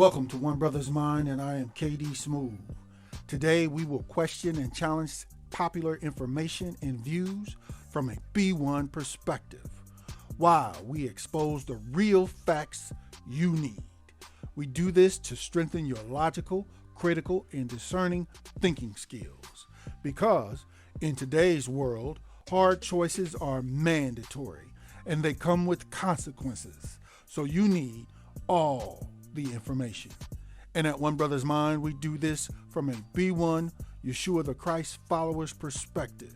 Welcome to One Brothas Mind, and I am KD Smooth. Today we will question and challenge popular information and views from a B1 perspective, while we expose the real facts you need. We do this to strengthen your logical, critical, and discerning thinking skills. Because in today's world, hard choices are mandatory and they come with consequences. So you need all the information. And at One Brothas Mind, we do this from a B1 Yeshua the Christ follower's perspective.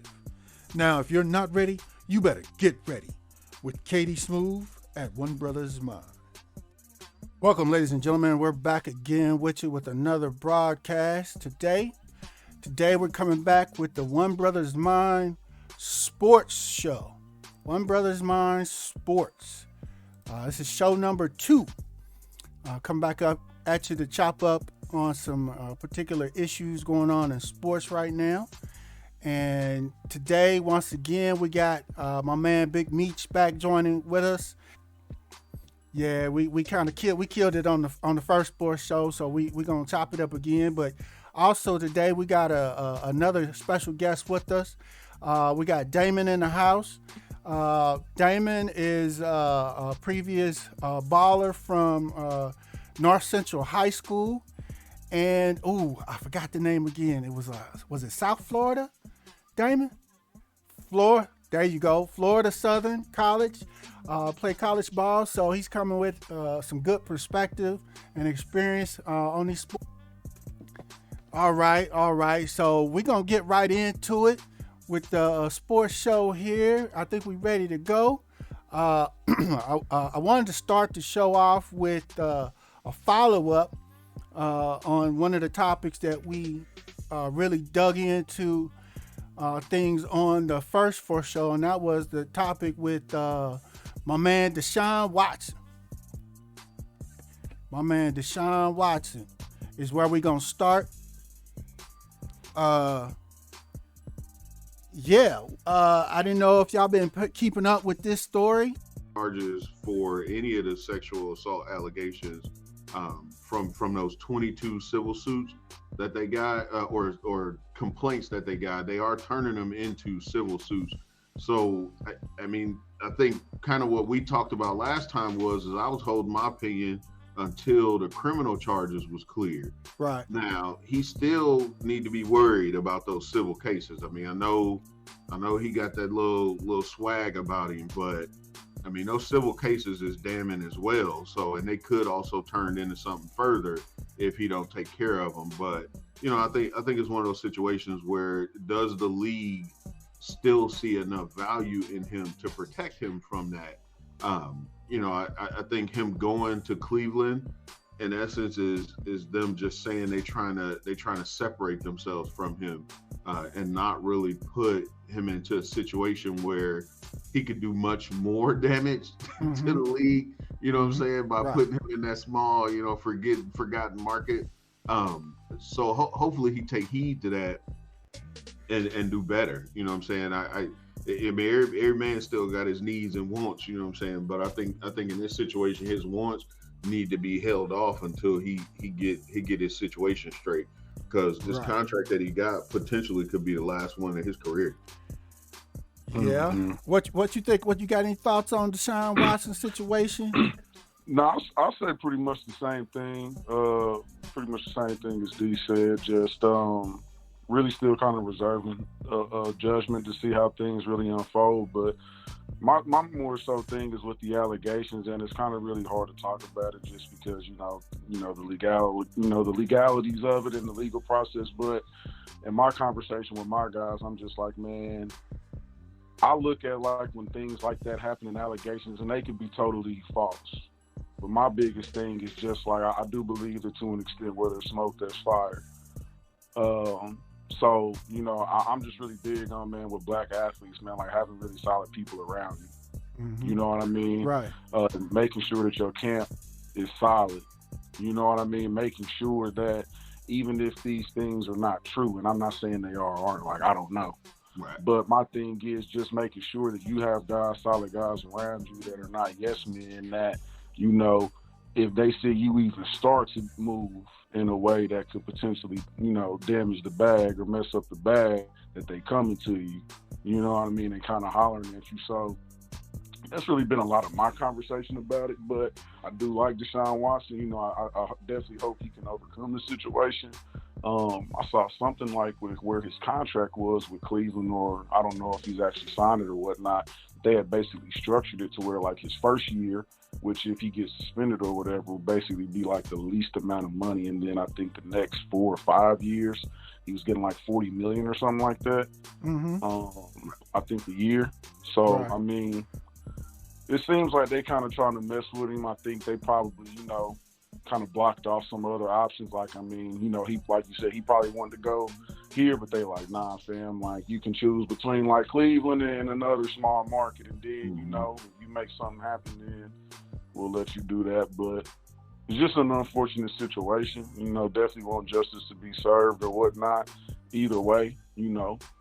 Now, if you're not ready, you better get ready with Katie Smooth at One Brothas Mind. Welcome, ladies and gentlemen. We're back again with you with another broadcast today. Today we're coming back with the One Brothas Mind Sports Show. One Brothas Mind Sports. This is show number 2. Come back up at you to chop up on some particular issues going on in sports right now. And today, once again, we got my man Big Meech back joining with us. Yeah, we kind of killed it on the first sports show, so we're gonna chop it up again. But also today we got another special guest with us. We got Damon in the house. Damon is a previous baller from North Central High School, and I forgot the name again. It was it South Florida, Damon? Florida. There you go. Florida Southern College. Play college ball, so he's coming with some good perspective and experience on these sports. All right. So we're gonna get right into it with the sports show here. I think we're ready to go. I wanted to start the show off with a follow-up on one of the topics that we really dug into things on the first show, and that was the topic with my man Deshaun Watson. My man Deshaun Watson is where we're gonna start. I didn't know if y'all been keeping up with this story. Charges for any of the sexual assault allegations from those 22 civil suits that they got or complaints that they got. They are turning them into civil suits. So I think kind of what we talked about last time is I was holding my opinion until the criminal charges was cleared. Right. Now, he still need to be worried about those civil cases. I know he got that little swag about him, but those civil cases is damning as well. So, and they could also turn into something further if he don't take care of them. But, I think it's one of those situations where does the league still see enough value in him to protect him from that? I think him going to Cleveland in essence is them just saying they trying to separate themselves from him and not really put him into a situation where he could do much more damage to the league, what I'm saying, by putting him in that small, forgotten market. So hopefully he take heed to that and do better. You know what I'm saying? Every man still got his needs and wants, you know what I'm saying? But I think in this situation, his wants need to be held off until he get his situation straight. Because this contract that he got potentially could be the last one of his career. Yeah. Mm-hmm. What you think? What you got any thoughts on Deshaun Watson's situation? No, I'll say pretty much the same thing. Pretty much the same thing as D said. Just really still kind of reserving judgment to see how things really unfold. But my more so thing is with the allegations, and it's kind of really hard to talk about it just because the legalities of it and the legal process. But in my conversation with my guys, I'm just like, man, I look at like when things like that happen in allegations, and they can be totally false. But my biggest thing is just like I do believe that to an extent where there's smoke, there's fire. So, I'm just really big on, man, with black athletes, man, like having really solid people around you. Mm-hmm. You know what I mean? Right. Making sure that your camp is solid. You know what I mean? Making sure that even if these things are not true, and I'm not saying they are or aren't, like, I don't know. Right. But my thing is just making sure that you have guys, solid guys around you that are not yes men, that, if they see you even start to move in a way that could potentially, damage the bag or mess up the bag, that they coming to you, you know what I mean, and kind of hollering at you. So that's really been a lot of my conversation about it. But I do like Deshaun Watson. I definitely hope he can overcome the situation. I saw something like with where his contract was with Cleveland, or I don't know if he's actually signed it or whatnot. They had basically structured it to where like his first year, which if he gets suspended or whatever, will basically be like the least amount of money. And then I think the next 4 or 5 years, he was getting like $40 million or something like that. Mm-hmm. I think a year. So, Right. I mean, it seems like they kind of trying to mess with him. I think they probably, kind of blocked off some other options. Like, I mean, he, like you said, he probably wanted to go here, but they like, nah, fam, like you can choose between like Cleveland and another small market. And then, if you make something happen, then we'll let you do that. But it's just an unfortunate situation. Definitely want justice to be served or whatnot. Either way,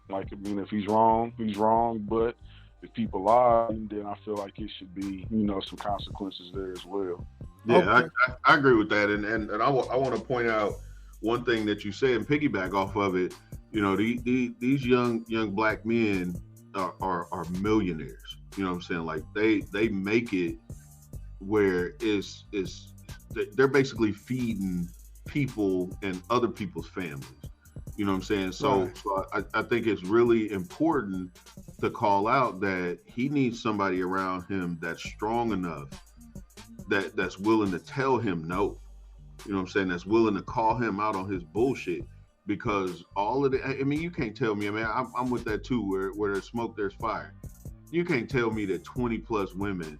like, I mean, if he's wrong, he's wrong. But if people lie, then I feel like it should be, some consequences there as well. Yeah, Okay. I agree with that. And I want to point out one thing that you said and piggyback off of it. These young black men are millionaires. You know what I'm saying? Like they make it where they're basically feeding people and other people's families. You know what I'm saying? So, Right. so I think it's really important to call out that he needs somebody around him that's strong enough, that's willing to tell him no. You know what I'm saying? That's willing to call him out on his bullshit. Because all of it, I mean, you can't tell me. I mean, I'm with that too. Where there's smoke, there's fire. You can't tell me that 20 plus women,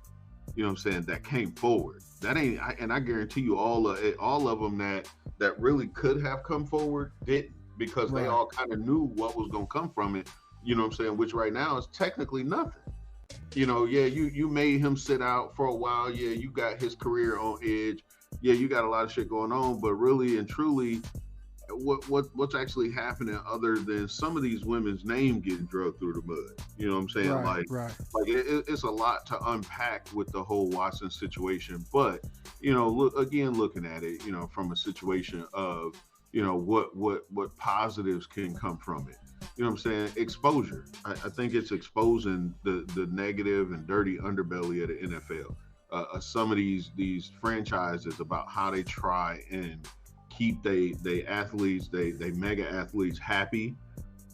you know what I'm saying, that came forward. That ain't, and I guarantee you, all of them that really could have come forward didn't, because they Right. all kind of knew what was gonna come from it. You know what I'm saying? Which right now is technically nothing. Yeah, you made him sit out for a while. Yeah, you got his career on edge. Yeah, you got a lot of shit going on, but really and truly, what's actually happening other than some of these women's name getting drugged through the mud? You know what I'm saying? Right. Like it's a lot to unpack with the whole Watson situation. But looking at it, from a situation of what positives can come from it. You know what I'm saying? Exposure. I think it's exposing the negative and dirty underbelly of the NFL. Some of these franchises about how they try and keep they athletes, they mega athletes happy.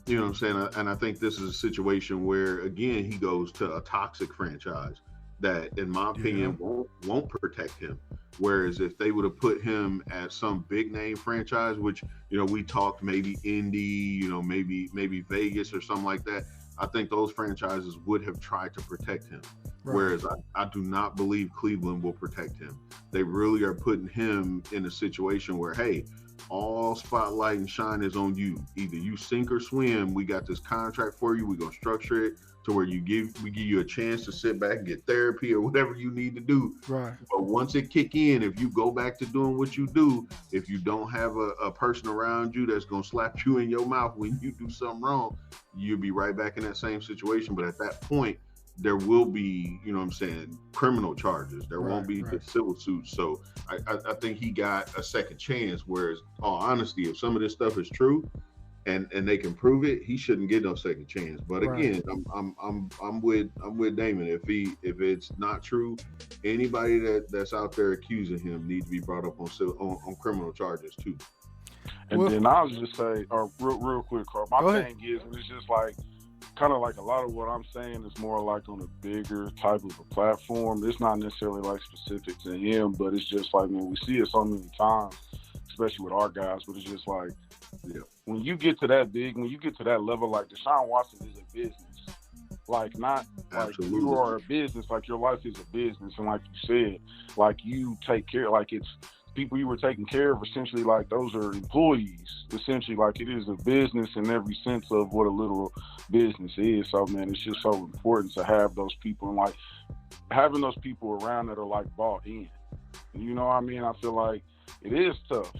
You know what I'm saying? And I think this is a situation where, again, he goes to a toxic franchise that, in my opinion, won't protect him. Whereas if they would have put him at some big name franchise, which, we talked maybe Indy, maybe Vegas or something like that, I think those franchises would have tried to protect him. Right. Whereas I do not believe Cleveland will protect him. They really are putting him in a situation where, hey, all spotlight and shine is on you. Either you sink or swim. We got this contract for you. We're going to structure it to where we give you a chance to sit back and get therapy or whatever you need to do. Right. But once it kick in, if you go back to doing what you do, if you don't have a person around you that's going to slap you in your mouth when you do something wrong, you'll be right back in that same situation. But at that point, there will be, criminal charges. There won't be the civil suits. So I think he got a second chance. Whereas, all honesty, if some of this stuff is true and they can prove it, he shouldn't get no second chance. But again, I'm with Damon. If it's not true, anybody that's out there accusing him needs to be brought up on criminal charges too. And then I'll just say, real quick, Carl, my thing is, it's just like, kind of like a lot of what I'm saying is more like on a bigger type of a platform. It's not necessarily like specific to him, but it's just like, man, we see it so many times, especially with our guys, but it's just like, when you get to that level, like Deshaun Watson is a business. Like, not like you are a business, like your life is a business. And like you said, like you take care, like it's people you were taking care of, essentially, like those are employees, essentially. Like, it is a business in every sense of what a literal business is. So, man, it's just so important to have those people, and like having those people around that are like bought in. You know what I mean? I feel like it is tough.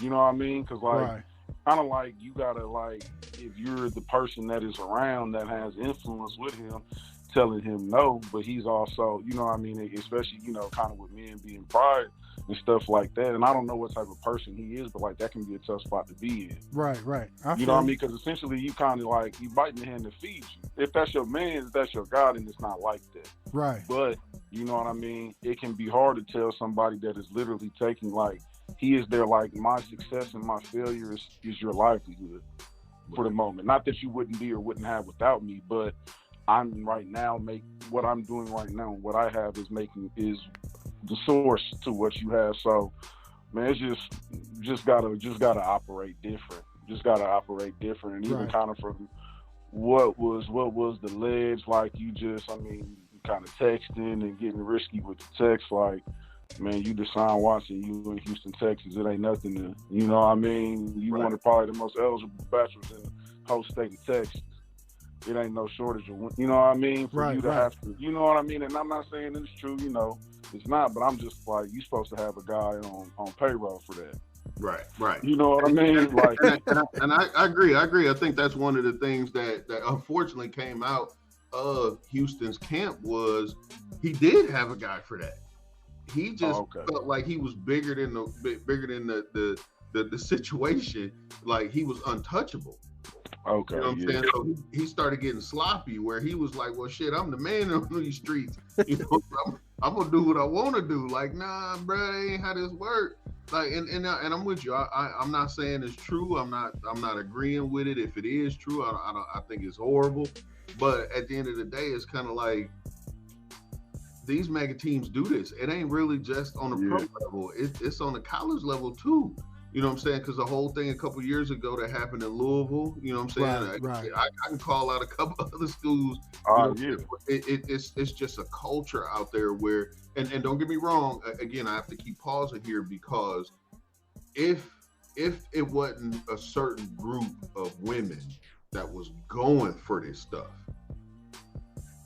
You know what I mean? Because like, kind of like you gotta, like, if you're the person that is around that has influence with him, telling him no, but he's also, you know what I mean, especially, you know, kind of with men being pride and stuff like that. And I don't know what type of person he is, but like that can be a tough spot to be in. Right. You know what I mean? Because essentially you kind of like, you biting the hand that feeds you. If that's your man, if that's your God, and it's not like that. Right. But, you know what I mean? It can be hard to tell somebody that is literally taking, like, he is there, like, my success and my failure is your livelihood for the moment. Not that you wouldn't be or wouldn't have without me, but I'm right now, what I'm doing right now, what I have is the source to what you have. So, man, it's just gotta operate different. Just gotta operate different, and even Right. kind of from what was the ledge, like you kind of texting and getting risky with the text, like, man, you Deshaun Watson, you in Houston, Texas, it ain't nothing to, you know what I mean? You Right. one of probably the most eligible bachelors in the whole state of Texas. It ain't no shortage of, you know what I mean? For Right, you to right. have to, you know what I mean? And I'm not saying it's true, you know, it's not, but I'm just like, you supposed to have a guy on payroll for that. Right. You know what I mean? Like, and I agree. I think that's one of the things that unfortunately came out of Houston's camp was he did have a guy for that. He just felt like he was bigger than the situation. Like he was untouchable. Okay. You know what I'm saying? So he started getting sloppy where he was like, well, shit, I'm the man on these streets. You know, I'm going to do what I want to do. Like, nah, bro, that ain't how this works. Like, and I'm with you. I'm not saying it's true. I'm not agreeing with it. If it is true, I think it's horrible. But at the end of the day, it's kind of like these mega teams do this. It ain't really just on the pro level. It's on the college level too. You know what I'm saying? Because the whole thing a couple years ago that happened in Louisville, you know what I'm saying? Right. I can call out a couple other schools. It's just a culture out there where, and don't get me wrong, again, I have to keep pausing here because if it wasn't a certain group of women that was going for this stuff,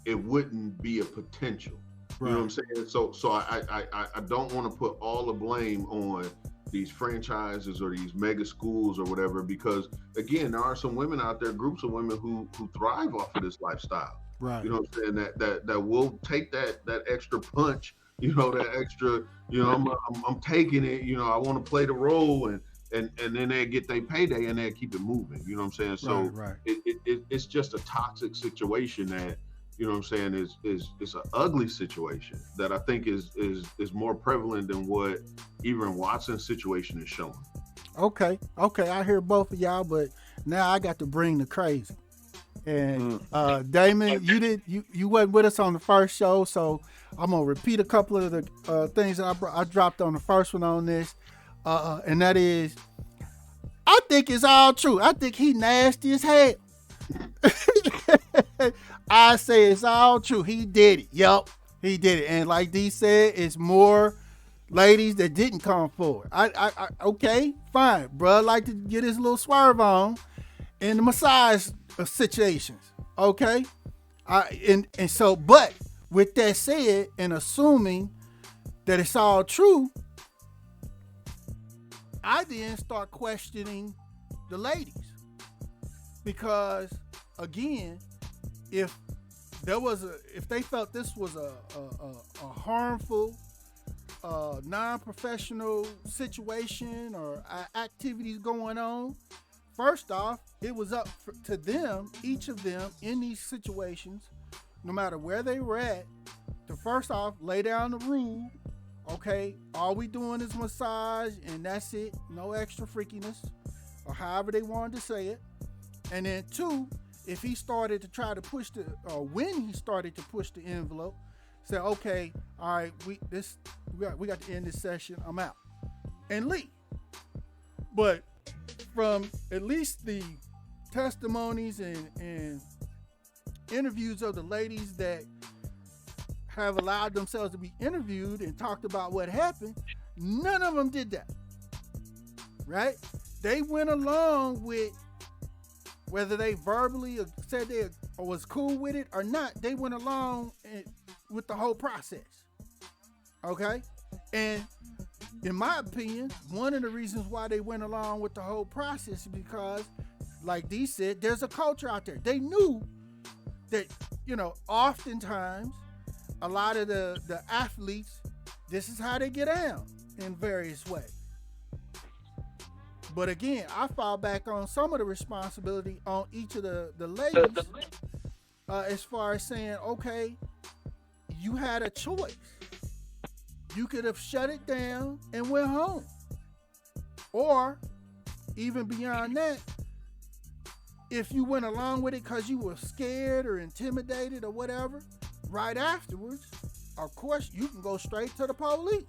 it wouldn't be a potential. Right. You know what I'm saying? So I don't want to put all the blame on these franchises or these mega schools or whatever, because again, there are some women out there, groups of women who thrive off of this lifestyle. Right. You know what I'm saying? That will take that extra punch, you know, that extra, you know, I'm taking it, you know, I want to play the role and then they get their payday and they keep it moving. You know what I'm saying? So right. It's just a toxic situation that, you know what I'm saying, it's an ugly situation that I think is more prevalent than what even Watson's situation is showing. Okay, I hear both of y'all, but now I got to bring the crazy. And Damon, you wasn't with us on the first show, so I'm gonna repeat a couple of the things that I dropped on the first one on this, and that is, I think it's all true. I think he nasty as hell. I say it's all true. He did it. Yup, he did it. And like D said, it's more ladies that didn't come forward. I okay, fine. Bruh like to get his little swerve on in the massage situations. Okay. And so, but with that said, and assuming that it's all true, I then start questioning the ladies. Because again, if they felt this was a harmful, non-professional situation or activities going on, first off, it was up to them, each of them in these situations, no matter where they were at, to first off lay down the rule. Okay, all we doing is massage and that's it, no extra freakiness, or however they wanted to say it. And then two, if he started to try to push when he started to push the envelope, say, okay, all right, we got to end this session, I'm out, and leave. But from at least the testimonies and interviews of the ladies that have allowed themselves to be interviewed and talked about what happened, none of them did that, right? They went along with, whether they verbally said they was cool with it or not, they went along with the whole process. Okay? And in my opinion, one of the reasons why they went along with the whole process is because, like Dee said, there's a culture out there. They knew that, oftentimes a lot of the athletes, this is how they get down in various ways. But again, I fall back on some of the responsibility on each of the ladies, as far as saying, okay, you had a choice. You could have shut it down and went home. Or, even beyond that, if you went along with it because you were scared or intimidated or whatever, right afterwards, of course, you can go straight to the police.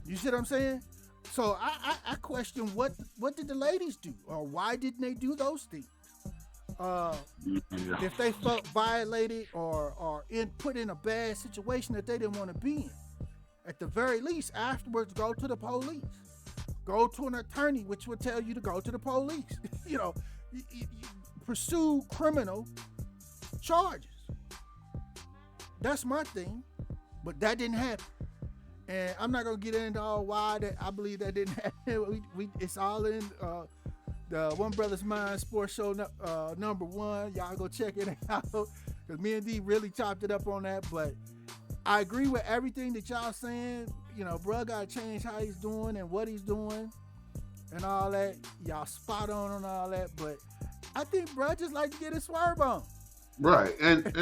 You see what I'm saying? So I question what did the ladies do, or why didn't they do those things? If they felt violated or put in a bad situation that they didn't want to be in, at the very least, afterwards, go to the police. Go to an attorney, which will tell you to go to the police. You pursue criminal charges. That's my thing, but that didn't happen. And I'm not gonna get into all why that I believe that didn't happen. It's all in the One Brothas Mind Sports Show number 1. Y'all go check it out, because me and D really chopped it up on that. But I agree with everything that y'all saying. Bruh gotta change how he's doing and what he's doing and all that. Y'all spot on all that. But I think bruh just like to get his swerve on. Right, and I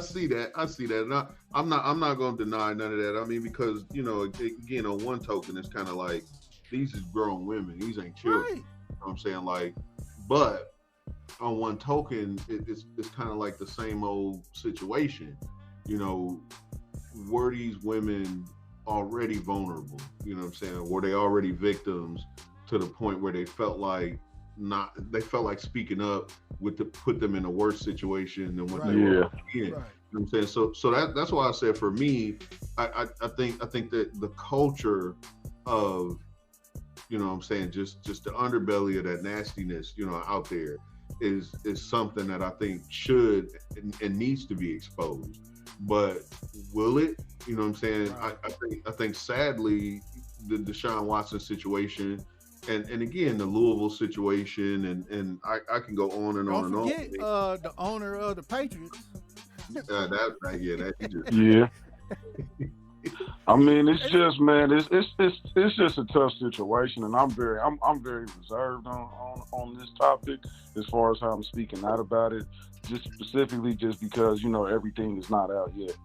see that. And I'm not going to deny none of that. I mean, because again, on one token, it's kind of like these is grown women. These ain't children. Right. You know what I'm saying? Like, but on one token, it's kind of like the same old situation. Were these women already vulnerable? You know what I'm saying? Were they already victims to the point where they felt like speaking up would put them in a worse situation than what they were in? Right. You know what I'm saying? So that's why I said, for me, I think that the culture of, you know what I'm saying, just the underbelly of that nastiness, out there is something that I think should and needs to be exposed. But will it? You know what I'm saying? Right. I think sadly, the Deshaun Watson situation, and again, the Louisville situation, and I can go on and on and on. Don't forget the owner of the Patriots. Yeah. I mean, it's just, man, it's just a tough situation, and I'm very reserved on this topic as far as how I'm speaking out about it, just specifically just because everything is not out yet.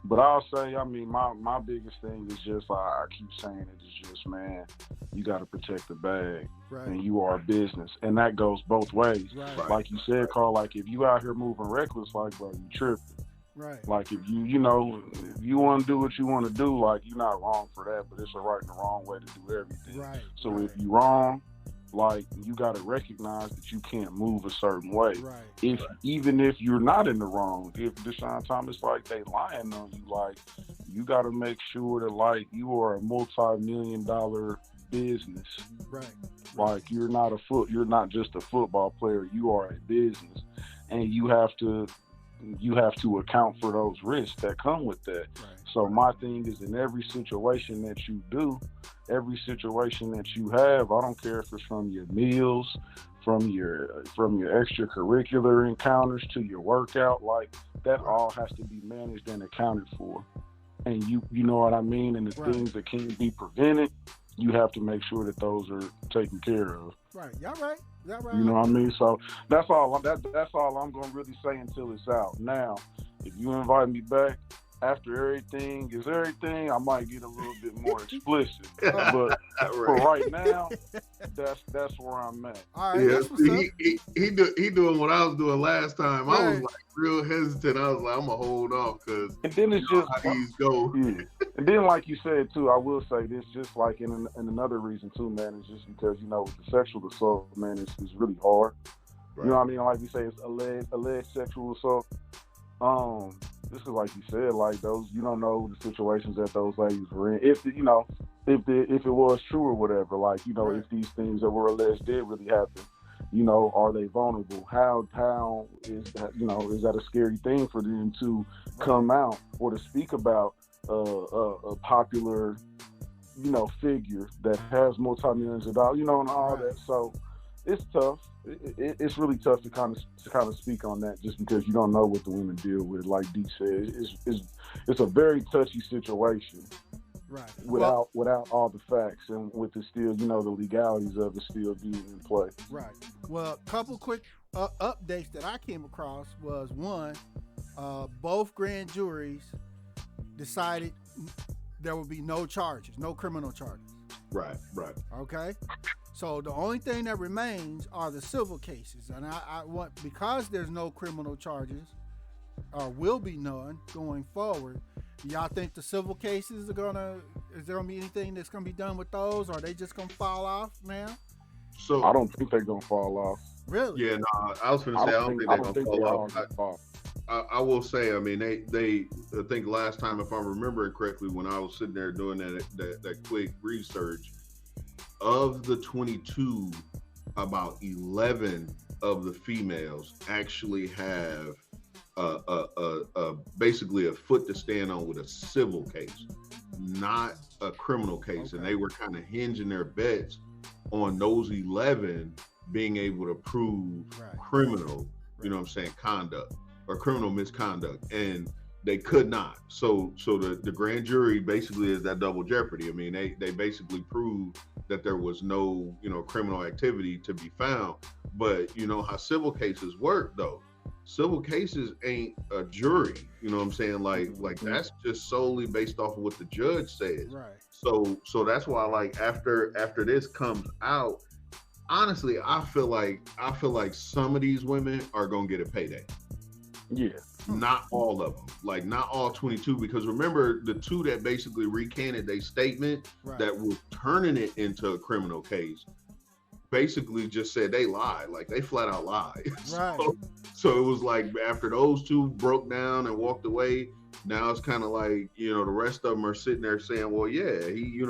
But I'll say, I mean, my biggest thing is just, I keep saying it, is just, man, you got to protect the bag, right. And you are a business, and that goes both ways. Right. Like you said, Carl, like if you out here moving reckless, like, bro, you tripping. Right. Like if you want to do what you want to do, like, you're not wrong for that, but it's a right and a wrong way to do everything. Right. So if you're wrong, like, you got to recognize that you can't move a certain way. Right. Even if you're not in the wrong, if Deshaun Thomas, like, they lying on you, like, you got to make sure that, like, you are a multi-million-dollar business. Right. Like, you're not just a football player, you are a business, and you have to account for those risks that come with that. Right. So my thing is, in every situation that you do, every situation that you have, I don't care if it's from your meals, from your extracurricular encounters to your workout, like, that all has to be managed and accounted for. And you know what I mean? And the right. things that can't be prevented, you have to make sure that those are taken care of. Right. Y'all right. You know what I mean? So that's all I'm going to really say until it's out. Now, if you invite me back after everything is everything, I might get a little bit more explicit. But for right now, that's where I'm at. All right. Yeah, he doing what I was doing last time. Right. I was like real hesitant. I was like, I'm gonna hold off because then it's just how these go. Yeah. And then, like you said too, I will say this, just like in another reason too, man, is just because with the sexual assault, man, it's really hard. Right. You know what I mean? Like you say, it's alleged sexual assault. This is like you said, like those, you don't know the situations that those ladies were in. If it was true or whatever, like, right. if these things that were alleged did really happen, are they vulnerable? How is that, is that a scary thing for them to come out or to speak about a popular, figure that has multi-millions of dollars, and all that. So it's tough. It's really tough to kind of speak on that, just because you don't know what the women deal with. Like D said, it's a very touchy situation. Right. Without all the facts, and with the still, the legalities of it still being in play. Right. Well, a couple quick updates that I came across was one, both grand juries decided there would be no charges, no criminal charges. Right. Okay. So the only thing that remains are the civil cases, and I want, because there's no criminal charges, or will be none going forward. Do y'all think the civil cases is there gonna be anything that's gonna be done with those, or are they just gonna fall off now? So I don't think they're gonna fall off. Really? Yeah, no, I was gonna say I don't think they're gonna fall off. I will say, I mean, they I think last time, if I'm remembering correctly, when I was sitting there doing that quick research, of the 22, about 11 of the females actually have basically a foot to stand on with a civil case, not a criminal case. Okay. And they were kind of hinging their bets on those 11 being able to prove criminal, conduct or criminal misconduct, and they could not. So the grand jury basically is that double jeopardy. I mean, they basically proved that there was no, criminal activity to be found. But you know how civil cases work, though. Civil cases ain't a jury, like that's just solely based off of what the judge says. Right. So that's why, like, after this comes out, honestly, I feel like some of these women are gonna get a payday. Yeah. Not all of them, like not all 22, because remember, the two that basically recanted their statement that was turning it into a criminal case basically just said they lied, like they flat out lied. Right. So it was like after those two broke down and walked away, now it's kind of like, the rest of them are sitting there saying, well, yeah, he,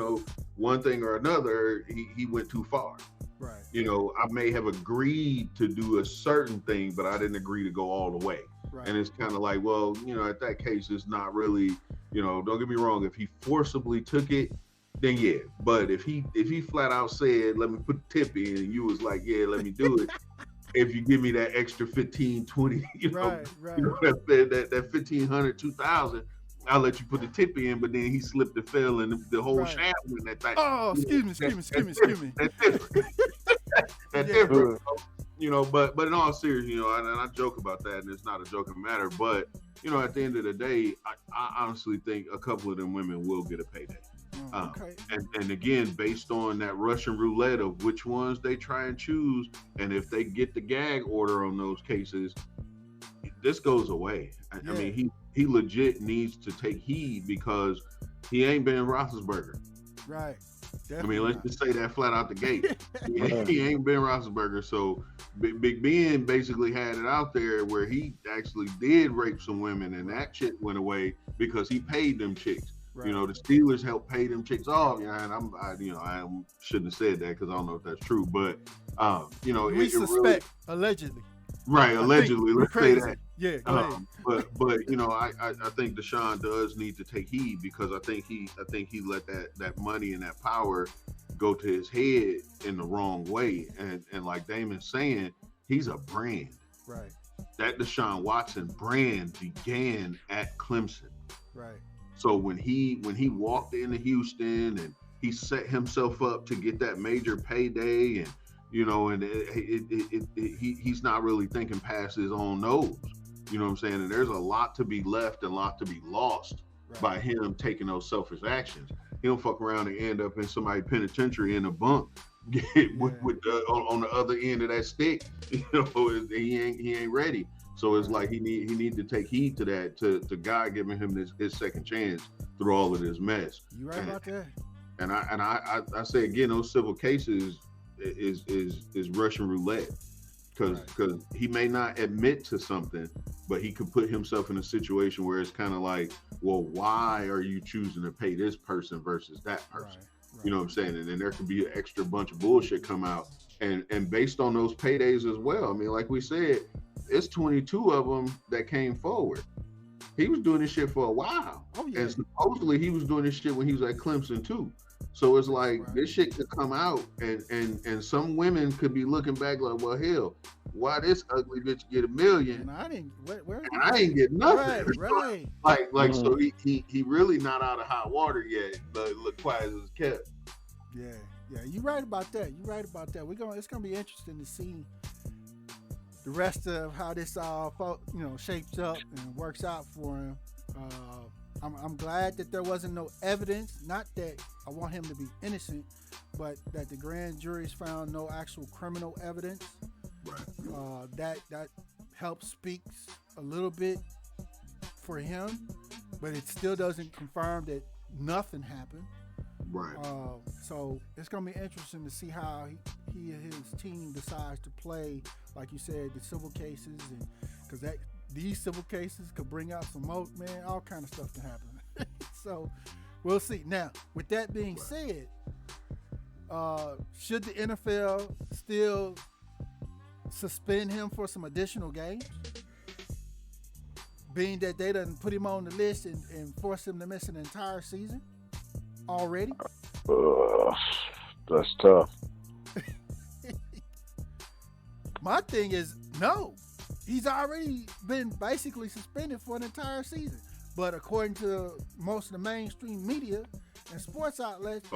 one thing or another, he went too far. Right. I may have agreed to do a certain thing, but I didn't agree to go all the way. Right. And it's kind of like, well, at that case, it's not really, don't get me wrong. If he forcibly took it, then yeah. But if he flat out said, let me put the tip in, and you was like, yeah, let me do it. If you give me that extra 15, 20, right. that 1,500, 2,000, I'll let you put the tip in. But then he slipped and fell, and the whole shaft in that thing. Oh, excuse me. That's different. That's different. But in all seriousness, and I joke about that, and it's not a joking matter. But at the end of the day, I honestly think a couple of them women will get a payday. Okay. And again, based on that Russian roulette of which ones they try and choose, and if they get the gag order on those cases, this goes away. I mean, he legit needs to take heed, because he ain't Ben Roethlisberger. Right. Definitely. I mean, let's just say that flat out the gate. He ain't Ben Roethlisberger. So Big Ben basically had it out there where he actually did rape some women, and that shit went away because he paid them chicks. Right. The Steelers helped pay them chicks off. And I shouldn't have said that, because I don't know if that's true. But we suspect allegedly. Right, allegedly. Let's say that. Yeah, go ahead. But I think Deshaun does need to take heed, because I think he let that money and that power go to his head in the wrong way. And like Damon's saying, he's a brand. Right. That Deshaun Watson brand began at Clemson. Right. So when he walked into Houston and he set himself up to get that major payday, and he's not really thinking past his own nose. You know what I'm saying? And there's a lot to be left and a lot to be lost by him taking those selfish actions. He don't fuck around and end up in somebody's penitentiary in a bunk with on the other end of that stick. He ain't ready. So it's like he need to take heed to that, to God giving him his second chance through all of this mess. You right about that? And I say again, those civil cases is Russian roulette, because he may not admit to something, but he could put himself in a situation where it's kind of like, well, why are you choosing to pay this person versus that person? Right. You know what I'm saying? And then there could be an extra bunch of bullshit come out, and based on those paydays as well. I mean, like we said, it's 22 of them that came forward. He was doing this shit for a while. Oh, yeah. And supposedly he was doing this shit when he was at Clemson too. So it's like this shit could come out, and some women could be looking back like, well, hell, why this ugly bitch get $1 million? And I didn't. Where and I ain't get nothing. Right. like so he really not out of hot water yet, but look quiet as it's kept. Yeah, you're right about that. It's gonna be interesting to see the rest of how this all shapes up and works out for him. I'm glad that there wasn't no evidence. Not that I want him to be innocent, but that the grand jury's found no actual criminal evidence. Right. That helps speaks a little bit for him, but it still doesn't confirm that nothing happened. Right. So it's gonna be interesting to see how he and his team decides to play, like you said, the civil cases, and because these civil cases could bring out some more, man, all kind of stuff can happen. So we'll see. Now, with that being said, should the NFL still suspend him for some additional games, being that they done put him on the list and force him to miss an entire season already? That's tough. My thing is, no. He's already been basically suspended for an entire season. But according to most of the mainstream media and sports outlets,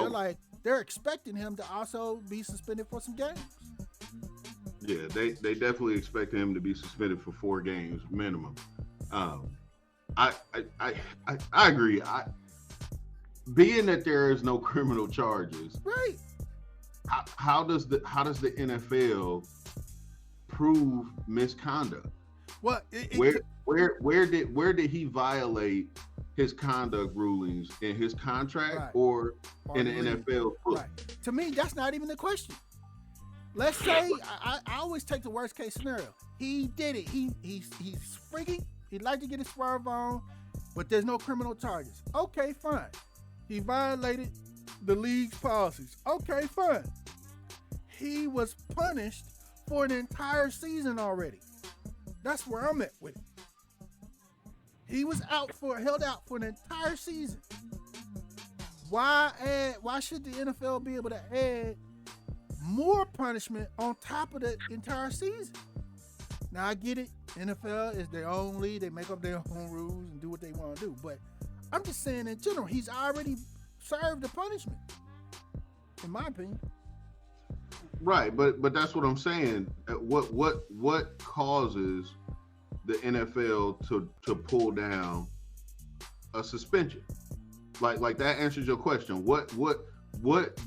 they're expecting him to also be suspended for some games. Yeah, they definitely expect him to be suspended for 4 games minimum. I agree. Being that there is no criminal charges, right? How does the NFL prove misconduct? Well, where did he violate his conduct rulings in his contract or in the NFL book? Right. To me, that's not even the question. Let's say I always take the worst case scenario. He did it. He's freaking. He'd like to get his swerve on, but there's no criminal charges. Okay, fine. He violated the league's policies. Okay, fine. He was punished for an entire season already. That's where I'm at with it. He was held out for an entire season. Why should the NFL be able to add more punishment on top of the entire season? Now I get it. NFL is their own league. They make up their own rules and do what they want to do. But I'm just saying in general, he's already served the punishment, in my opinion. Right, but that's what I'm saying. What causes the NFL to pull down a suspension? Like that answers your question. What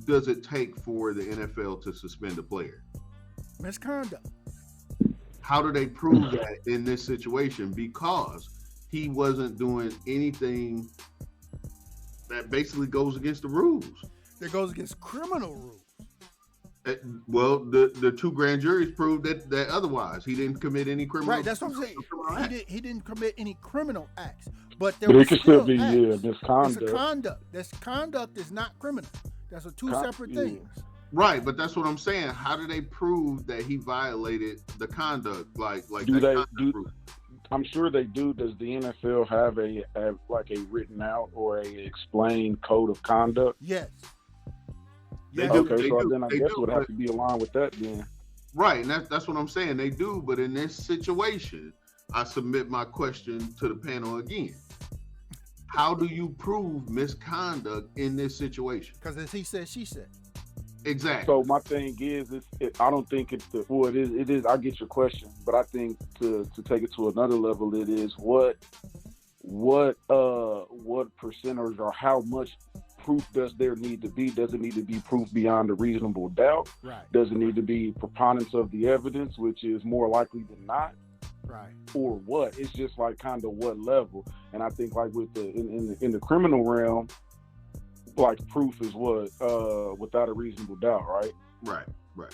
does it take for the NFL to suspend a player? Misconduct. How do they prove that in this situation? Because he wasn't doing anything that basically goes against the rules. That goes against criminal rules. Well, the 2 grand juries proved that otherwise. He didn't commit any criminal. Right, that's what I'm saying. He didn't commit any criminal acts, but there but was it could still be acts. misconduct. It's a conduct. This conduct is not criminal. That's 2 separate things. Right, but that's what I'm saying. How do they prove that he violated the conduct? Like do they proof? I'm sure they do. Does the NFL have a written out or a explained code of conduct? Yes. They do. Okay, so do. then I they guess do, would have to be aligned with that then. Right, and that's what I'm saying. They do, but in this situation, I submit my question to the panel again. How do you prove misconduct in this situation? Because as he said, she said. Exactly. So my thing is, I don't think it's it is. I get your question, but I think to take it to another level, it is what percentage or how much proof does there need to be? Does it need to be proof beyond a reasonable doubt? Right. Does it need to be preponderance of the evidence, which is more likely than not? Right. Or what? It's just like kind of what level. And I think like with in the criminal realm, like proof is what without a reasonable doubt, right? Right.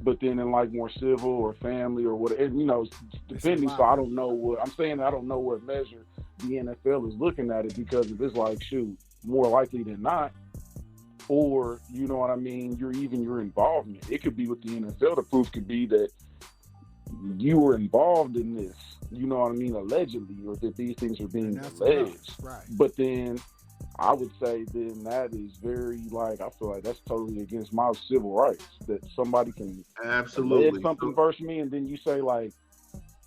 But then in like more civil or family or whatever, depending. So I don't know what I'm saying. I don't know what measure the NFL is looking at it, because if it's like, shoot, more likely than not, or you know what I mean, your involvement. It could be with the NFL. The proof could be that you were involved in this, you know what I mean, allegedly, or that these things are being alleged. Right. But then I would say then that is very, like, I feel like that's totally against my civil rights, that somebody can Absolutely. allege something versus me, and then you say, like,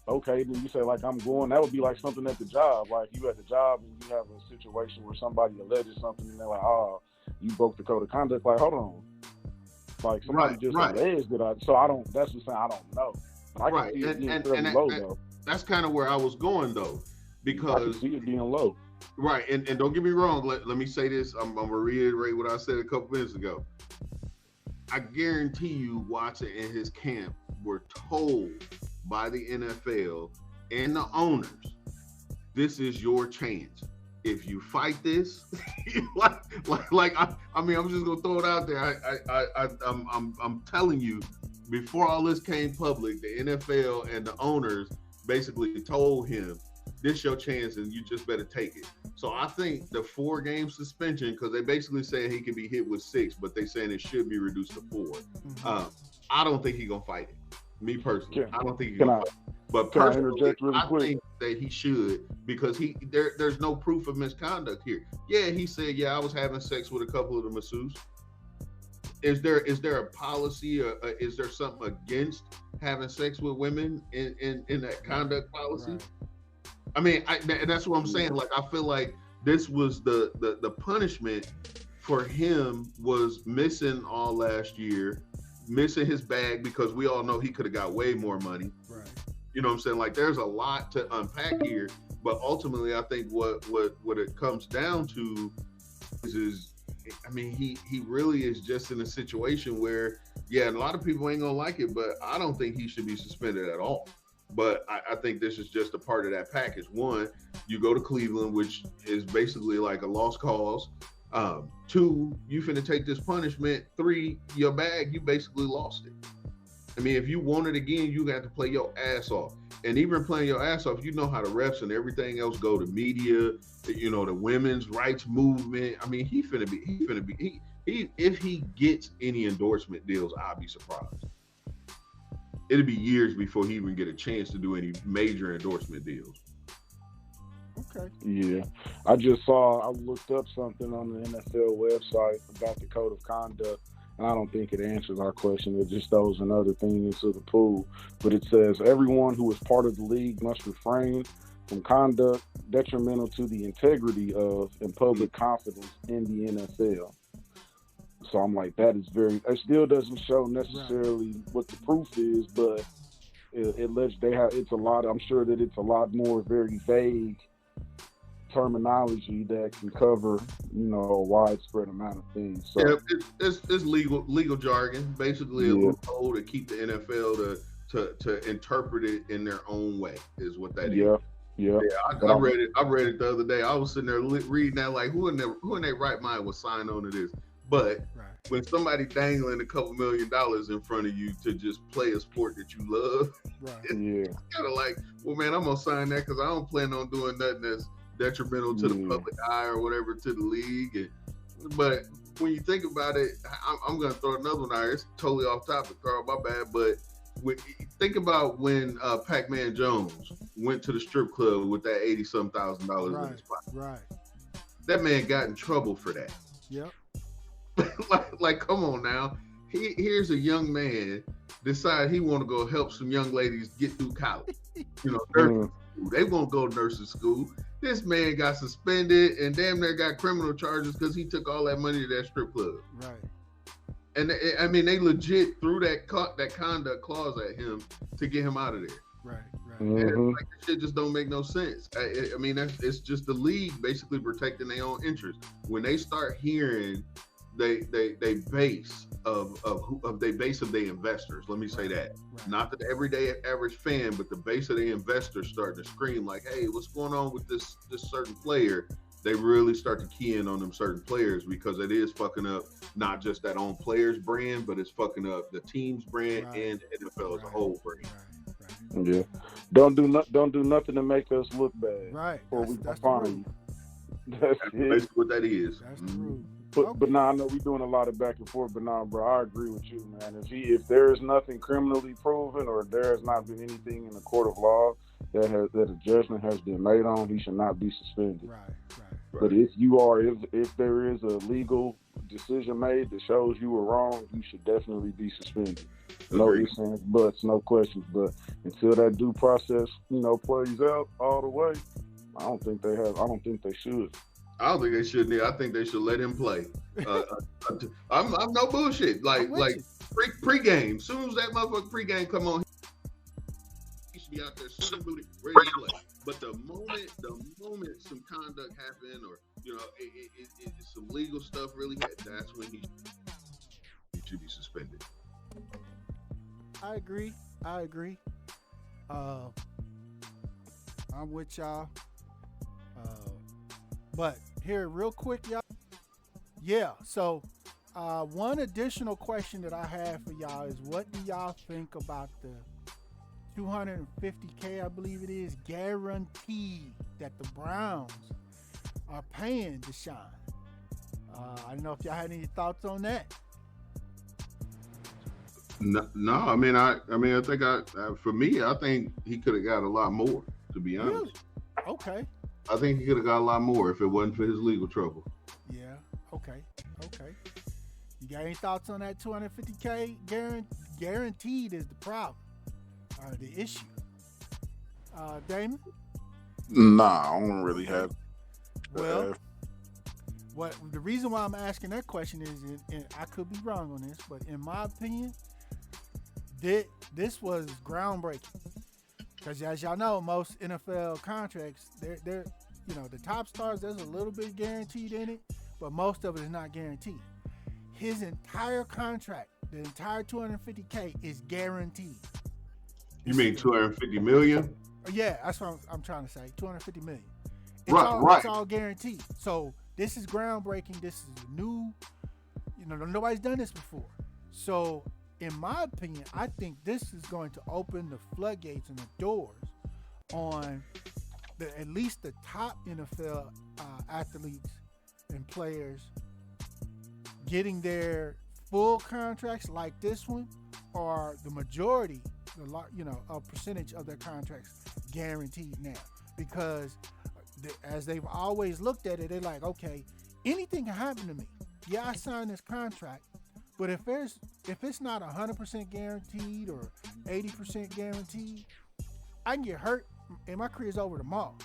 okay, then you say, like, I'm going, that would be like something at the job. Like, you at the job and you have a situation where somebody alleges something and they're like, oh, you broke the code of conduct. Like, hold on. Like, somebody just alleged that so I don't, that's just saying I don't know. But I can see it being fairly low, though. That's kind of where I was going, though, because I can see it being low. Right, and don't get me wrong, let me say this, I'm going to reiterate what I said a couple minutes ago. I guarantee you Watson and his camp were told by the NFL and the owners, this is your chance. If you fight this, I mean, I'm just gonna throw it out there. I'm telling you, before all this came public, the NFL and the owners basically told him, this your chance and you just better take it. So I think the 4-game suspension, because they basically saying he could be hit with 6, but they saying it should be reduced to 4. I don't think he's gonna fight it. Me personally, I don't think he's gonna fight it. But personally, I think that he should, because there's no proof of misconduct here. Yeah, he said, yeah, I was having sex with a couple of the masseuses. Is there a policy, or is there something against having sex with women in that conduct policy? Right. I mean, and that's what I'm saying. Like, I feel like this was the punishment for him was missing all last year, missing his bag, because we all know he could have got way more money. Right. You know what I'm saying? Like, there's a lot to unpack here, but ultimately, I think what it comes down to is I mean, he really is just in a situation where, yeah, a lot of people ain't gonna like it, but I don't think he should be suspended at all. But I think this is just a part of that package. One, you go to Cleveland, which is basically like a lost cause. 2, you finna take this punishment. 3, your bag, you basically lost it. I mean, if you want it again, you got to play your ass off. And even playing your ass off, you know how the refs and everything else go to media, you know, the women's rights movement. I mean, if he gets any endorsement deals, I'll be surprised. It'll be years before he even get a chance to do any major endorsement deals. Okay. Yeah. I looked up something on the NFL website about the code of conduct, and I don't think it answers our question. It just throws another thing into the pool. But it says everyone who is part of the league must refrain from conduct detrimental to the integrity of and public confidence in the NFL. So I'm like, it still doesn't show necessarily what the proof is, but I'm sure that it's a lot more very vague terminology that can cover, a widespread amount of things. So, yeah, it's legal jargon, basically a loophole to keep the NFL to interpret it in their own way is what that is. Yeah, I read it. I read it the other day. I was sitting there reading that, like, who in their right mind would sign on to this? But when somebody dangling a couple $1 million in front of you to just play a sport that you love, it's kind of like, well, man, I'm gonna sign that because I don't plan on doing nothing that's detrimental to the public eye or whatever, to the league. But when you think about it, I'm gonna throw another one out here. It's totally off topic, Carl. My bad. But think about when Pac-Man Jones went to the strip club with that $80-some thousand in his pocket. Right. That man got in trouble for that. Yep. like, come on now. Here's a young man decide he want to go help some young ladies get through college. Nursing school. They won't go to nursing school. This man got suspended and damn near got criminal charges because he took all that money to that strip club. Right. And I mean, they legit threw that conduct clause at him to get him out of there. Right. And like, that shit just don't make no sense. I mean, it's just the league basically protecting their own interest. When they start hearing they base of their investors. Let me say that. Right. Not the everyday average fan, but the base of the investors starting to scream like, hey, what's going on with this certain player? They really start to key in on them certain players because it is fucking up not just that own player's brand, but it's fucking up the team's brand and NFL as a whole brand. Right. Yeah. Don't do nothing to make us look bad. Right. Or we can find you. That's basically what that is. That's true. But I know we're doing a lot of back and forth, but bro, I agree with you, man. If there is nothing criminally proven or there has not been anything in the court of law that a judgment has been made on, he should not be suspended. Right. But if there is a legal decision made that shows you were wrong, you should definitely be suspended. No ifs, ands, buts, no questions. But until that due process, plays out all the way, I don't think they should. I don't think they should. I think they should let him play. I'm no bullshit. Like pregame. Soon as that motherfucker pregame come on, he should be out there suited, booty, ready to play. But the moment some conduct happened, or some legal stuff really happened, that's when he should be suspended. I agree. I'm with y'all. But here, real quick, y'all. Yeah. So, one additional question that I have for y'all is, what do y'all think about the $250K, I believe it is, guaranteed that the Browns are paying Deshaun? I don't know if y'all had any thoughts on that. No, I mean, I think for me, I think he could have got a lot more, to be honest. Really? Okay. I think he could have got a lot more if it wasn't for his legal trouble. Yeah. Okay. You got any thoughts on that $250K guaranteed is the problem, or the issue? Damon? Nah, I don't really have. Well, the reason why I'm asking that question is, and I could be wrong on this, but in my opinion, this was groundbreaking. Because as y'all know, most NFL contracts, they're the top stars, there's a little bit guaranteed in it, but most of it is not guaranteed. His entire contract, the entire $250K, is guaranteed. You mean $250 million? Yeah, that's what I'm trying to say. $250 million. Right. It's all guaranteed. So this is groundbreaking. This is new. Nobody's done this before. So in my opinion, I think this is going to open the floodgates and the doors on at least the top NFL athletes and players getting their full contracts like this one, or the majority, a percentage of their contracts guaranteed now. Because as they've always looked at it, they're like, okay, anything can happen to me. Yeah, I signed this contract, but if it's not 100% guaranteed or 80% guaranteed, I can get hurt and my career's over tomorrow.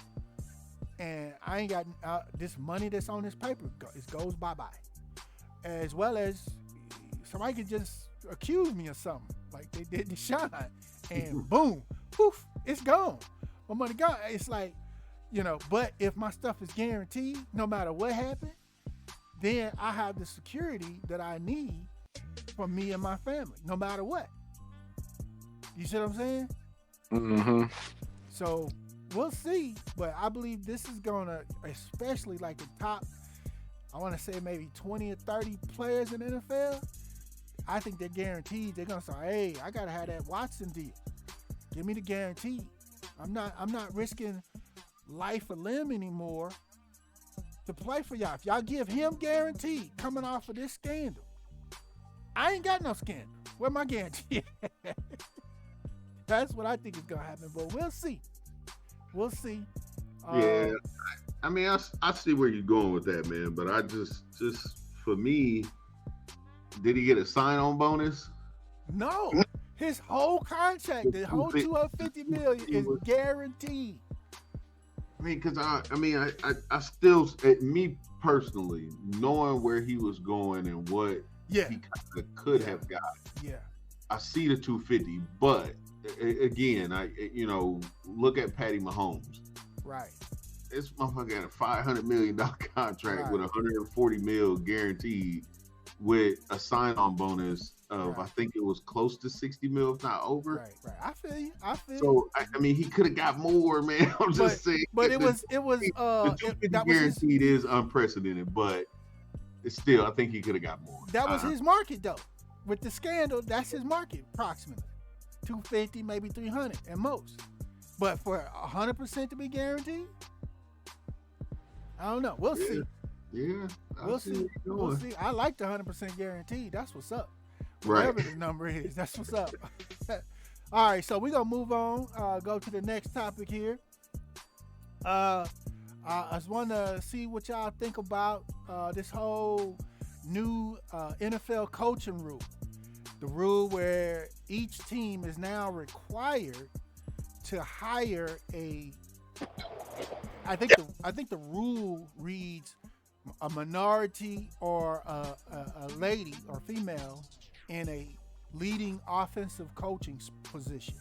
And I ain't got this money that's on this paper. It goes bye-bye. As well as somebody could just accuse me of something like they did to Sean, and boom, poof, it's gone. My money gone. It's like, but if my stuff is guaranteed, no matter what happened, then I have the security that I need for me and my family, no matter what. You see what I'm saying? Mm-hmm. So we'll see, but I believe this is gonna, especially like the top, I want to say maybe 20 or 30 players in the NFL. I think they're guaranteed. They're gonna say, "Hey, I gotta have that Watson deal. Give me the guarantee. I'm not risking life or limb anymore to play for y'all. If y'all give him guaranteed coming off of this scandal, I ain't got no scandal. Where my guarantee?" That's what I think is gonna happen, but we'll see. We'll see. Yeah, I mean, I see where you're going with that, man. But I just for me, did he get a sign-on bonus? No, his whole contract, the whole $250 million is guaranteed. I mean, because I still, me personally, knowing where he was going and what he could have got. Yeah, I see the 250, but again, look at Patty Mahomes. Right. This motherfucker got a $500 million contract with $140 million guaranteed, with a sign-on bonus of I think it was close to $60 million, if not over. Right. I feel you. So I mean, he could have got more, man. I'm just saying. But it was the 250 guaranteed is unprecedented, but it's still, I think he could have got more. That was his market though. With the scandal, that's his market approximately. 250, maybe 300 at most. But for 100% to be guaranteed, I don't know. We'll see. Yeah, we'll see. We'll see. I like the 100% guaranteed. That's what's up. Right. Whatever the number is, that's what's up. All right, so we're gonna move on. Go to the next topic here. I just want to see what y'all think about this whole new NFL coaching rule. The rule where each team is now required to hire a. I think the rule reads a minority or a lady or female in a leading offensive coaching position.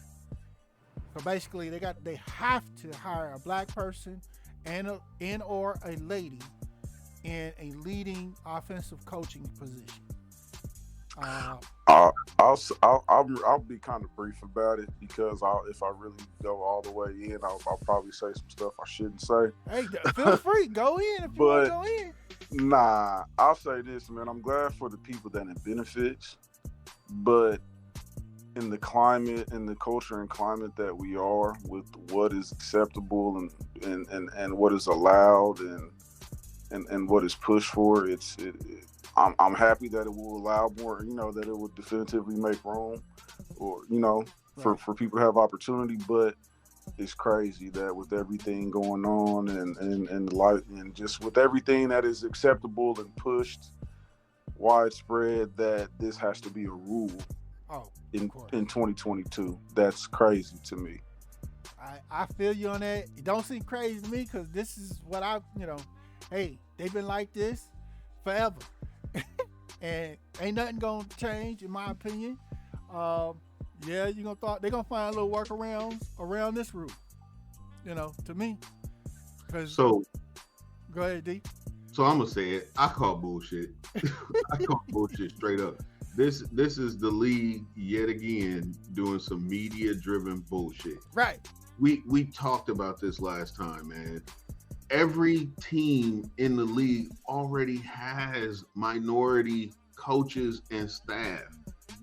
So basically, they have to hire a black person and or a lady in a leading offensive coaching position. I'll be kind of brief about it because if I really go all the way in, I'll probably say some stuff I shouldn't say. Hey, feel free, go in if you want to go in. Nah, I'll say this, man. I'm glad for the people that it benefits, but in the climate, in the culture and climate that we are, with what is acceptable and what is allowed and what is pushed for, I'm happy that it will allow more, that it will definitively make room or, for people to have opportunity. But it's crazy that with everything going on and just with everything that is acceptable and pushed widespread, that this has to be a rule in 2022. That's crazy to me. I feel you on that. It don't seem crazy to me because this is what hey, they've been like this forever. And ain't nothing gonna change in my opinion. They're gonna find little workarounds around this rule. To me. So go ahead, D. So I'm gonna say it. I call bullshit. I call bullshit straight up. This is the league yet again doing some media driven bullshit. Right. We talked about this last time, man. Every team in the league already has minority coaches and staff.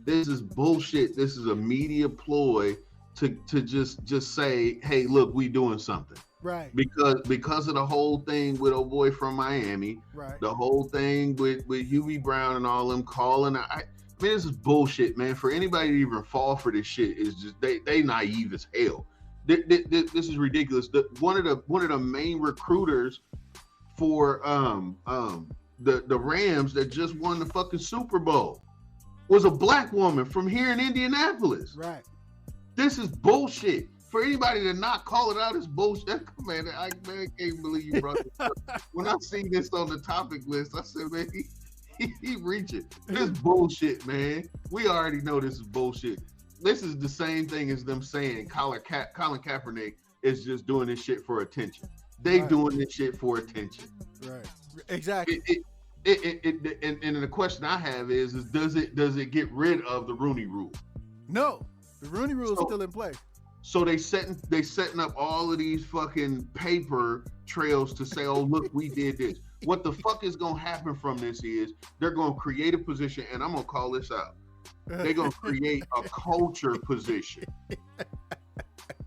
This is bullshit. This is a media ploy to just say, hey, look, we doing something. Right. Because of the whole thing with old boy from Miami, right. The whole thing with Huey Brown and all them calling. This is bullshit, man. For anybody to even fall for this shit is just they naive as hell. This is ridiculous. One of the main recruiters for the Rams that just won the fucking Super Bowl was a black woman from here in Indianapolis. Right. This is bullshit. For anybody to not call it out as bullshit, man, I can't believe you brought this up. When I see this on the topic list, I said, man, he reaching. This bullshit, man. We already know this is bullshit. This is the same thing as them saying Colin Kaepernick is just doing this shit for attention. They doing this shit for attention. Right. Exactly. And the question I have is does it get rid of the Rooney Rule? No, the Rooney Rule is still in play. So they setting up all of these fucking paper trails to say, oh look, we did this. What the fuck is gonna happen from this is they're gonna create a position, and I'm gonna call this out. They're gonna create a culture position.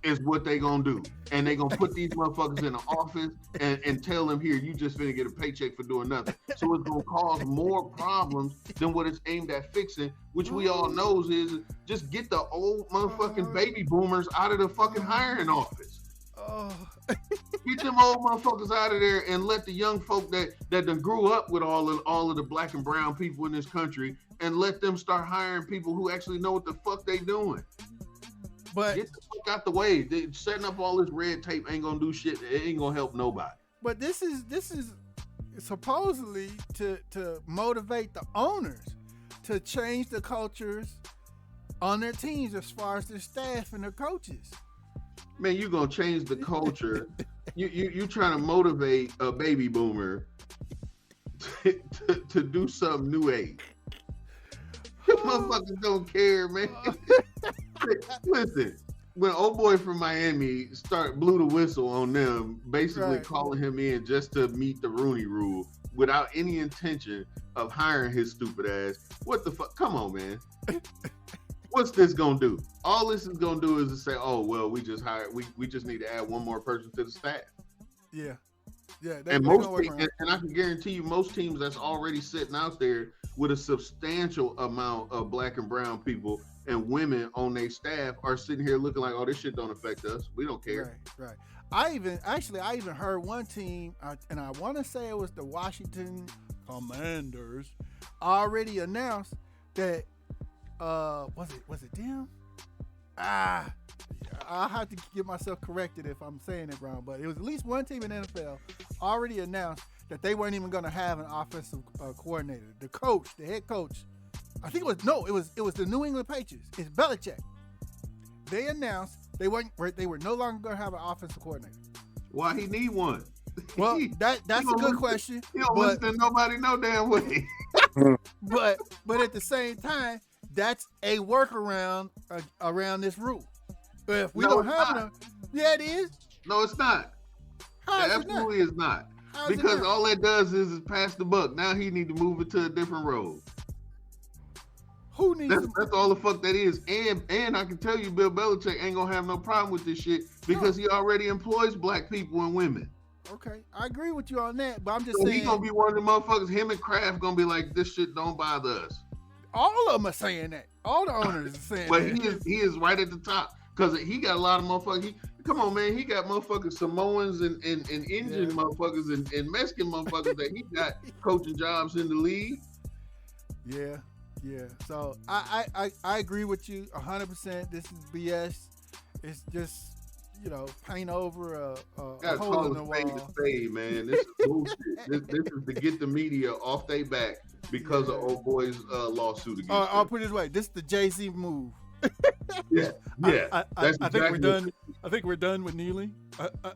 Is what they gonna do. And they gonna put these motherfuckers in the office and tell them, here, you just finna get a paycheck for doing nothing. So it's gonna cause more problems than what it's aimed at fixing, which we all knows is just get the old motherfucking baby boomers out of the fucking hiring office. Get them old motherfuckers out of there and let the young folk that done grew up with all of the black and brown people in this country and let them start hiring people who actually know what the fuck they doing. But get the fuck out the way. Setting up all this red tape ain't gonna do shit. It ain't gonna help nobody. But this is supposedly to motivate the owners to change the cultures on their teams as far as their staff and their coaches. Man, you gonna change the culture. you trying to motivate a baby boomer to do something new age. Motherfuckers don't care, man. Listen, when old boy from Miami blew the whistle on them, basically calling him in just to meet the Rooney Rule without any intention of hiring his stupid ass. What the fuck? Come on, man. What's this gonna do? All this is gonna do is to say, oh well, we just need to add one more person to the staff. Yeah. And I can guarantee you, most teams that's already sitting out there with a substantial amount of black and brown people and women on their staff are sitting here looking like, oh, this shit don't affect us. We don't care. Right. I even heard one team, and I want to say it was the Washington Commanders, already announced that was it them? I'll have to get myself corrected if I'm saying it wrong, but it was at least one team in the NFL already announced that they weren't even going to have an offensive coordinator. The head coach, I think it was the New England Patriots. It's Belichick. They announced they were no longer going to have an offensive coordinator. Why he need one? Well, that's a good question. He don't listen to nobody no damn way. but at the same time, that's a workaround around this rule. If we don't have them, yeah, it is. No, it's not. How it absolutely is not. Because all that does is pass the buck. Now he need to move it to a different road. Who needs? That's all the fuck that is. And I can tell you, Bill Belichick ain't gonna have no problem with this shit because he already employs black people and women. Okay, I agree with you on that, but I'm just so saying. He gonna be one of the motherfuckers. Him and Kraft gonna be like, this shit don't bother us. All of them are saying that. All the owners are saying but that. But he is right at the top because he got a lot of motherfuckers. Come on, man. He got motherfuckers Samoans and Indian motherfuckers and Mexican motherfuckers that he got coaching jobs in the league. Yeah. So I agree with you 100%. This is BS. It's just, paint over a hole in the wall. Spade, man. This is bullshit. this is to get the media off their back because of old boy's lawsuit against them. I'll put it this way. This is the Jay-Z move. Yeah. I think we're done. I think we're done with kneeling.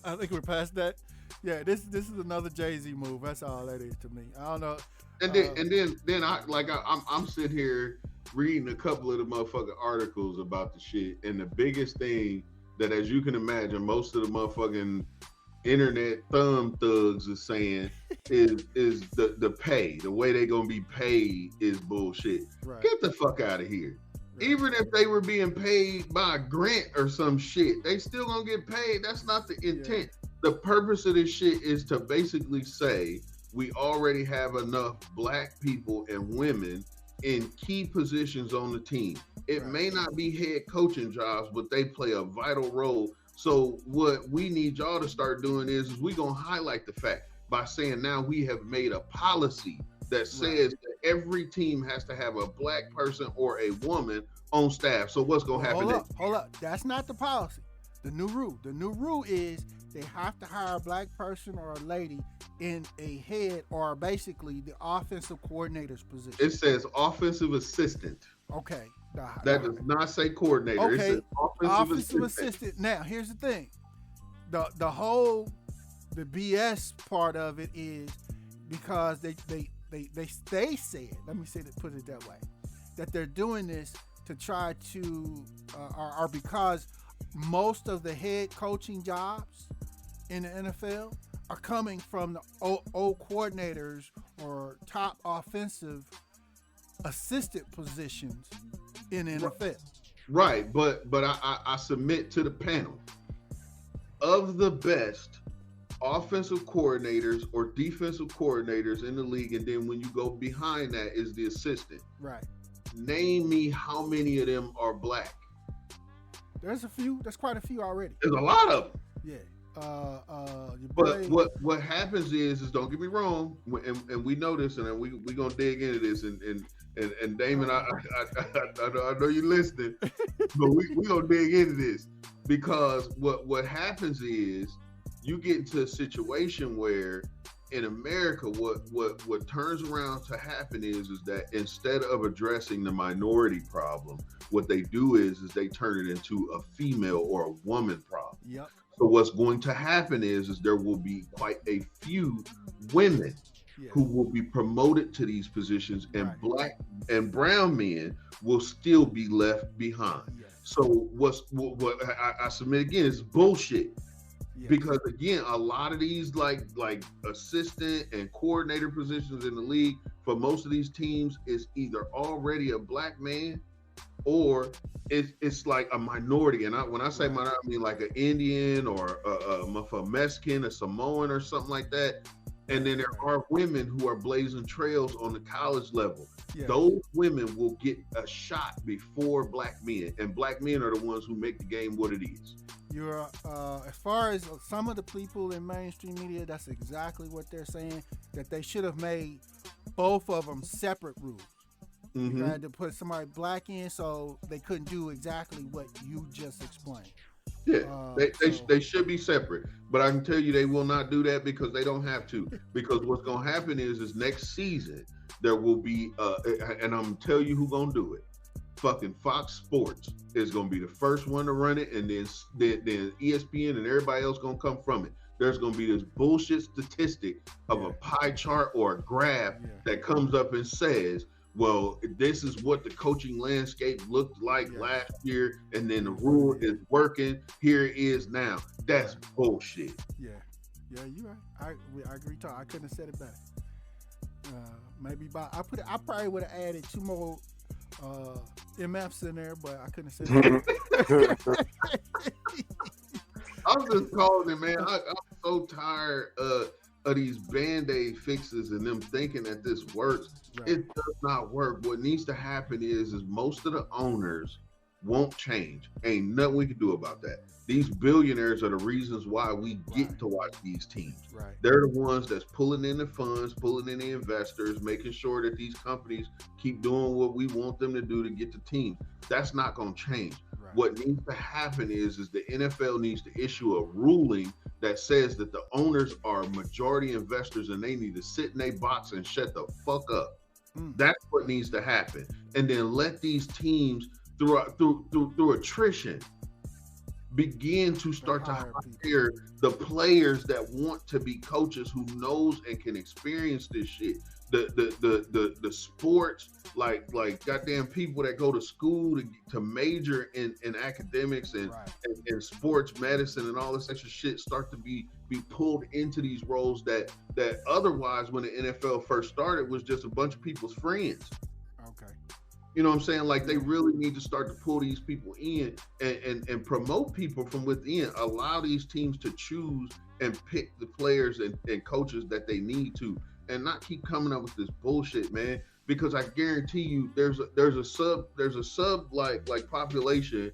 I think we're past that. Yeah, this is another Jay-Z move. That's all that is to me. I don't know. And then I'm sitting here reading a couple of the motherfucking articles about the shit, and the biggest thing that, as you can imagine, most of the motherfucking internet thumb thugs is saying is the pay. The way they gonna be paid is bullshit. Right. Get the fuck out of here. Even if they were being paid by a grant or some shit, they still gonna get paid. That's not the intent. Yeah. The purpose of this shit is to basically say we already have enough black people and women in key positions on the team. It may not be head coaching jobs, but they play a vital role. So what we need y'all to start doing is we gonna highlight the fact by saying now we have made a policy that says that every team has to have a black person or a woman on staff. So what's going to happen? Hold up. That's not the policy. The new rule is they have to hire a black person or a lady in a head or basically the offensive coordinator's position. It says offensive assistant. Okay. That does not say coordinator. Okay. It says offensive assistant. Now, here's the thing. The BS part of it is because they said, let me put it that way, that they're doing this to try to, or because most of the head coaching jobs in the NFL are coming from the old coordinators or top offensive assistant positions in the NFL. Right, but I submit to the panel, of the best offensive coordinators or defensive coordinators in the league, and then when you go behind that is the assistant. Right. Name me how many of them are black. There's a few. There's quite a few already. There's a lot of them. Yeah. But what happens is don't get me wrong, and we know this, and we gonna dig into this, and Damon, I know you're listening, but we gonna dig into this because what happens is you get into a situation where in America, what turns around to happen is that instead of addressing the minority problem, what they do is they turn it into a female or a woman problem. Yep. So what's going to happen is there will be quite a few women who will be promoted to these positions, and black and brown men will still be left behind. Yes. So what I submit again is bullshit. Yeah. Because again, a lot of these like assistant and coordinator positions in the league for most of these teams is either already a black man or it's like a minority. And when I say minority, I mean like an Indian or a Mexican, a Samoan or something like that. And then there are women who are blazing trails on the college level. Yeah. Those women will get a shot before black men, and black men are the ones who make the game what it is. You're as far as some of the people in mainstream media, that's exactly what they're saying, that they should have made both of them separate rules. You had to put somebody black in so they couldn't do exactly what you just explained. Yeah, they should be separate, but I can tell you they will not do that because they don't have to. Because what's going to happen is next season there will be, and I'm gonna tell you who's gonna do it. Fucking Fox Sports is gonna be the first one to run it, and then ESPN and everybody else gonna come from it. There's gonna be this bullshit statistic of a pie chart or a graph that comes up and says, well, this is what the coaching landscape looked like last year, and then the rule is working. Here it is now. That's bullshit. Yeah, you're right. I agree. I couldn't have said it better. Maybe I probably would have added 2 more MFs in there, but I couldn't have said it. I'm just calling it, man. I'm so tired of these Band-Aid fixes and them thinking that this works. Right. It does not work. What needs to happen is most of the owners won't change. Ain't nothing we can do about that. These billionaires are the reasons why we get to watch these teams. Right. They're the ones that's pulling in the funds, pulling in the investors, making sure that these companies keep doing what we want them to do to get the team. That's not going to change. Right. What needs to happen is the NFL needs to issue a ruling that says that the owners are majority investors and they need to sit in their box and shut the fuck up. That's what needs to happen. And then let these teams through attrition begin to start to hire the players that want to be coaches who knows and can experience this shit. The sports, like goddamn people that go to school to major in academics and sports medicine and all this extra shit start to be pulled into these roles that otherwise when the NFL first started was just a bunch of people's friends. Okay. You know what I'm saying? Like they really need to start to pull these people in and promote people from within, allow these teams to choose and pick the players and coaches that they need to, and not keep coming up with this bullshit, man. Because I guarantee you there's a sub like population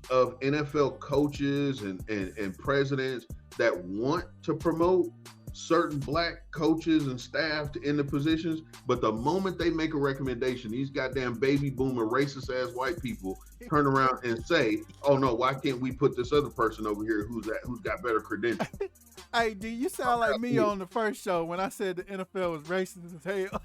of NFL coaches and presidents that want to promote certain black coaches and staff in the positions, but the moment they make a recommendation, these goddamn baby boomer racist ass white people turn around and say, "Oh no, why can't we put this other person over here who's got better credentials?" Hey, do you sound like me on the first show when I said the NFL was racist as hell?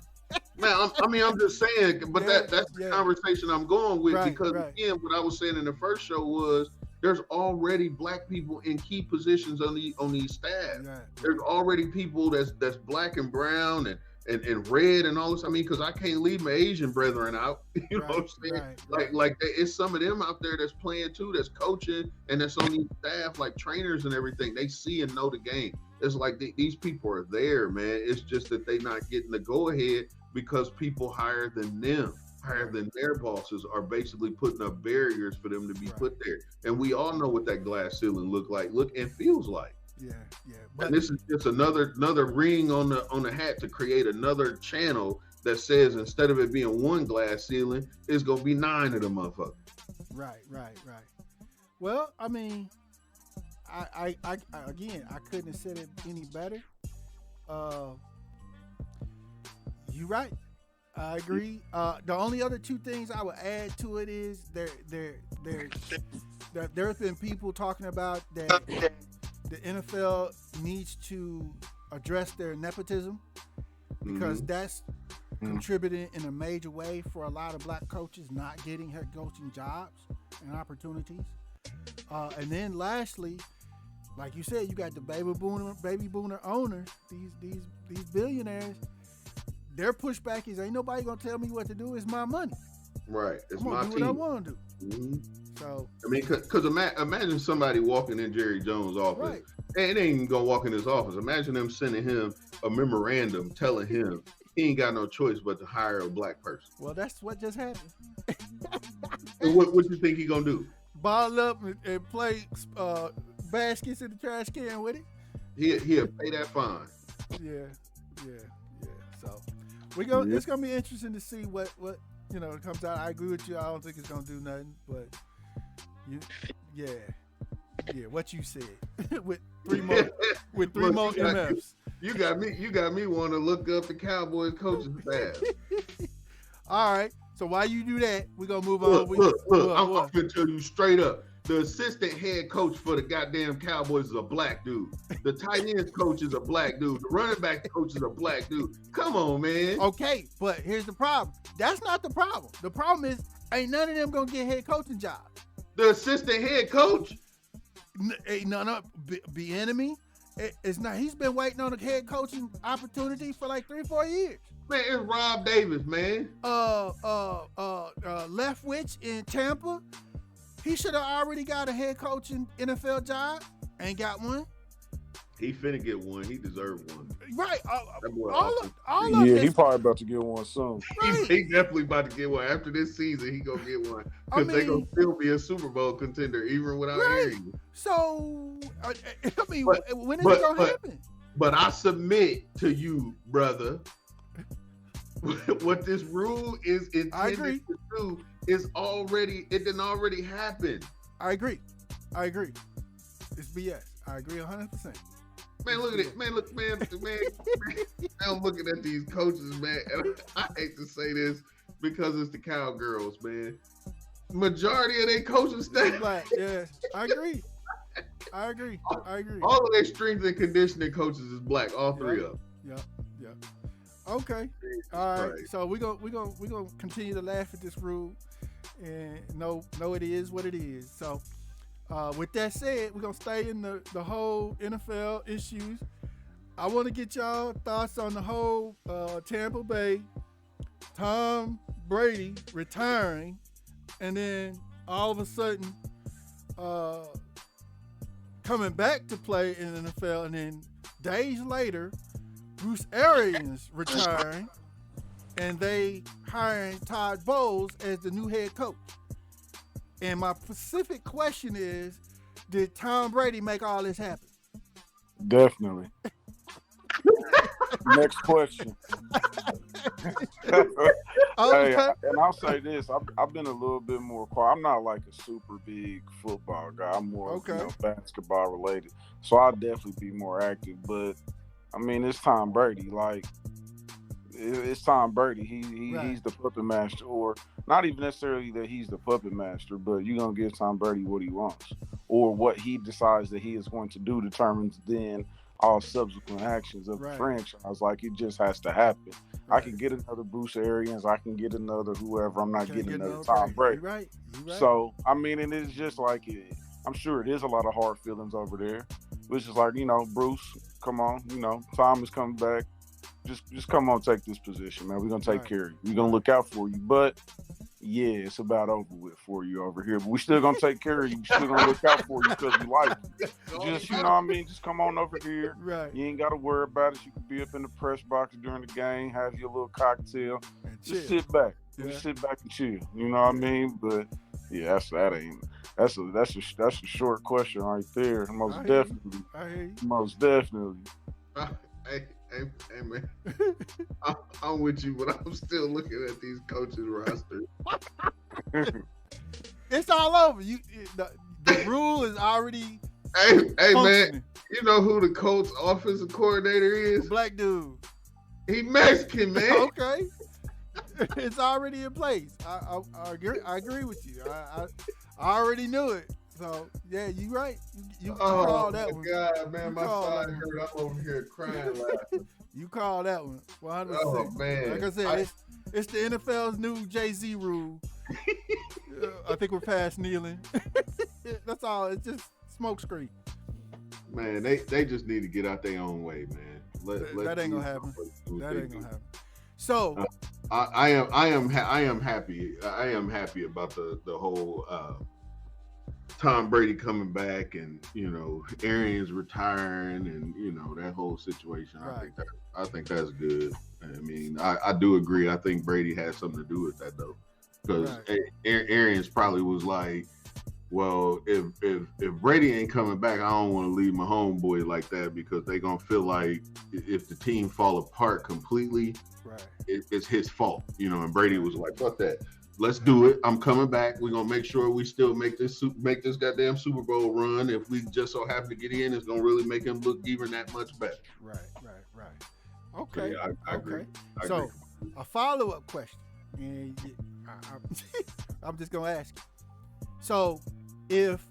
Man, I'm just saying, but that's the conversation I'm going with because again, what I was saying in the first show was there's already black people in key positions on these staff. Right. There's already people that's black and brown and red and all this. I mean, because I can't leave my Asian brethren out. You know what I'm saying? Like it's some of them out there that's playing too, that's coaching, and that's on these staff, like trainers and everything. They see and know the game. It's like these people are there, man. It's just that they not getting the go ahead because people higher than their bosses are basically putting up barriers for them to be put there. And we all know what that glass ceiling look and feels like. Yeah. But this is just another ring on the hat to create another channel that says instead of it being one glass ceiling, it's gonna be 9 of them motherfuckers. Right. Well, I mean, I again, I couldn't have said it any better. You right. I agree. The only other 2 things I would add to it is there have been people talking about that the NFL needs to address their nepotism because that's contributing in a major way for a lot of black coaches not getting head coaching jobs and opportunities. And then lastly, like you said, you got the baby boomer owners, these billionaires. Their pushback is ain't nobody gonna tell me what to do. It's my money. Right. It's I'm my do team. what I want to do. So I mean, because imagine somebody walking in Jerry Jones' office. They ain't even gonna walk in his office. Imagine them sending him a memorandum telling him he ain't got no choice but to hire a black person. Well, that's what just happened. What you think he gonna do? Ball up and play baskets in the trash can with it? He'll pay that fine. Yeah. Yeah. So it's gonna be interesting to see what comes out. I agree with you. I don't think it's gonna do nothing, but what you said with three more MFs. You got me want to look up the Cowboys coaching staff. All right. So while you do that, we're gonna move on. Look, I'm gonna tell you straight up. The assistant head coach for the goddamn Cowboys is a black dude. The tight ends coach is a black dude. The running back coach is a black dude. Come on, man. Okay, but here's the problem. That's not the problem. The problem is ain't none of them gonna get head coaching jobs. The assistant head coach? Ain't none be enemy. It's not. He's been waiting on a head coaching opportunity for like 3-4 years. Man, it's Rob Davis, man. Leftwich in Tampa. He should have already got a head coaching NFL job. Ain't got one. He finna get one. He deserved one. Right. All of he probably about to get one soon. Right. He definitely about to get one. After this season, he gonna get one. Because they gonna still be a Super Bowl contender even without hearing. So, when is it gonna happen? But I submit to you, brother, what this rule is intended to do is it didn't already happen. I agree. It's BS. I agree 100%. Man, look at it. Man, I'm looking at these coaches, man, and I hate to say this because it's the Cowgirls, man. Majority of their coaching staff. Black. Yeah, I agree. All of their strength and conditioning coaches is black, all three of them. Yeah. Okay. All right. So we're gonna continue to laugh at this rule and know it is what it is. So with that said, we're gonna stay in the whole NFL issues. I want to get y'all thoughts on the whole Tampa Bay, Tom Brady retiring, and then all of a sudden coming back to play in the NFL, and then days later, Bruce Arians retiring, and they hiring Todd Bowles as the new head coach. And my specific question is, did Tom Brady make all this happen? Definitely. Next question. Okay. And I'll say this: I've been a little bit more quiet. I'm not like a super big football guy. I'm more basketball related, so I'll definitely be more active. But I mean, it's Tom Brady. Like, it's Tom Brady. He's the puppet master, or not even necessarily that he's the puppet master, but you're gonna give Tom Brady what he wants, or what he decides that he is going to do determines then all subsequent actions of the franchise. Like, it just has to happen. I can get another Bruce Arians, I can get another whoever. I'm not getting another Tom Brady. You're right. So I mean, and it's just like I'm sure it is a lot of hard feelings over there. It's just like, Bruce, come on, Tom is coming back. Just come on, take this position, man. We're gonna take care of you. We're gonna look out for you. But yeah, it's about over with for you over here. But we still gonna take care of you. We still gonna look out for you because we like you. Just, just come on over here. Right. You ain't gotta worry about it. You can be up in the press box during the game, have your little cocktail. Just sit back. Yeah. Just sit back and chill. You know what I mean? But yeah, that's a short question right there. Most definitely. I hear you. Most definitely. Hey man, I'm with you, but I'm still looking at these coaches' rosters. It's all over. The rule is already. Hey man, you know who the Colts offensive coordinator is? Black dude. He Mexican, man. Okay. It's already in place. I agree with you. I already knew it. So yeah, you right. You called that one. Oh God, man, my side hurt. I'm over here crying laughing. You called that one. 100%. Oh man. Like I said, it's the NFL's new Jay-Z rule. I think we're past kneeling. That's all. It's just smoke screen. Man, they just need to get out their own way, man. That ain't gonna happen. That ain't gonna happen. So I am happy. I am happy about the whole Tom Brady coming back, and Arians retiring, and that whole situation. Right. I think that's good. I mean, I do agree. I think Brady had something to do with that though, because Arians probably was like, Well, if Brady ain't coming back, I don't want to leave my homeboy like that, because they gonna feel like if the team fall apart completely, Right. it's his fault, you know. And Brady was like, "Fuck that, let's do it. I'm coming back. We're gonna make sure we still make this goddamn Super Bowl run. If we just so happen to get in, it's gonna really make him look even that much better." Right. Okay. So, yeah, I agree. I So, agree. a follow-up question, and I'm just gonna ask you. So, if,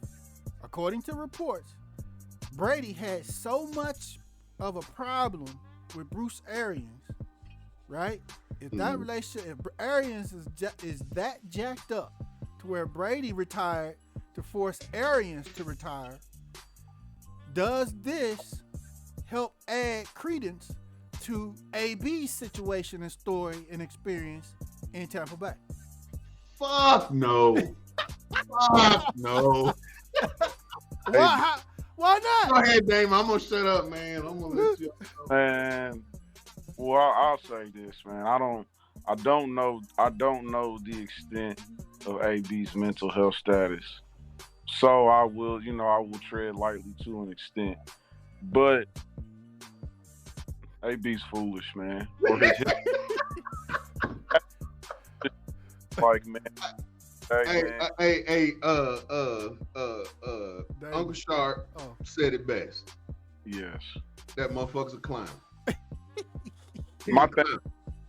according to reports, Brady had so much of a problem with Bruce Arians, right? If that relationship, if Arians is that jacked up to where Brady retired to force Arians to retire, does this help add credence to AB's situation and story and experience in Tampa Bay? Fuck no. Fuck no. Why not? Go ahead, Dame. I'm gonna shut up, man. I'm gonna let you. And well, I'll say this, man. I don't know the extent of AB's mental health status. So I will tread lightly to an extent. But AB's foolish, man. Or like, man. Hey, Uncle Sharp said it best. Yes. That motherfucker's a clown. My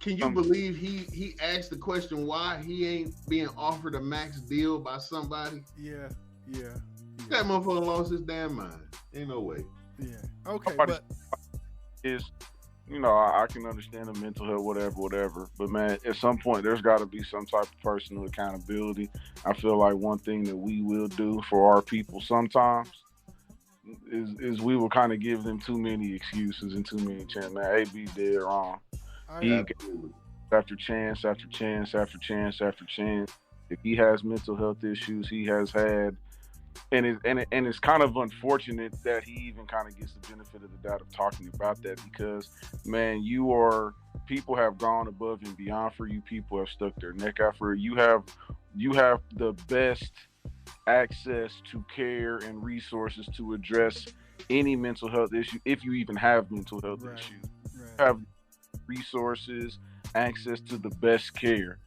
Can you believe he asked the question why he ain't being offered a max deal by somebody? Yeah. That motherfucker lost his damn mind. Ain't no way. Yeah. Okay, Somebody but is, I can understand the mental health, whatever. But man, at some point, there's got to be some type of personal accountability. I feel like one thing that we will do for our people sometimes is we will kind of give them too many excuses and too many chances. Man, AB dead wrong. He after chance after chance after chance after chance. If he has mental health issues, he has had. And it's kind of unfortunate that he even kind of gets the benefit of the doubt of talking about that, because, man, people have gone above and beyond for you. People have stuck their neck out for you. You have the best access to care and resources to address any mental health issue, if you even have mental health issues. Right. You have resources, access to the best care.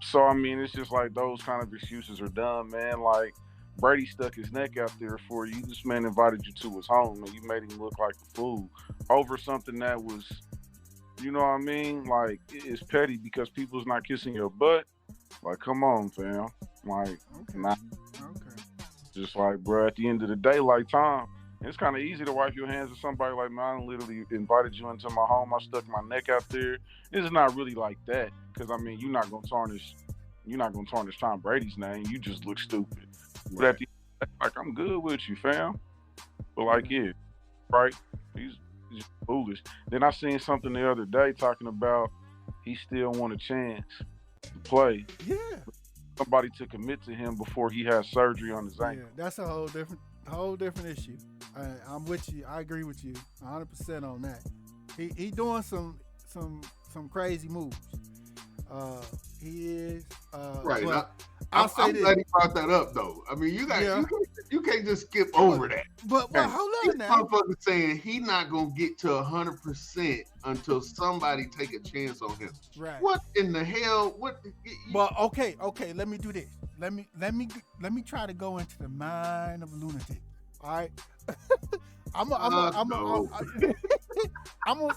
So, I mean, it's just like those kind of excuses are dumb, man. Like, Brady stuck his neck out there for you. This man invited you to his home, and you made him look like a fool over something that was, you know what I mean? Like, it's petty because people's not kissing your butt. Like, come on, fam. Like, just like, bro, at the end of the day, like, Tom, it's kind of easy to wipe your hands with somebody like, man, I literally invited you into my home. I stuck my neck out there. It's not really like that, because, I mean, you're not going to tarnish Tom Brady's name. You just look stupid. But at the end, like, I'm good with you, fam. But like, yeah, right? He's foolish. Then I seen something the other day talking about he still want a chance to play. Yeah. Somebody to commit to him before he has surgery on his ankle. Yeah, that's a whole different issue. I'm with you. I agree with you 100% on that. He doing some crazy moves. He is right. I'll say I'm this. glad he brought that up, though. I mean, you can't just skip over that. But hold on now. Motherfucker saying he not gonna get to 100% until somebody take a chance on him. Right. What in the hell? What? But okay. Let me do this. Let me try to go into the mind of a lunatic. All right. I'm gonna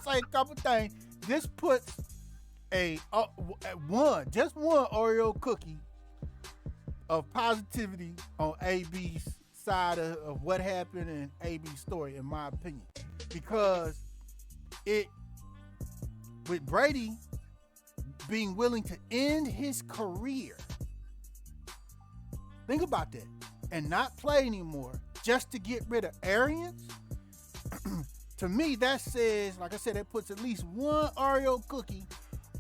say a couple things. This puts just one Oreo cookie of positivity on AB's side of what happened in AB's story, in my opinion, because with Brady being willing to end his career, think about that, and not play anymore just to get rid of Arians. To me, that says, like I said, that puts at least one Oreo cookie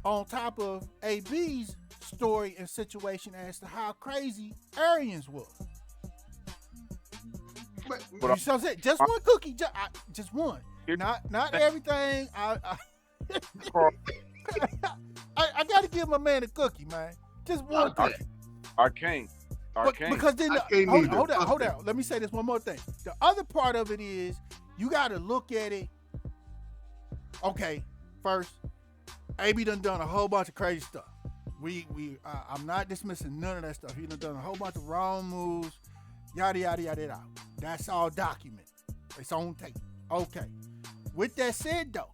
on top of AB's story and situation as to how crazy Arians was. But so just one cookie, just one, not everything. I got to give my man a cookie, man. Just one cookie. I can't. I can't. Because then, I can't hold either. on. Let me say this one more thing. The other part of it is you got to look at it. Okay, first, AB done a whole bunch of crazy stuff. I'm not dismissing none of that stuff. He done a whole bunch of wrong moves, yada yada yada yada. That's all documented. It's on tape. Okay. With that said, though,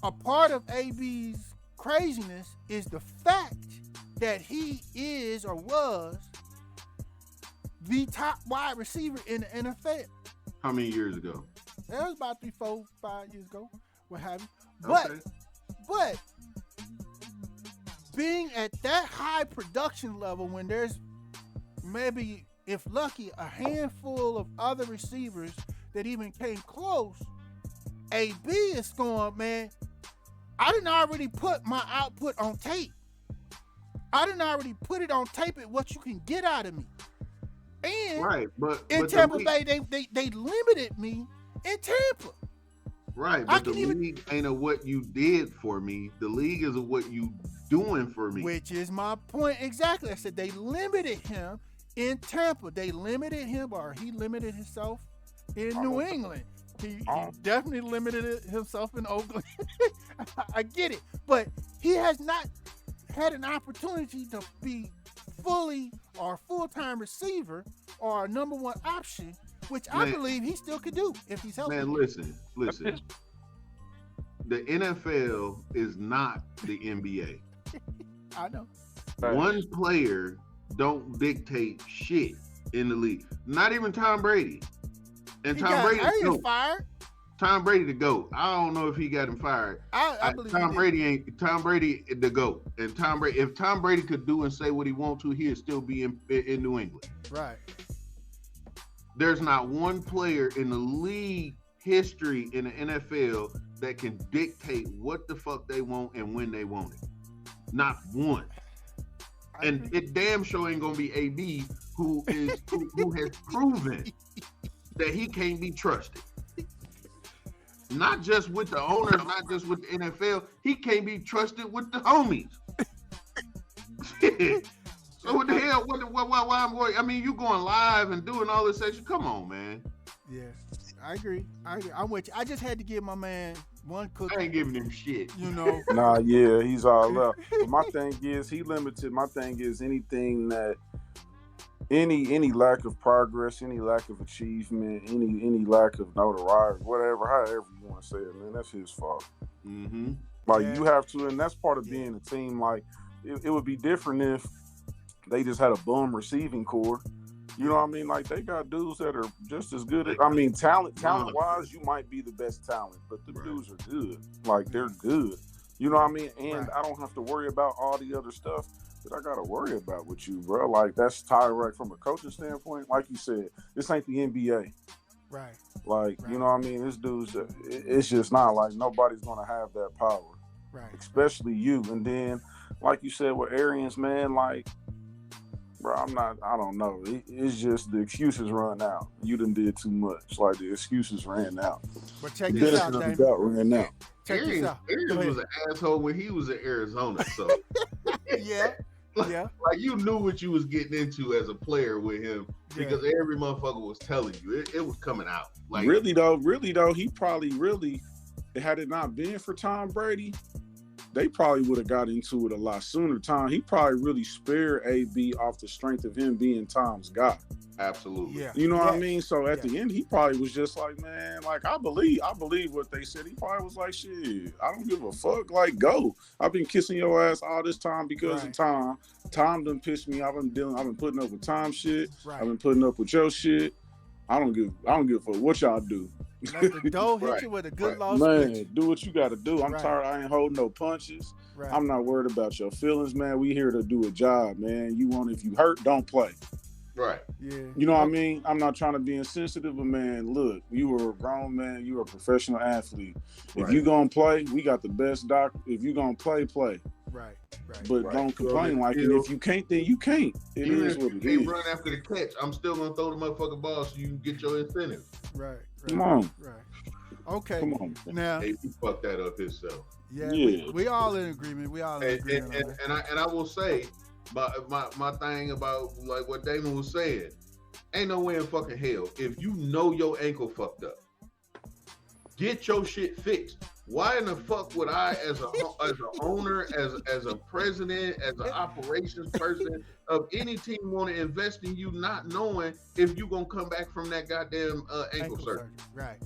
a part of AB's craziness is the fact that he is or was the top wide receiver in the NFL. How many years ago? That was about 3, 4, 5 years ago, what have you. Okay. But being at that high production level when there's maybe, if lucky, a handful of other receivers that even came close, AB is going, man, I didn't already put my output on tape. I didn't already put it on tape at what you can get out of me. And Right, but in Tampa Bay, they limited me in Tampa. Right, but the league ain't of what you did for me. The league is of what you doing for me. Which is my point exactly. I said they limited him in Tampa. They limited him, or he limited himself in New England. He definitely limited himself in Oakland. I get it. But he has not had an opportunity to be fully or full-time receiver or a number one option, which I believe he still could do if he's healthy. Man, listen. The NFL is not the NBA. I know. One player don't dictate shit in the league. Not even Tom Brady. And Tom Brady is fired. Tom Brady the GOAT. I don't know if he got him fired. I believe Tom Brady the GOAT. And if Tom Brady could do and say what he wants to, he'd still be in New England. Right. There's not one player in the league history in the NFL that can dictate what the fuck they want and when they want it. Not one. And it damn sure ain't gonna be AB who has proven that he can't be trusted. Not just with the owners, not just with the NFL. He can't be trusted with the homies. So what the hell? Why I'm worried? I mean, you going live and doing all this extra. Come on, man. Yeah, I agree. I'm with you. I just had to give my man one cookie. I ain't giving him shit. You know. Nah, yeah, he's all up. But my thing is, he limited. My thing is anything that any lack of progress, any lack of achievement, any lack of notoriety, whatever, however you want to say it, man, that's his fault. Mm-hmm. Like you have to, and that's part of being a team. Like it would be different if they just had a bum receiving core. You know what I mean? Like they got dudes that are just as good. I mean, talent wise, you might be the best talent, but the dudes are good. Like they're good. You know what I mean? And I don't have to worry about all the other stuff that I got to worry about with you, bro. Like that's right from a coaching standpoint. Like you said, this ain't the NBA. Right. Like, you know what I mean? This dude's, it's just not like nobody's going to have that power. Right. Especially you. And then, like you said with Arians, man, like, bro, I don't know. It's just the excuses run out. You done did too much. Like the excuses ran out. But check this out, Dave. Ran out. Arians was an asshole when he was in Arizona. So yeah. Like you knew what you was getting into as a player with him because every motherfucker was telling you it was coming out. Like really though, he probably had it not been for Tom Brady, they probably would have got into it a lot sooner. He probably really spared AB off the strength of him being Tom's guy. Absolutely. Yeah. You know what I mean? So at the end, he probably was just like, man, like I believe what they said. He probably was like, shit, I don't give a fuck. Like, go. I've been kissing your ass all this time because of Tom. Tom done pissed me. I've been putting up with Tom shit. Right. I've been putting up with your shit. I don't give a fuck what y'all do. Let the dough hit you with a good loss. Man, do what you got to do. I'm tired. I ain't holding no punches. Right. I'm not worried about your feelings, man. We here to do a job, man. If you hurt, don't play. Right. Yeah. You know what I mean? I'm not trying to be insensitive, but man, look, you were a grown man. You were a professional athlete. If you gonna play, we got the best doc. If you gonna play. Right. But don't complain like it. If you can't, then you can't. It is what it is. You run after the catch. I'm still gonna throw the motherfucking ball so you can get your incentive. Right. Come on. Right. Okay. Come on. Now he fucked that up himself. Yeah. We all in agreement. We all in agreement. And I will say, my thing about like what Damon was saying, ain't no way in fucking hell. If you know your ankle fucked up, get your shit fixed. Why in the fuck would I, as an owner, as a president, as an operations person of any team, want to invest in you, not knowing if you gonna come back from that goddamn ankle surgery? Right.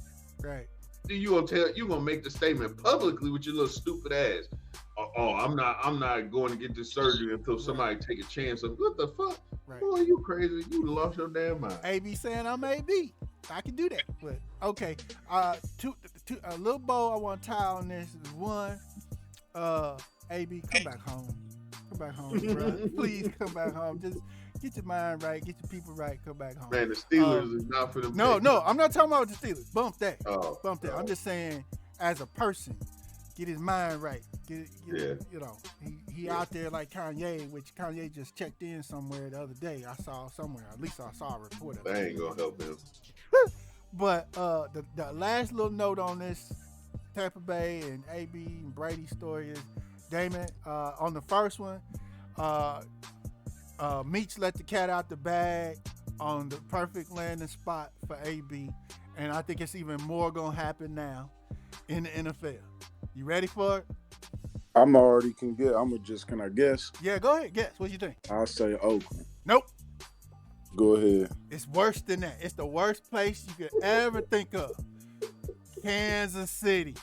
Then you gonna make the statement publicly with your little stupid ass. Oh, I'm not going to get this surgery until somebody take a chance of what the fuck? Right. Boy, you crazy? You lost your damn mind. AB saying I'm AB. I can do that. But okay, a little bow I want to tie on this is one. AB, come back home. Come back home, bro. Please come back home. Just get your mind right, get your people right, come back home. Man, the Steelers is not for them. No, I'm not talking about the Steelers. Bump that. Bump that. Oh. I'm just saying, as a person, get his mind right. Get you know, he out there like Kanye, which Kanye just checked in somewhere the other day. I saw somewhere. At least I saw a report of it. That ain't gonna help him. But the last little note on this Tampa Bay and AB and Brady story is, Damon, on the first one, Meach let the cat out the bag on the perfect landing spot for AB, and I think it's even more gonna happen now in the NFL. You ready for it? I'm already can I guess? Yeah, go ahead. Guess. What you think? I'll say Oakland. Nope. Go ahead. It's worse than that. It's the worst place you could ever think of. Kansas City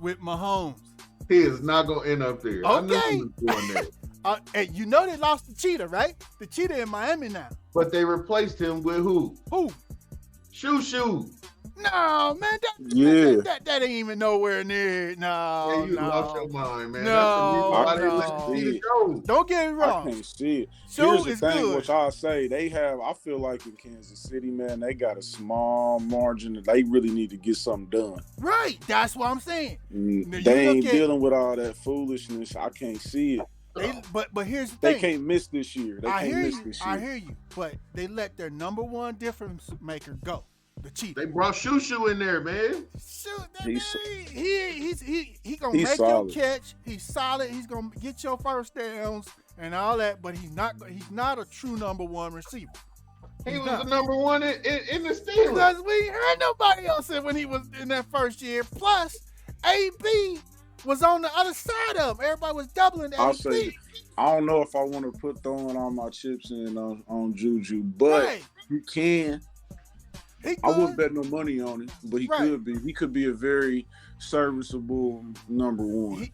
with Mahomes. He is not gonna end up there. Okay. I knew he was doing that. And you know they lost the cheetah, right? The cheetah in Miami now. But they replaced him with who? Who? Shoo. No, man, that ain't even nowhere near. No, you lost your mind, man. No. Don't get me wrong. I can't see it. Shoo Here's the is thing, good. which I say I feel like in Kansas City, man, they got a small margin. They really need to get something done. Right, that's what I'm saying. They ain't dealing with all that foolishness. I can't see it. But here's the thing. They can't miss this year. I hear you, but they let their number one difference maker go. The cheetah. They brought Shoo in there, man. He gonna make solid. your catch. He's solid. He's gonna get your first downs and all that. But he's not a true number one receiver. He was the number one in the Steelers. Because we ain't heard nobody else when he was in that first year. Plus, AB was on the other side of him. Everybody was doubling AB. I'll say, I don't know if I want to put throwing all my chips in on Juju, but you can. I wouldn't bet no money on it, but he could be. He could be a very serviceable number one.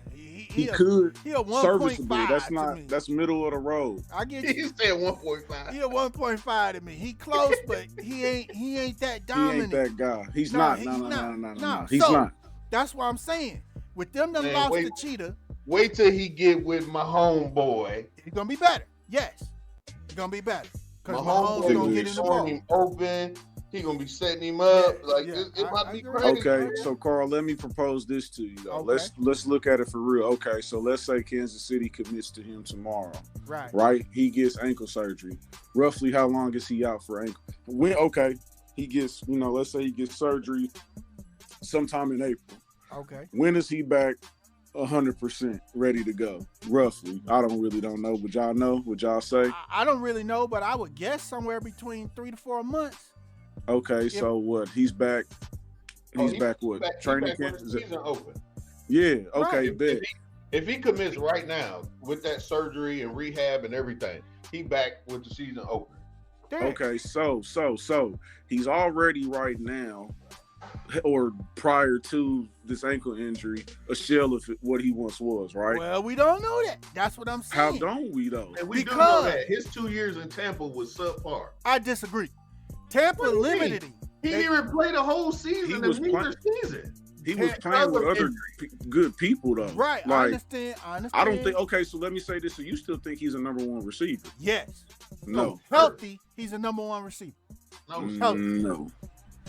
He could. He a 1.5. Serviceable. That's middle of the road. I get you. He said 1.5. He a 1.5 to me. He close, but he ain't that dominant. He ain't that guy. He's not. No. He's not. That's what I'm saying. With them that lost the cheetah. Wait till he get with my homeboy. He's gonna be better. Yes, he's gonna be better. Because Mahomes gonna get in the ball. Him open. He gonna be setting him up. It might be crazy. Okay, man. so Carl, let me propose this to you. Though. Okay. Let's look at it for real. Okay, so let's say Kansas City commits to him tomorrow. Right. He gets ankle surgery. Roughly, how long is he out for ankle? He gets. Let's say he gets surgery sometime in April. Okay. When is he back? 100% ready to go, roughly. I don't know. Would y'all know? Would y'all say? I don't really know, but I would guess somewhere between 3 to 4 months. Okay, so what? He's back. He's back. What? Training camp? Season open. Yeah. Okay. Bet. If he commits right now with that surgery and rehab and everything, he back with the season open. Damn. Okay. So he's already right now, or prior to this ankle injury, a shell of what he once was, right? Well, we don't know that. That's what I'm saying. How don't we though? And we do know that his 2 years in Tampa was subpar. I disagree. Tampa limited him. He didn't even play the whole season. He was playing with other good people though. Right. I understand. I don't think. Okay, so let me say this. So you still think he's a number one receiver? Yes. No. So healthy, he's a number one receiver. No.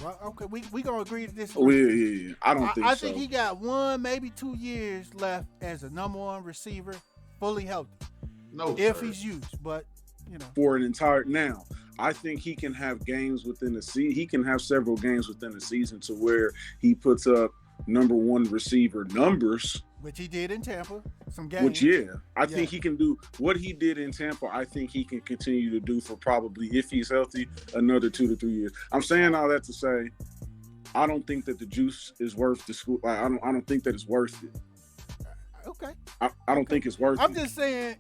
Well, okay, we gonna agree to this. Oh, yeah. I don't think so. I think he got 1, maybe 2 years left as a number one receiver, fully healthy. If he's used, but for an entire now. I think he can have games within the season. He can have several games within the season to where he puts up number one receiver numbers, Which he did in Tampa, some games. Which, I think he can do what he did in Tampa. I think he can continue to do for probably, if he's healthy, another 2 to 3 years. I'm saying all that to say, I don't think that the juice is worth the school. Like, I don't think that it's worth it. Okay. I don't think it's worth it. I'm just saying,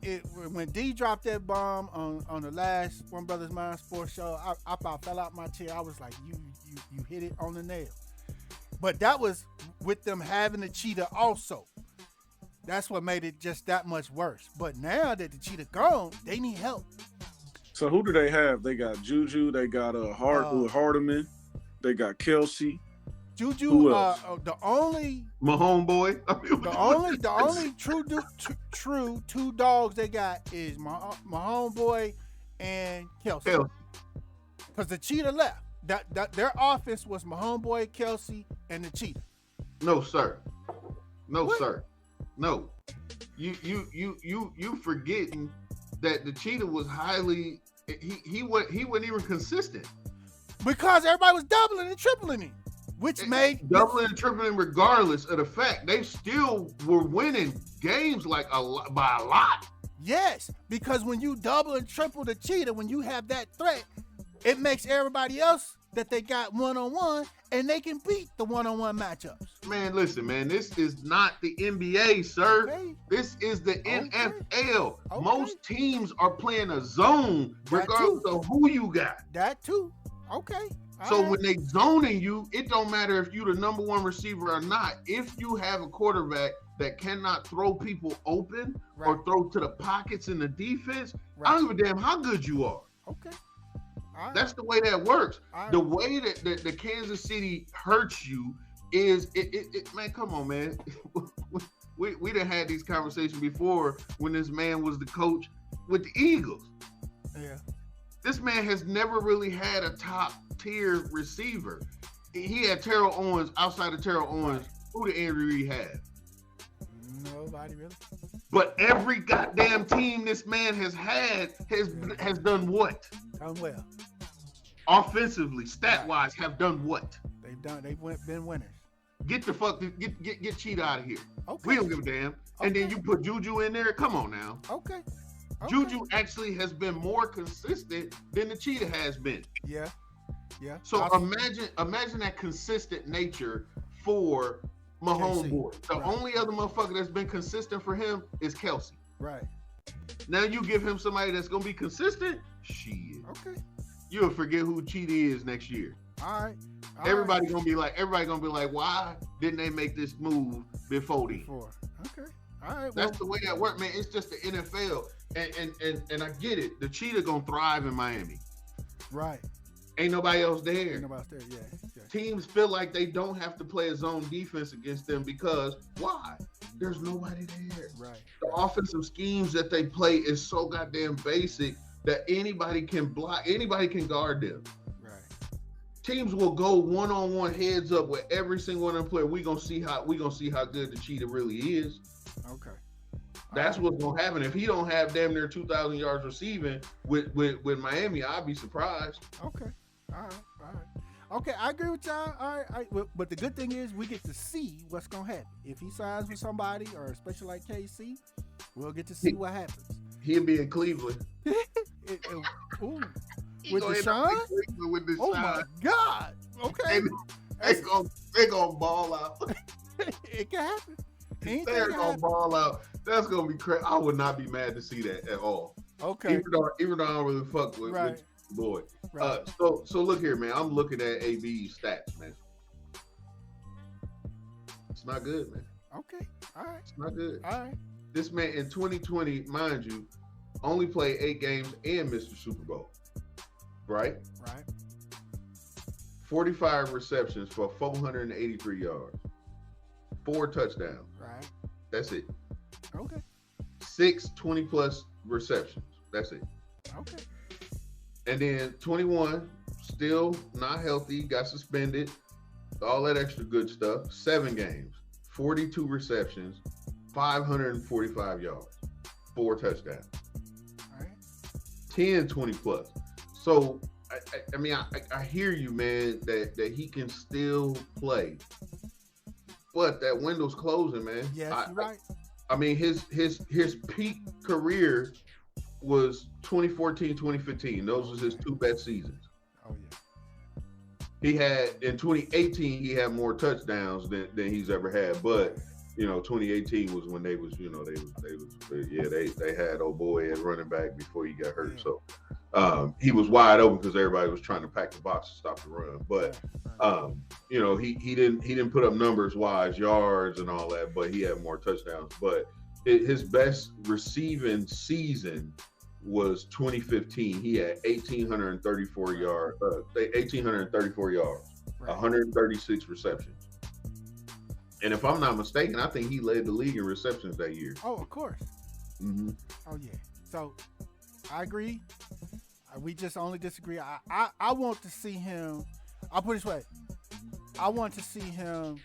when D dropped that bomb on the last One Brothas Mind sports show, I about fell out my chair. I was like, you hit it on the nail. But that was with them having the cheetah also. That's what made it just that much worse. But now that the cheetah gone, they need help. So who do they have? They got Juju. They got Hardeman. They got Kelsey. Juju, the only my homeboy. the only true two dogs they got is my homeboy and Kelsey. Because the cheetah left. Their offense was my homeboy Kelsey and the cheetah. No, sir. No, sir. No. You forgetting that the cheetah was highly he wasn't even consistent. Because everybody was doubling and tripling him. Which made doubling and tripling regardless of the fact they still were winning games like by a lot. Yes, because when you double and triple the cheetah, when you have that threat, it makes everybody else that they got one-on-one and they can beat the one-on-one matchups. Man, listen, man, this is not the NBA, sir. Okay. This is the NFL. Okay. Most teams are playing a zone regardless of who you got. That too. Okay. So when they zoning you, it don't matter if you're the number one receiver or not. If you have a quarterback that cannot throw people open or throw to the pockets in the defense, I don't give a damn how good you are. Okay. That's the way that works. The way that the Kansas City hurts you is it man, come on, man. we done had these conversations before when this man was the coach with the Eagles. Yeah. This man has never really had a top tier receiver. He had Terrell Owens. Outside of Terrell Owens, who did Andrew Reid have? Nobody really. But every goddamn team this man has had has done what? Done well. Offensively, stat-wise, have done what? They've been winners. Get the fuck get Cheetah out of here. Okay. We don't give a damn. Okay. And then you put Juju in there. Come on now. Okay. Juju actually has been more consistent than the Cheetah has been. Yeah. So imagine that consistent nature for my homeboy. The only other motherfucker that's been consistent for him is Kelsey. Right. Now you give him somebody that's gonna be consistent. Shit. Okay. You'll forget who Cheetah is next year. All right. Everybody gonna be like, why didn't they make this move before then? Okay. All right. That's the way that works, man. It's just the NFL, and I get it. The Cheetah gonna thrive in Miami. Right. Ain't nobody else there. Yeah. Teams feel like they don't have to play a zone defense against them because why? There's nobody there. Right. The offensive schemes that they play is so goddamn basic that anybody can block, anybody can guard them. Right. Teams will go one-on-one heads up with every single one of them player. We gonna see how good the Cheetah really is. Okay. That's what's gonna happen. If he don't have damn near 2,000 yards receiving with Miami, I'd be surprised. Okay. All right. Okay, I agree with y'all. All right. But the good thing is we get to see what's gonna happen. If he signs with somebody, or especially like KC, we'll get to see what happens. He'll be in Cleveland. With Deshaun? With Deshaun. Oh my God. Okay. They gonna ball out. It can happen. They're gonna ball out. That's gonna be crazy. I would not be mad to see that at all. Okay. Even though I don't really fuck with boy. Right. So look here, man. I'm looking at AB's stats, man. It's not good, man. Okay. All right. It's not good. All right. This man in 2020, mind you, only played 8 games and missed the Super Bowl. Right? Right. 45 receptions for 483 yards. 4 touchdowns. Right. That's it. Okay. 6 20-plus receptions. That's it. Okay. And then 21, still not healthy, got suspended, all that extra good stuff. 7 games, 42 receptions, 545 yards, 4 touchdowns. All right. 10 20-plus. So, I hear you, man, that he can still play. but that window's closing, man. Yes, you're right. I mean, his peak career was 2014, 2015. Those was his two best seasons. Oh yeah. He had in 2018 he had more touchdowns than he's ever had, but 2018 was when they had old boy at running back before he got hurt. So he was wide open because everybody was trying to pack the box to stop the run. But he didn't put up numbers wise, yards and all that, but he had more touchdowns. But his best receiving season was 2015. He had 1,834 yards, 136 receptions. And if I'm not mistaken, I think he led the league in receptions that year. Oh, of course. Mm-hmm. Oh yeah. So I agree. We just only disagree. I want to see him. I'll put it this way. I want to see him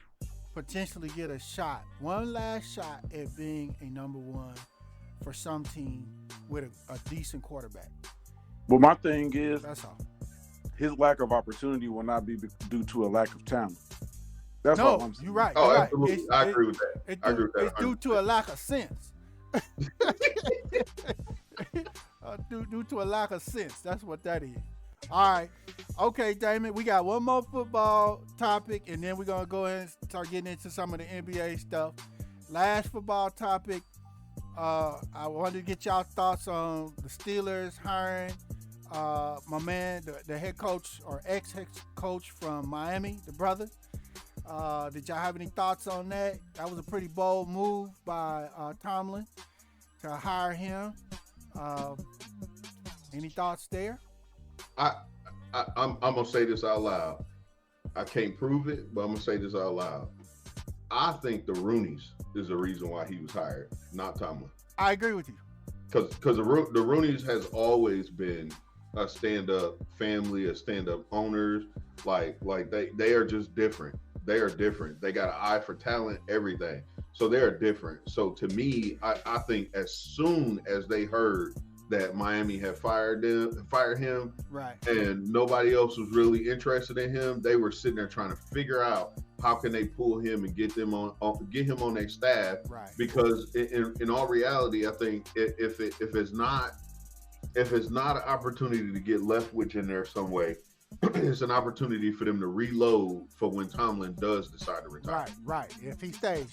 potentially get a shot, one last shot at being a number one for some team with a decent quarterback. But my thing is, that's all. His lack of opportunity will not be due to a lack of talent. That's all I'm saying. You're right. Oh, you're absolutely. Right. I agree with that. It's due to a lack of sense. Due to a lack of sense. That's what that is. All right. Okay, Damon, we got one more football topic, and then we're going to go ahead and start getting into some of the NBA stuff. Last football topic, I wanted to get y'all thoughts on the Steelers hiring my man, the head coach or ex-head coach from Miami, the Brotha. Did y'all have any thoughts on that? That was a pretty bold move by Tomlin to hire him. Any thoughts there? I'm gonna say this out loud. I can't prove it, but I'm gonna say this out loud. I think the Rooneys is the reason why he was hired, not Tomlin. I agree with you. Because the Rooneys has always been a stand-up family, a stand-up owners. Like they are just different. They are different. They got an eye for talent, everything. So they are different. So to me, I think as soon as they heard that Miami had fired him, right, and nobody else was really interested in him, they were sitting there trying to figure out how can they pull him and get him on their staff. Right. Because in all reality, I think if it's not an opportunity to get Leftwich in there some way, it's an opportunity for them to reload for when Tomlin does decide to retire. Right. If he stays,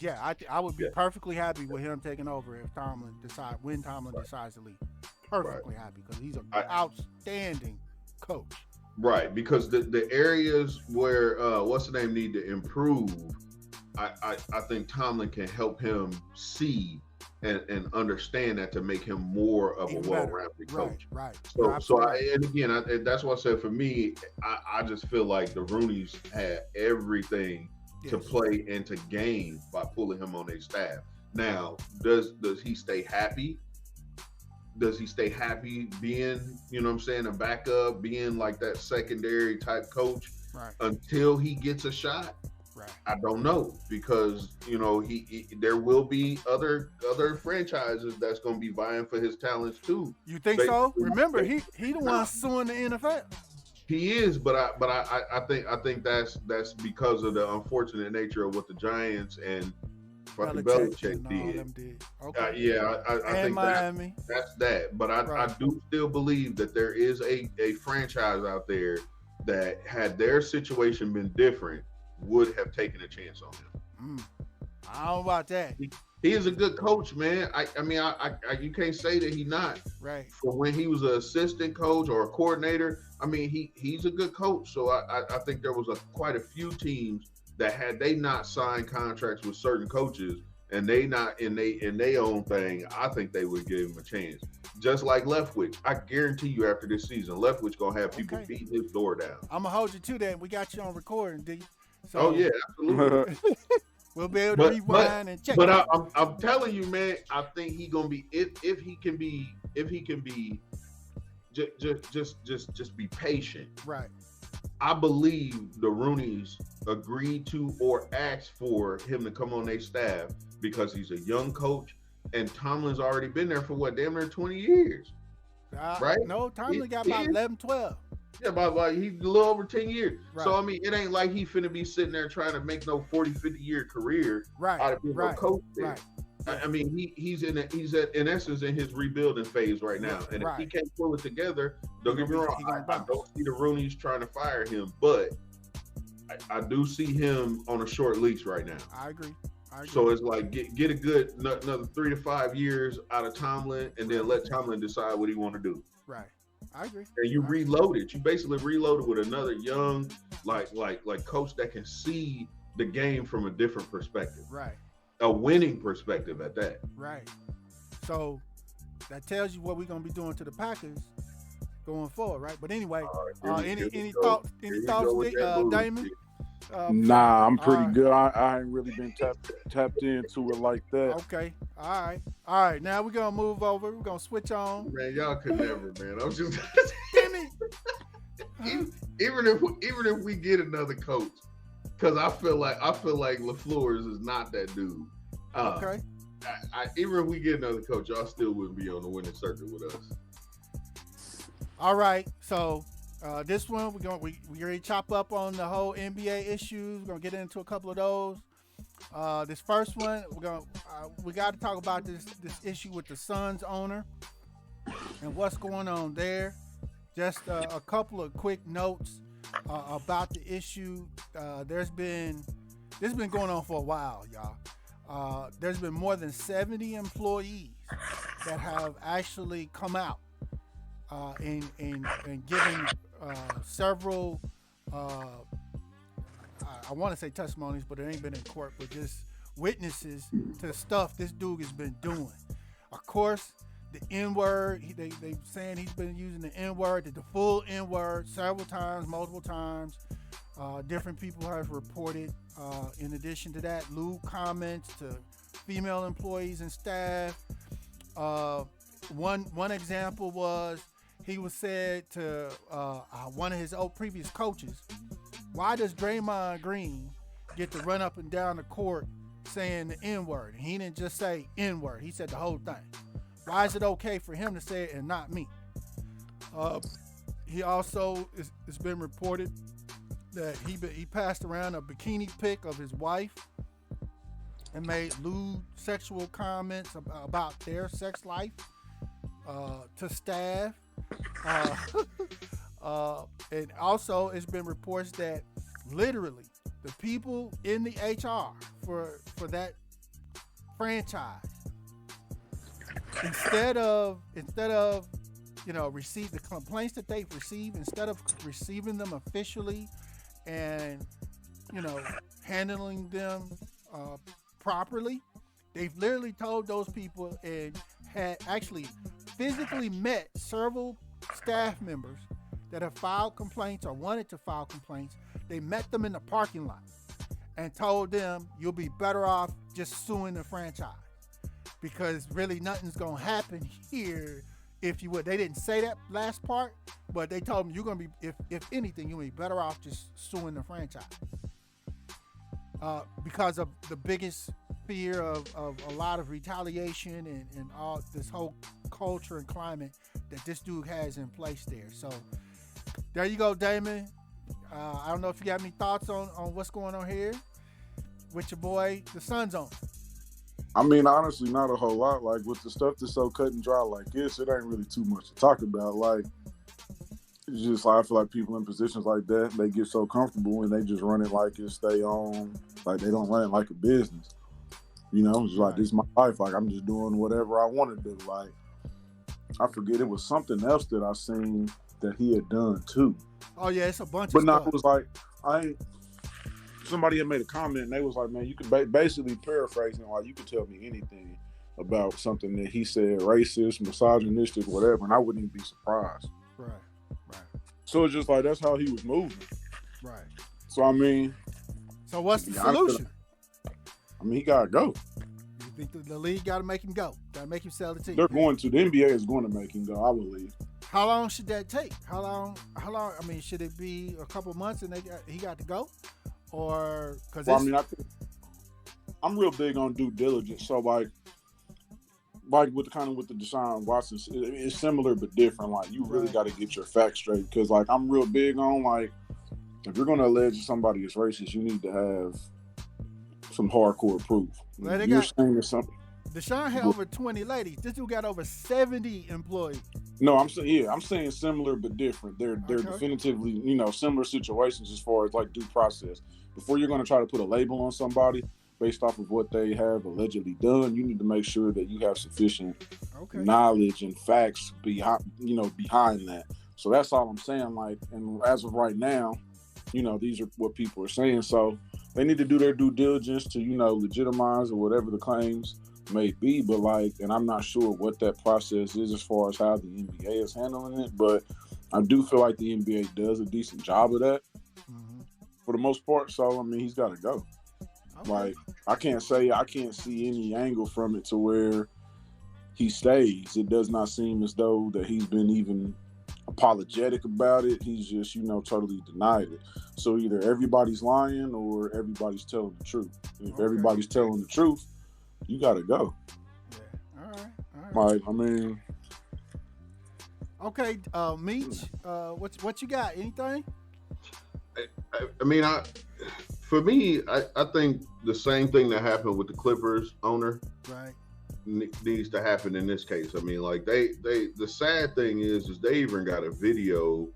I would be perfectly happy with him taking over when Tomlin decides to leave. Perfectly happy because he's an outstanding coach. Right, because the areas where what's the name need to improve, I think Tomlin can help him see and understand that to make him more of a well-rounded coach. Right. And that's why I said for me, I just feel like the Rooneys had everything to play and to gain by pulling him on their staff. Now, does he stay happy? Does he stay happy being, a backup, being like that secondary type coach until he gets a shot? Right. I don't know because there will be other franchises that's going to be vying for his talents too. You think so? Remember, he the one suing the NFL. He is, but I think that's because of the unfortunate nature of what the Giants and fucking Belichick did. Okay. I think Miami. That's that. But I do still believe that there is a franchise out there that had their situation been different would have taken a chance on him. I don't know about that. He is a good coach, man. I mean, you can't say that he's not. Right. For when he was an assistant coach or a coordinator, I mean, he's a good coach. So I think there was quite a few teams that had they not signed contracts with certain coaches and they not in their own thing, I think they would give him a chance. Just like Leftwich, I guarantee you after this season, Leftwich gonna have people beating his door down. I'm gonna hold you to that. We got you on recording, D. So, oh yeah, absolutely. We'll be able to rewind and check. But I'm telling you, man, I think he gonna be if he can be just be patient. Right. I believe the Rooneys agreed to or asked for him to come on their staff because he's a young coach and Tomlin's already been there for damn near 20 years. Right? No, Tomlin got about 11, 12. Yeah, about like he's a little over 10 years. Right. So I mean, it ain't like he finna be sitting there trying to make no 40, 50-year career Right. out of being Right. a coach there. Right. I mean, he's in essence in his rebuilding phase right now, and if he can't pull it together, don't get me wrong, I don't see the Rooney's trying to fire him, but I do see him on a short leash right now. I agree. So it's like get a good another 3 to 5 years out of Tomlin, and then let Tomlin decide what he want to do. Right. I agree. And you reload it. You basically reload it with another young, like coach that can see the game from a different perspective. Right. A winning perspective at that. Right. So that tells you what we're gonna be doing to the Packers going forward, right? But anyway, any thoughts, Damon? Nah, I'm pretty good. I ain't really been tapped into it like that. Okay. All right. Now we're gonna move over. We're gonna switch on. Man, y'all could never, man. I'm just Damn even if we get another coach, because I feel like LaFleur's is not that dude. Okay. Even if we get another coach, y'all still wouldn't be on the winning circuit with us. All right. So this one we already chop up on the whole NBA issues. We're gonna get into a couple of those. This first one we got to talk about this issue with the Suns owner and what's going on there. Just a couple of quick notes about the issue. This has been going on for a while, y'all. There's been more than 70 employees that have actually come out and given several, I want to say testimonies, but it ain't been in court, but just witnesses to the stuff this dude has been doing. Of course, the N-word, they saying he's been using the N-word, the full N-word several times, multiple times. Different people have reported, in addition to that, lewd comments to female employees and staff. One example was he was said to one of his previous coaches, why does Draymond Green get to run up and down the court saying the N-word? And he didn't just say N-word, he said the whole thing. Why is it okay for him to say it and not me? He also, it's been reported that he passed around a bikini pic of his wife and made lewd sexual comments about their sex life to staff. And also it's been reports that literally the people in the HR for that franchise, instead of receive the complaints that they've received, instead of receiving them officially and handling them properly, they've literally told those people and had actually physically met several staff members that have filed complaints or wanted to file complaints. They met them in the parking lot and told them you'll be better off just suing the franchise, because really nothing's gonna happen here if you would. They didn't say that last part, but they told them you're gonna be, if anything, you'll be better off just suing the franchise, because of the biggest fear of a lot of retaliation and all this whole culture and climate that this dude has in place there. So there you go, Damon. I don't know if you got any thoughts on what's going on here with your boy, the Suns owner. I mean, honestly, not a whole lot. Like, with the stuff that's so cut and dry like this, it ain't really too much to talk about. Like, it's just like, I feel like people in positions like that, they get so comfortable and they just run it like it's their own, like they don't run it like a business. It's just like, this is my life. Like, I'm just doing whatever I want to do. Like, I forget, it was something else that I seen that he had done too. Oh yeah, it's a bunch of stuff. But no, it was like, somebody had made a comment and they was like, man, you could basically paraphrasing, like, you could tell me anything about something that he said, racist, misogynistic, whatever, and I wouldn't even be surprised. Right. So it's just like, that's how he was moving. Right. So, I mean. So what's the solution? He got to go. You think the league got to make him go? Got to make him sell the team? They're going to. The NBA is going to make him go, I believe. How long should that take? How long? I mean, should it be a couple months and he got to go? Or, because I'm real big on due diligence. So, like, like with the Deshaun Watson, it's similar but different. Like you really got to get your facts straight because like I'm real big on like if you're gonna allege somebody is racist, you need to have some hardcore proof. Well, You're saying something. Deshaun had over 20 ladies. This dude got over 70 employees. No, I'm saying similar but different. They're definitively, similar situations as far as like due process. Before you're going to try to put a label on somebody based off of what they have allegedly done, you need to make sure that you have sufficient knowledge and facts behind that. So that's all I'm saying. Like, and as of right now, these are what people are saying. So they need to do their due diligence to, legitimize or whatever the claims may be, but like, and I'm not sure what that process is as far as how the NBA is handling it, but I do feel like the NBA does a decent job of that for the most part. So I mean, he's got to go. Like, I can't see any angle from it to where he stays. It does not seem as though that he's been even apologetic about it. He's just, totally denied it. So either everybody's lying or everybody's telling the truth. And if everybody's telling the truth, you gotta go. Yeah. All right. Like, I mean. Okay, Meech, what you got? Anything? I mean, for me, I think the same thing that happened with the Clippers owner, needs to happen in this case. I mean, like the sad thing is they even got a video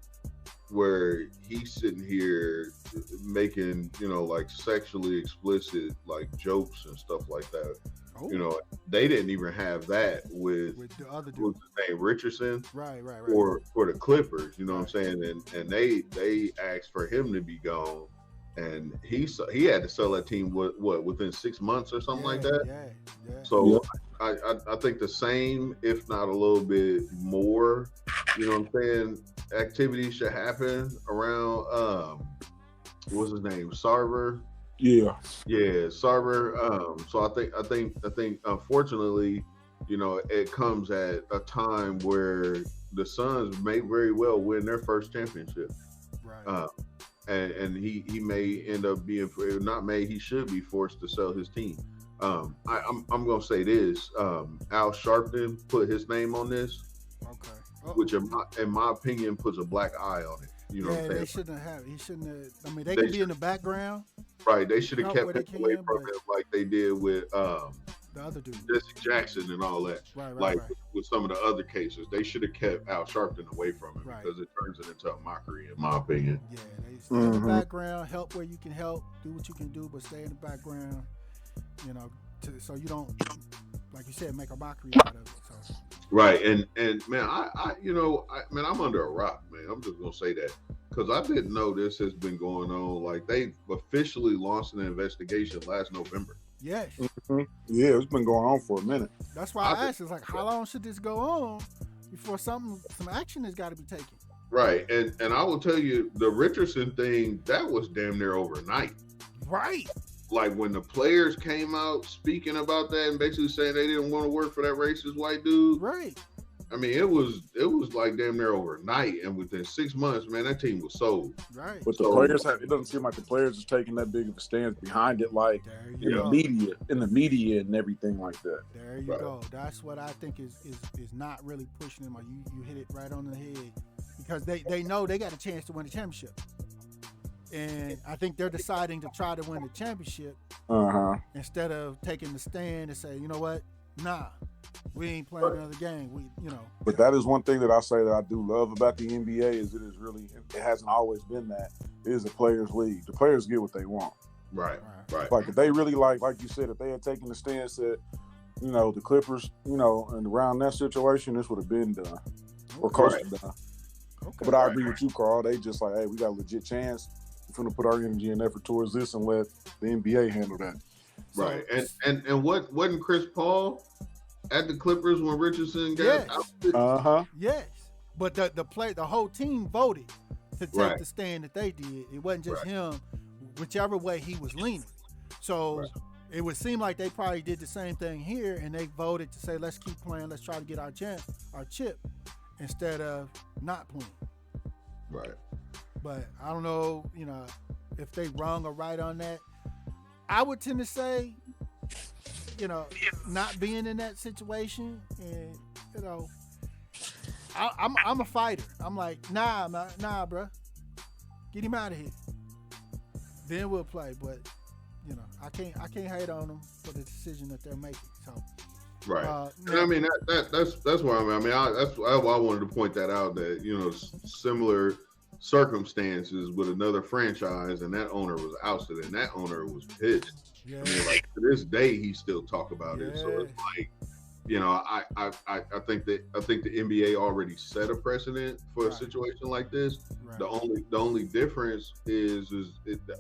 where he's sitting here making, like sexually explicit like jokes and stuff like that. Oh. They didn't even have that with the other dude. What's his name, Richardson, right. For the Clippers, you know what I'm saying, and they asked for him to be gone, and he had to sell that team within 6 months or something like that. Yeah. So I think the same, if not a little bit more, you know what I'm saying, activity should happen around what's his name, Sarver. Yeah, Sarver. So I think unfortunately, it comes at a time where the Suns may very well win their first championship. Right. And he may end up being, he should be forced to sell his team. I'm gonna say this. Al Sharpton put his name on this. Okay. Which in my opinion puts a black eye on it. You know what I'm saying? They shouldn't have. He shouldn't have. I mean, they could be in the background. Right. They should have kept it away from him like they did with the other dude, Jesse Jackson and all that. Right. With some of the other cases, they should have kept Al Sharpton away from him because it turns it into a mockery, in my opinion. Yeah. They stay in the background, help where you can help, do what you can do, but stay in the background. So you don't, like you said, make a mockery out of it. So. Right, and man, I'm under a rock, man. I'm just gonna say that because I didn't know this has been going on. Like they officially launched an investigation last November. Yes. Mm-hmm. Yeah, it's been going on for a minute. That's why I asked. It's like, how long should this go on before some action has got to be taken? Right, and I will tell you, the Richardson thing, that was damn near overnight. Right. Like when the players came out speaking about that and basically saying they didn't want to work for that racist white dude. Right. I mean, it was like damn near overnight, and within 6 months, man, that team was sold. Right. But the players it doesn't seem like the players are taking that big of a stance behind it, like in the media and everything like that. There you go. That's what I think is not really pushing them. You hit it right on the head because they know they got a chance to win the championship. And I think they're deciding to try to win the championship instead of taking the stand and say, you know what, nah, we ain't playing another game. But that is one thing that I say that I do love about the NBA is it hasn't always been that. It is a players' league. The players get what they want. Right. Like if they really like you said, if they had taken the stance that, the Clippers, and around that situation, this would have been done or close to done. Okay. But I agree with you, Carl. They just like, hey, we got a legit chance. We're going to put our energy and effort towards this and let the NBA handle that. Right. And what wasn't Chris Paul at the Clippers when Richardson got out? Yes. But the whole team voted to take the stand that they did. It wasn't just him, whichever way he was leaning. So it would seem like they probably did the same thing here, and they voted to say, let's keep playing, let's try to get our chip, instead of not playing. Right. But I don't know, if they wrong or right on that. I would tend to say not being in that situation, and I'm a fighter. I'm like, nah, bro, get him out of here. Then we'll play. But I can't hate on them for the decision that they're making. So. Right. And I mean that's why that's why I wanted to point that out, that similar circumstances with another franchise, and that owner was ousted, and that owner was pissed. Yeah. I mean, like, to this day he still talk about it. So it's like, I think the NBA already set a precedent for a situation like this. Right. The only difference is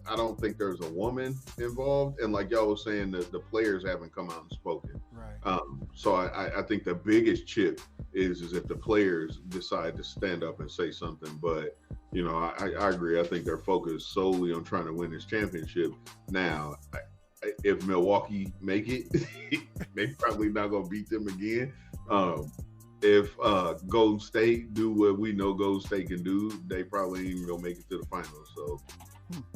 I don't think there's a woman involved, and like y'all was saying, the players haven't come out and spoken. Right. So I think the biggest chip is if the players decide to stand up and say something. But I agree. I think they're focused solely on trying to win this championship. Now, if Milwaukee make it, they probably not gonna beat them again. If Golden State do what we know Golden State can do, they probably ain't even gonna make it to the finals. So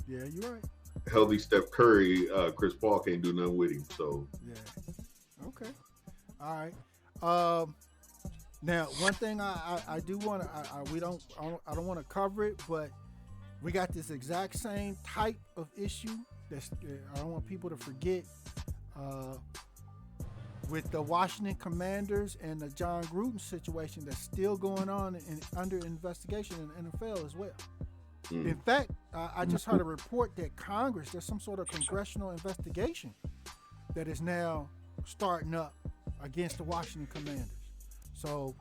yeah, you're right. Healthy Steph Curry, Chris Paul can't do nothing with him. So yeah, okay, all right. Now one thing I do want to I don't want to cover it, but we got this exact same type of issue. I don't want people to forget, with the Washington Commanders and the John Gruden situation that's still going on and under investigation in the NFL as well. In fact, I just heard a report that there's some sort of congressional investigation that is now starting up against the Washington Commanders. So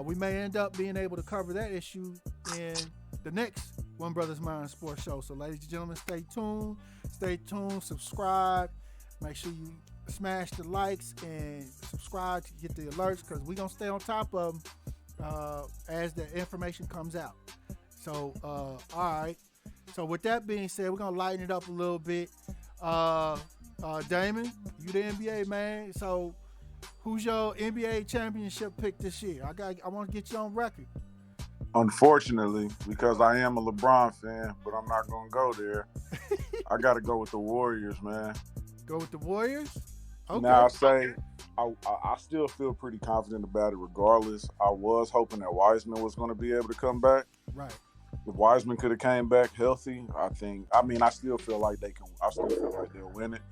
we may end up being able to cover that issue in the next One Brothas Mind Sports Show. So ladies and gentlemen, stay tuned, subscribe, make sure you smash the likes and subscribe to get the alerts, because we're going to stay on top of them as the information comes out. So, all right. So with that being said, we're going to lighten it up a little bit. Damon, you the NBA man. So who's your NBA championship pick this year? I want to get you on record. Unfortunately, because I am a LeBron fan, but I'm not going to go there. I got to go with the Warriors, man. Go with the Warriors? Okay. Now, I say I still feel pretty confident about it regardless. I was hoping that Wiseman was going to be able to come back. Right. If Wiseman could have came back healthy, I still feel like they can. I still feel like they'll win it.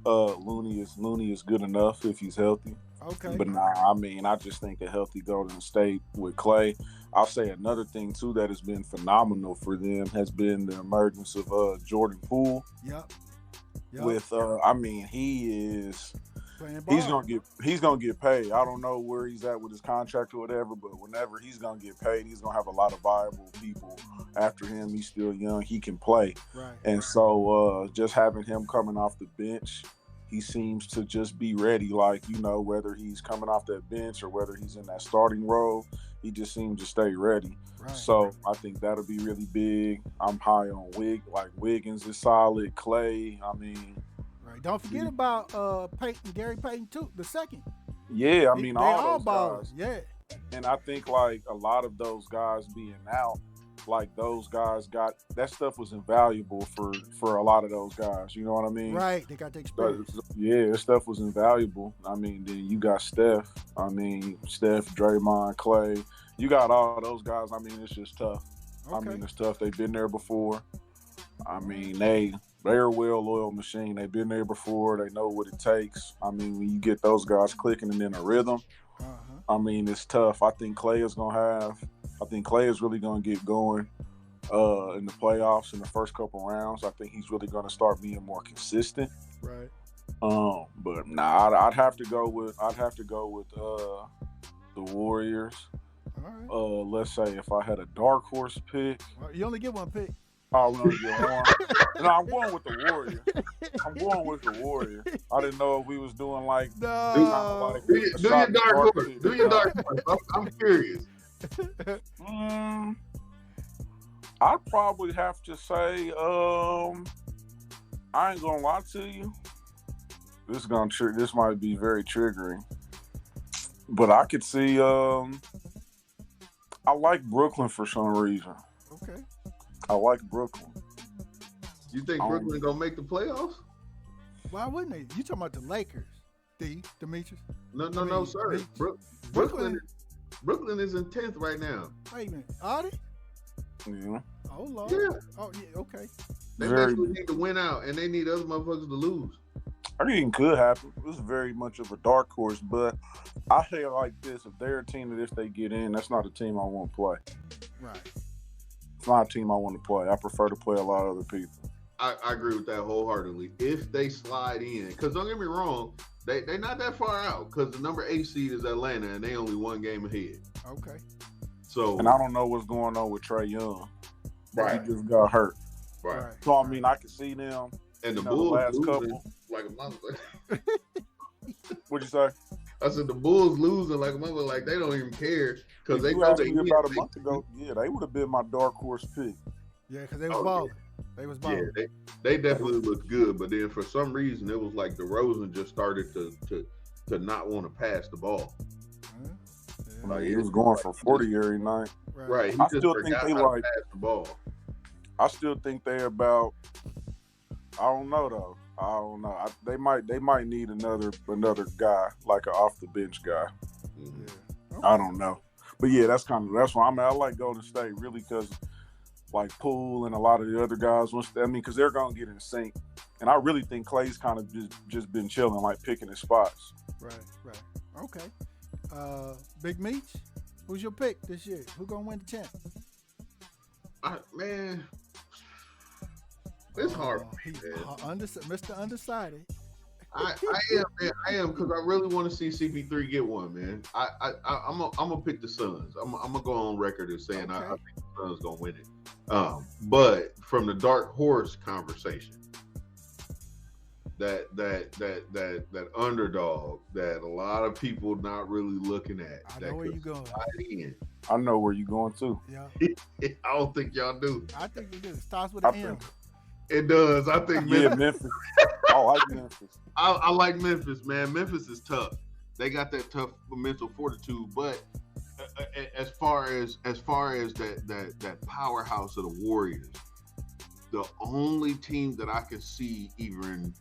Looney is good enough if he's healthy. Okay. But I just think a healthy Golden State with Clay. I'll say another thing too that has been phenomenal for them has been the emergence of Jordan Poole. Yep. With he's gonna get paid. I don't know where he's at with his contract or whatever, but whenever he's gonna get paid, he's gonna have a lot of viable people after him. He's still young, he can play. Right. And so just having him coming off the bench, he seems to just be ready, like, whether he's coming off that bench or whether he's in that starting role, he just seems to stay ready. Right. So I think that'll be really big. I'm high on Wiggins is solid. Clay, right. Don't forget about Gary Payton too, the second. Yeah, they all those ballers. guys. Yeah. And I think like a lot of those guys being out, like those guys got that stuff was invaluable for a lot of those guys. You know what I mean? Right. They got the experience. Yeah, that stuff was invaluable. Then you got Steph. Steph, Draymond, Clay. You got all those guys. It's just tough. Okay. It's tough. They've been there before. They're a well-oiled machine. They've been there before. They know what it takes. When you get those guys clicking and in a rhythm, it's tough. I think Clay is really going to get going in the playoffs in the first couple rounds. I think he's really going to start being more consistent. Right. But I'd have to go with the Warriors. All right. Let's say if I had a dark horse pick. You only get one pick. Oh, we only get one. No, I'm going with the Warriors. I didn't know if we was doing like no. Do your dark horse. Do your dark horse. I'm curious. I'd probably have to say, I ain't gonna lie to you. This might be very triggering, but I could see. I like Brooklyn for some reason. Okay. I like Brooklyn. You think Brooklyn gonna make the playoffs? Why wouldn't they? You talking about the Lakers? Demetrius? No, sir. Brooklyn is in 10th right now. Wait a minute. Are they? Yeah. Oh, Lord. Yeah. Oh, yeah, okay. They basically need to win out, and they need other motherfuckers to lose. Anything could happen. This is very much of a dark horse, but I feel like this: if they're a team that if they get in, that's not a team I want to play. Right. It's not a team I want to play. I prefer to play a lot of other people. I agree with that wholeheartedly. If they slide in, because don't get me wrong, they're not that far out, because the number 8 seed is Atlanta, and they only one game ahead. Okay. So, and I don't know what's going on with Trae Young. Right. He just got hurt. Right. So I mean, I can see them. And the Bulls last losing couple. like a motherfucker. What'd you say? I said the Bulls losing like a motherfucker, like they don't even care, because they know know they they about a month ago. Yeah, they would have been my dark horse pick. Yeah, because they was balling. They was balling. Yeah, they definitely looked good, but then for some reason it was like DeRozan just started to not want to pass the ball. Yeah. Like he was going for 40 every night. Right. I still think they like pass the ball. I still think they're about. I don't know though. I don't know. They might need another guy, like an off the bench guy. Yeah. Okay. I don't know, but yeah, that's why I like Golden State really, because like Poole and a lot of the other guys. Because they're gonna get in sync, and I really think Clay's kind of just been chilling, like picking his spots. Right. Okay. Big Meech, who's your pick this year? Who gonna win the champ? Man, it's hard. Mr. Undecided. I am, because I really want to see CP3 get one, man. I'm gonna pick the Suns. I'm gonna go on record as saying I think the Suns gonna win it. But from the dark horse conversation, that underdog that a lot of people not really looking at. I know where you going. I know where you going too. Yeah. I don't think y'all do. I think you do. It starts with an M. It does. I think Memphis. I like Memphis. I like Memphis, man. Memphis is tough. They got that tough mental fortitude, but as far as that powerhouse of the Warriors, the only team that I can see even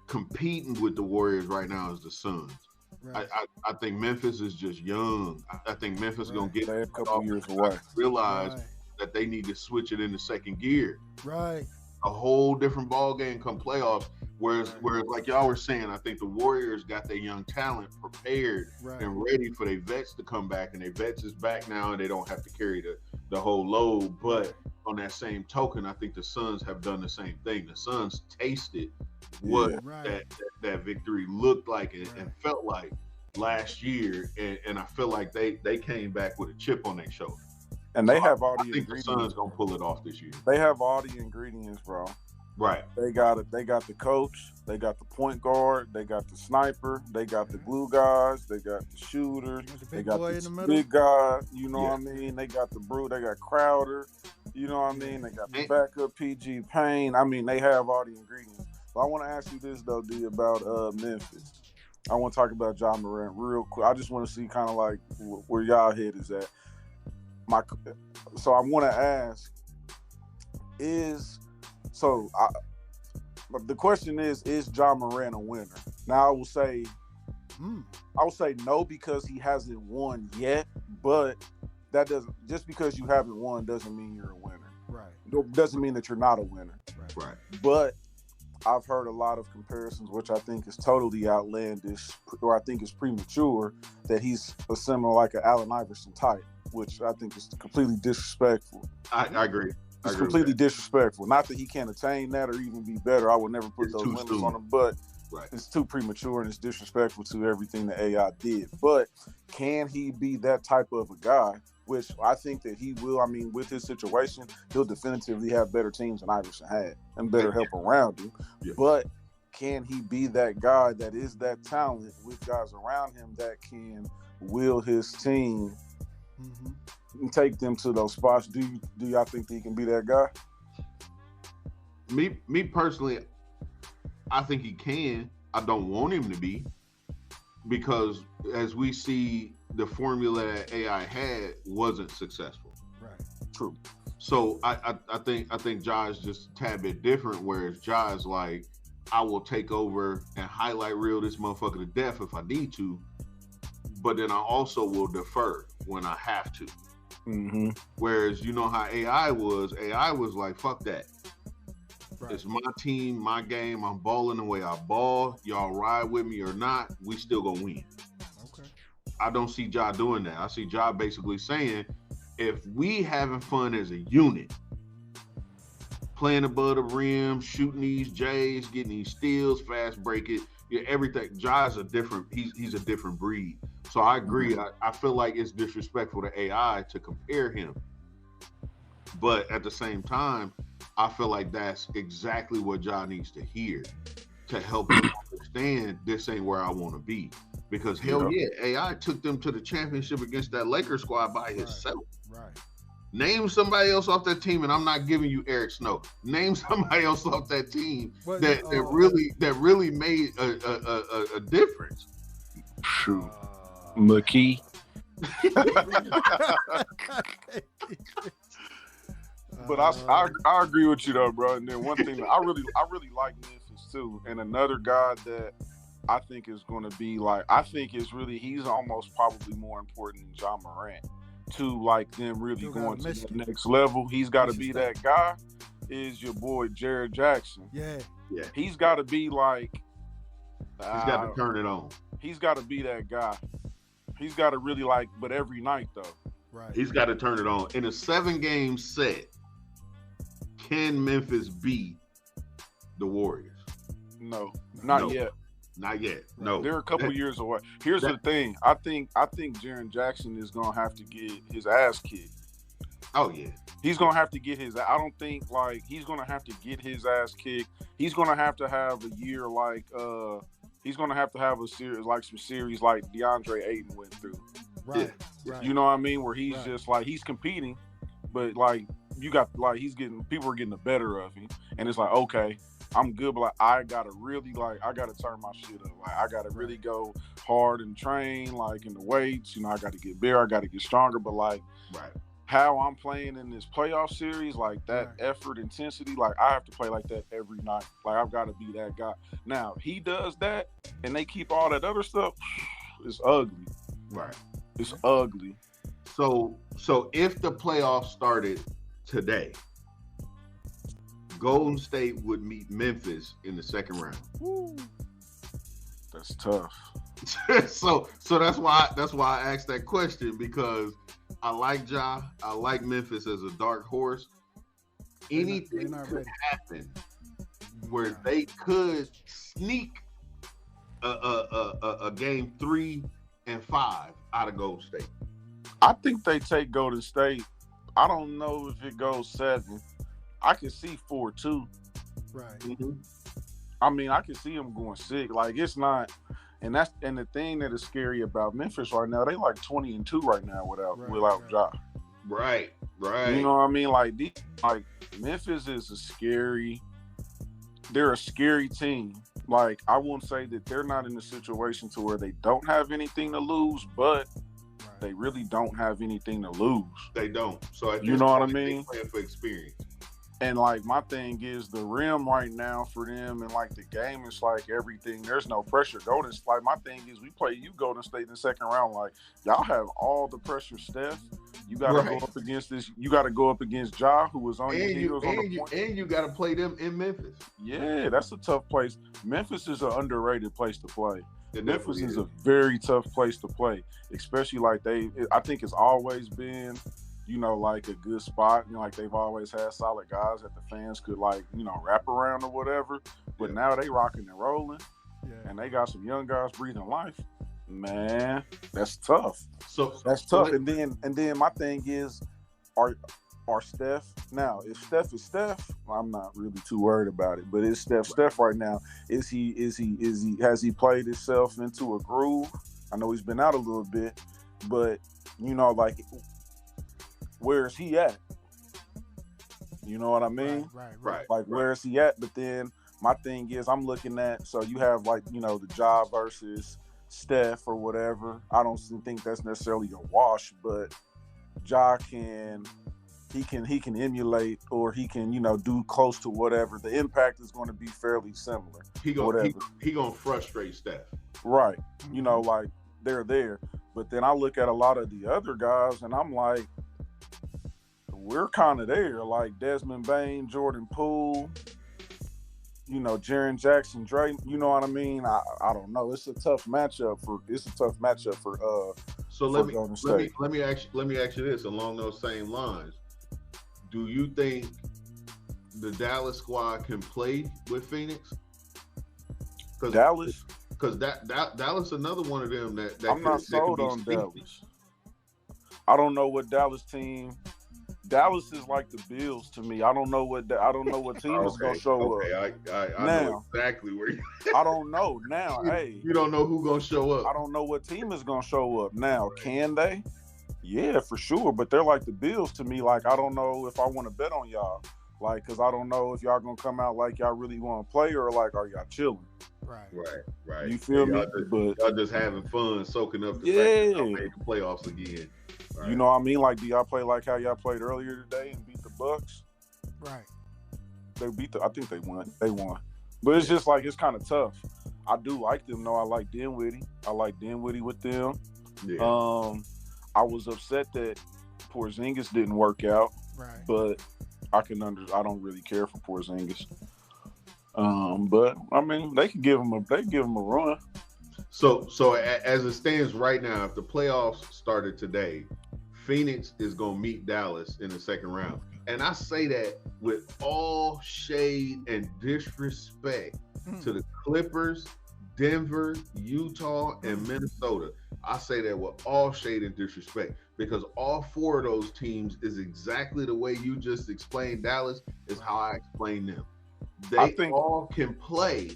competing with the Warriors right now is the Suns. Right. I think Memphis is just young. I think Memphis is gonna get a couple years away. Realize that they need to switch it into second gear. Right. A whole different ball game come playoffs. Whereas like y'all were saying, I think the Warriors got their young talent prepared and ready for their vets to come back, and their vets is back now, and they don't have to carry the whole load. But on that same token, I think the Suns have done the same thing. The Suns tasted what that victory looked like and felt like last year, and I feel like they came back with a chip on their shoulder. And they have all the ingredients. The Suns gonna pull it off this year. They have all the ingredients, bro. Right. They got it. They got the coach. They got the point guard. They got the sniper. They got the glue guys. They got the shooter. They got the big guy. You know what I mean? They got the brew. They got Crowder. You know what I mean? They got the backup PG Payne. I mean, they have all the ingredients. But I want to ask you this though, D, about Memphis. I want to talk about Ja Morant real quick. I just want to see kind of like where y'all head is at. So I want to ask the question is Ja Morant a winner? Now I will say no, because he hasn't won yet, but that doesn't, just because you haven't won doesn't mean you're a winner. Right. Doesn't mean that you're not a winner. Right. But I've heard a lot of comparisons, which I think is totally outlandish, or I think is premature, that he's a similar like an Allen Iverson type, which I think is completely disrespectful. I agree. It's completely disrespectful. Not that he can't attain that or even be better. I would never put those limits on him, but it's too premature and it's disrespectful to everything that AI did. But can he be that type of a guy? Which I think that he will. I mean, with his situation, he'll definitively have better teams than Iverson had and better help around him. Yeah. But can he be that guy that is that talent with guys around him that can will his team and take them to those spots? Do y'all think that he can be that guy? Me personally, I think he can. I don't want him to be, because as we see, the formula that AI had wasn't successful. Right. True. So I think Ja is just a tad bit different, whereas Ja is like, I will take over and highlight reel this motherfucker to death if I need to. But then I also will defer when I have to. Mm-hmm. Whereas you know how AI was like, fuck that. Right. It's my team, my game. I'm balling the way I ball. Y'all ride with me or not, we still gonna win. Okay. I don't see Ja doing that. I see Ja basically saying, if we having fun as a unit, playing above the rim, shooting these J's, getting these steals, fast break it, yeah, everything. Ja is a different. He's a different breed. So I agree. I feel like it's disrespectful to AI to compare him. But at the same time, I feel like that's exactly what Ja needs to hear to help him understand this ain't where I want to be. Because hell yeah, AI took them to the championship against that Lakers squad by himself. Right. Name somebody else off that team, and I'm not giving you Eric Snow. Name somebody else off that team that really made a difference. True. McKee. But I agree with you though, bro. And then one thing I really like Memphis too. And another guy that I think is going to be like, he's almost probably more important than John Morant to like them really going to the next level. He's got to be that guy. Is your boy Jared Jackson? Yeah. He's got to be like. He's got to turn it on. He's got to be that guy. He's got to really like, but every night though. Right. He's got to turn it on. In a 7-game set, can Memphis beat the Warriors? No, not yet. Not yet. No. They're a couple years away. Here's the thing. I think Jaren Jackson is gonna have to get his ass kicked. Oh yeah. He's gonna have to get his. I don't think like he's gonna have to get his ass kicked. He's gonna have to have a year like he's gonna have to have a series like some series like DeAndre Ayton went through. Right. Right. You know what I mean? Where he's just like he's competing, but like you got like people are getting the better of him, and it's like okay. I'm good, but like, I gotta turn my shit up. Like I gotta really go hard and train, like in the weights. You know, I gotta get bigger, I gotta get stronger. But like, how I'm playing in this playoff series, like that effort, intensity, like I have to play like that every night. Like I've got to be that guy. Now if he does that, and they keep all that other stuff. It's ugly. Right. It's ugly. So if the playoffs started today, Golden State would meet Memphis in the second round. Woo. That's tough. so that's why I asked that question, because I like Ja. I like Memphis as a dark horse. Anything could happen where they could sneak a game 3 and 5 out of Golden State. I think they take Golden State. I don't know if it goes 7. I can see 4-2. Right. Mm-hmm. I mean, I can see them going 6. Like it's not, and the thing that is scary about Memphis right now, they like 20-2 right now without Ja. Right. You know what I mean? Like Memphis is they're a scary team. Like I won't say that they're not in a situation to where they don't have anything to lose, but they really don't have anything to lose. They don't. So you know what I mean? They're playing for experience. And like my thing is the rim right now for them, and like the game is like everything. There's no pressure. Like my thing is we play you Golden State in the second round. Like y'all have all the pressure, Steph. You got to go up against this. You got to go up against Ja, who was on your heels on the point. And you got to play them in Memphis. Yeah, that's a tough place. Memphis is an underrated place to play. Memphis is a very tough place to play, especially like I think it's always been. You know, like a good spot. You know, like they've always had solid guys that the fans could like, you know, wrap around or whatever. But now they rocking and rolling, and they got some young guys breathing life. Man, that's tough. So that's tough. And then my thing is, are Steph now? If Steph is Steph, I'm not really too worried about it. But is Steph right now? Has he played himself into a groove? I know he's been out a little bit, but you know, like. Where is he at? You know what I mean? Right. Like, where is he at? But then my thing is, I'm looking at, so you have like, you know, the Ja versus Steph or whatever. I don't think that's necessarily a wash, but Ja can he can emulate, or he can, do close to whatever. The impact is going to be fairly similar. He gonna frustrate Steph. Right. Like they're there. But then I look at a lot of the other guys and I'm like, we're kind of there. Like Desmond Bain, Jordan Poole, Jaren Jackson, Dre. You know what I mean? I don't know. It's a tough matchup for. So let me ask you this along those same lines. Do you think the Dallas squad can play with Phoenix? Dallas, because Dallas another one of them that I'm not sold on Dallas. I don't know what Dallas team. Dallas is like the Bills to me. I don't know what team is gonna show up. I know exactly where you. I don't know now. Hey, you don't know who's gonna show up. I don't know what team is gonna show up now. Right. Can they? Yeah, for sure. But they're like the Bills to me. Like I don't know if I want to bet on y'all. Like, cause I don't know if y'all gonna come out like y'all really want to play, or like are y'all chilling? Right. You feel me? Y'all just having fun, soaking up the fact that y'all made the playoffs again. Right. You know what I mean? Like, do y'all play like how y'all played earlier today and beat the Bucks? Right. I think they won. They won. But it's just like, it's kind of tough. I do like them, though. I like Dinwiddie. With them. Yeah. I was upset that Porzingis didn't work out. Right. But I don't really care for Porzingis. But I mean, they could give him a run. So as it stands right now, if the playoffs started today, Phoenix is going to meet Dallas in the second round. And I say that with all shade and disrespect to the Clippers, Denver, Utah, and Minnesota. I say that with all shade and disrespect because all four of those teams is exactly the way you just explained Dallas is how I explain them. They all can play.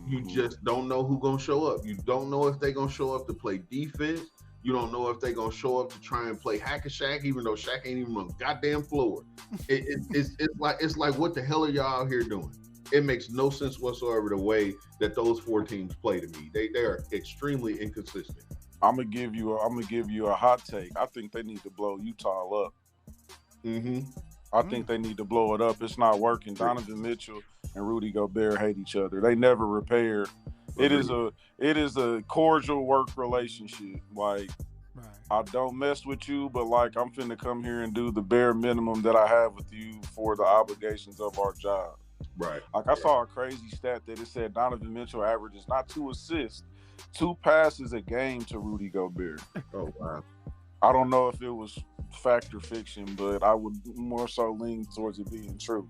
You just don't know who's going to show up. You don't know if they're going to show up to play defense. You don't know if they're going to show up to try and play hack a Shaq, even though Shaq ain't even on the goddamn floor. It's like, what the hell are y'all out here doing? It makes no sense whatsoever the way that those four teams play to me. They are extremely inconsistent. I'm gonna give you a hot take. I think they need to blow Utah up. I think they need to blow it up. It's not working. Donovan Mitchell and Rudy Gobert hate each other. They never repair. It is a cordial work relationship. Like, I don't mess with you, but like I'm finna come here and do the bare minimum that I have with you for the obligations of our job. Right. Like I saw a crazy stat that it said Donovan Mitchell averages not 2 assists, 2 passes a game to Rudy Gobert. Oh wow. I don't know if it was fact or fiction, but I would more so lean towards it being true.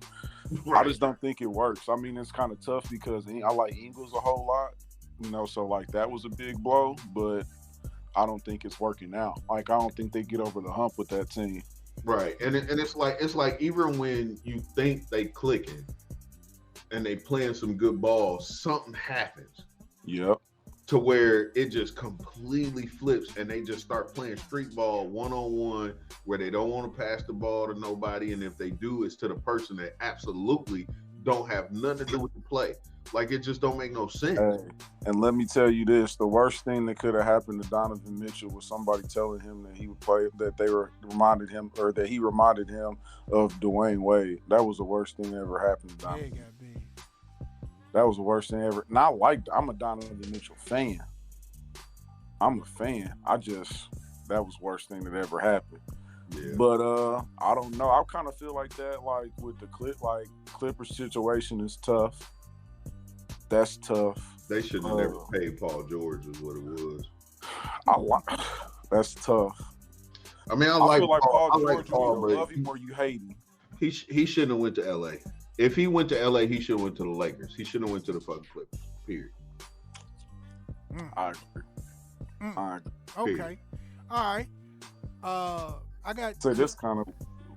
Right. I just don't think it works. I mean, it's kind of tough because I like Ingles a whole lot, so like that was a big blow, but I don't think it's working out. Like I don't think they get over the hump with that team. Right, and it's like even when you think they clicking and they playing some good ball, something happens. Yep. To where it just completely flips and they just start playing street ball one-on-one where they don't want to pass the ball to nobody. And if they do, it's to the person that absolutely don't have nothing to do with the play. Like it just don't make no sense. Hey, and let me tell you this, the worst thing that could have happened to Donovan Mitchell was somebody telling him that he would play, that he reminded him of Dwayne Wade. That was the worst thing that ever happened to Donovan. Yeah, that was the worst thing ever. And I'm a Donovan Mitchell fan. I'm a fan. That was the worst thing that ever happened. Yeah. But I don't know. I kind of feel like that, like with the Clippers situation is tough. That's tough. They should have never paid Paul George is what it was. That's tough. I mean, I feel like Paul George, you either love him or you hate him. He shouldn't have went to LA. If he went to LA, he should have went to the Lakers. He shouldn't have went to the fucking Clippers. Period. I agree. Okay. All right. I got. So this kind of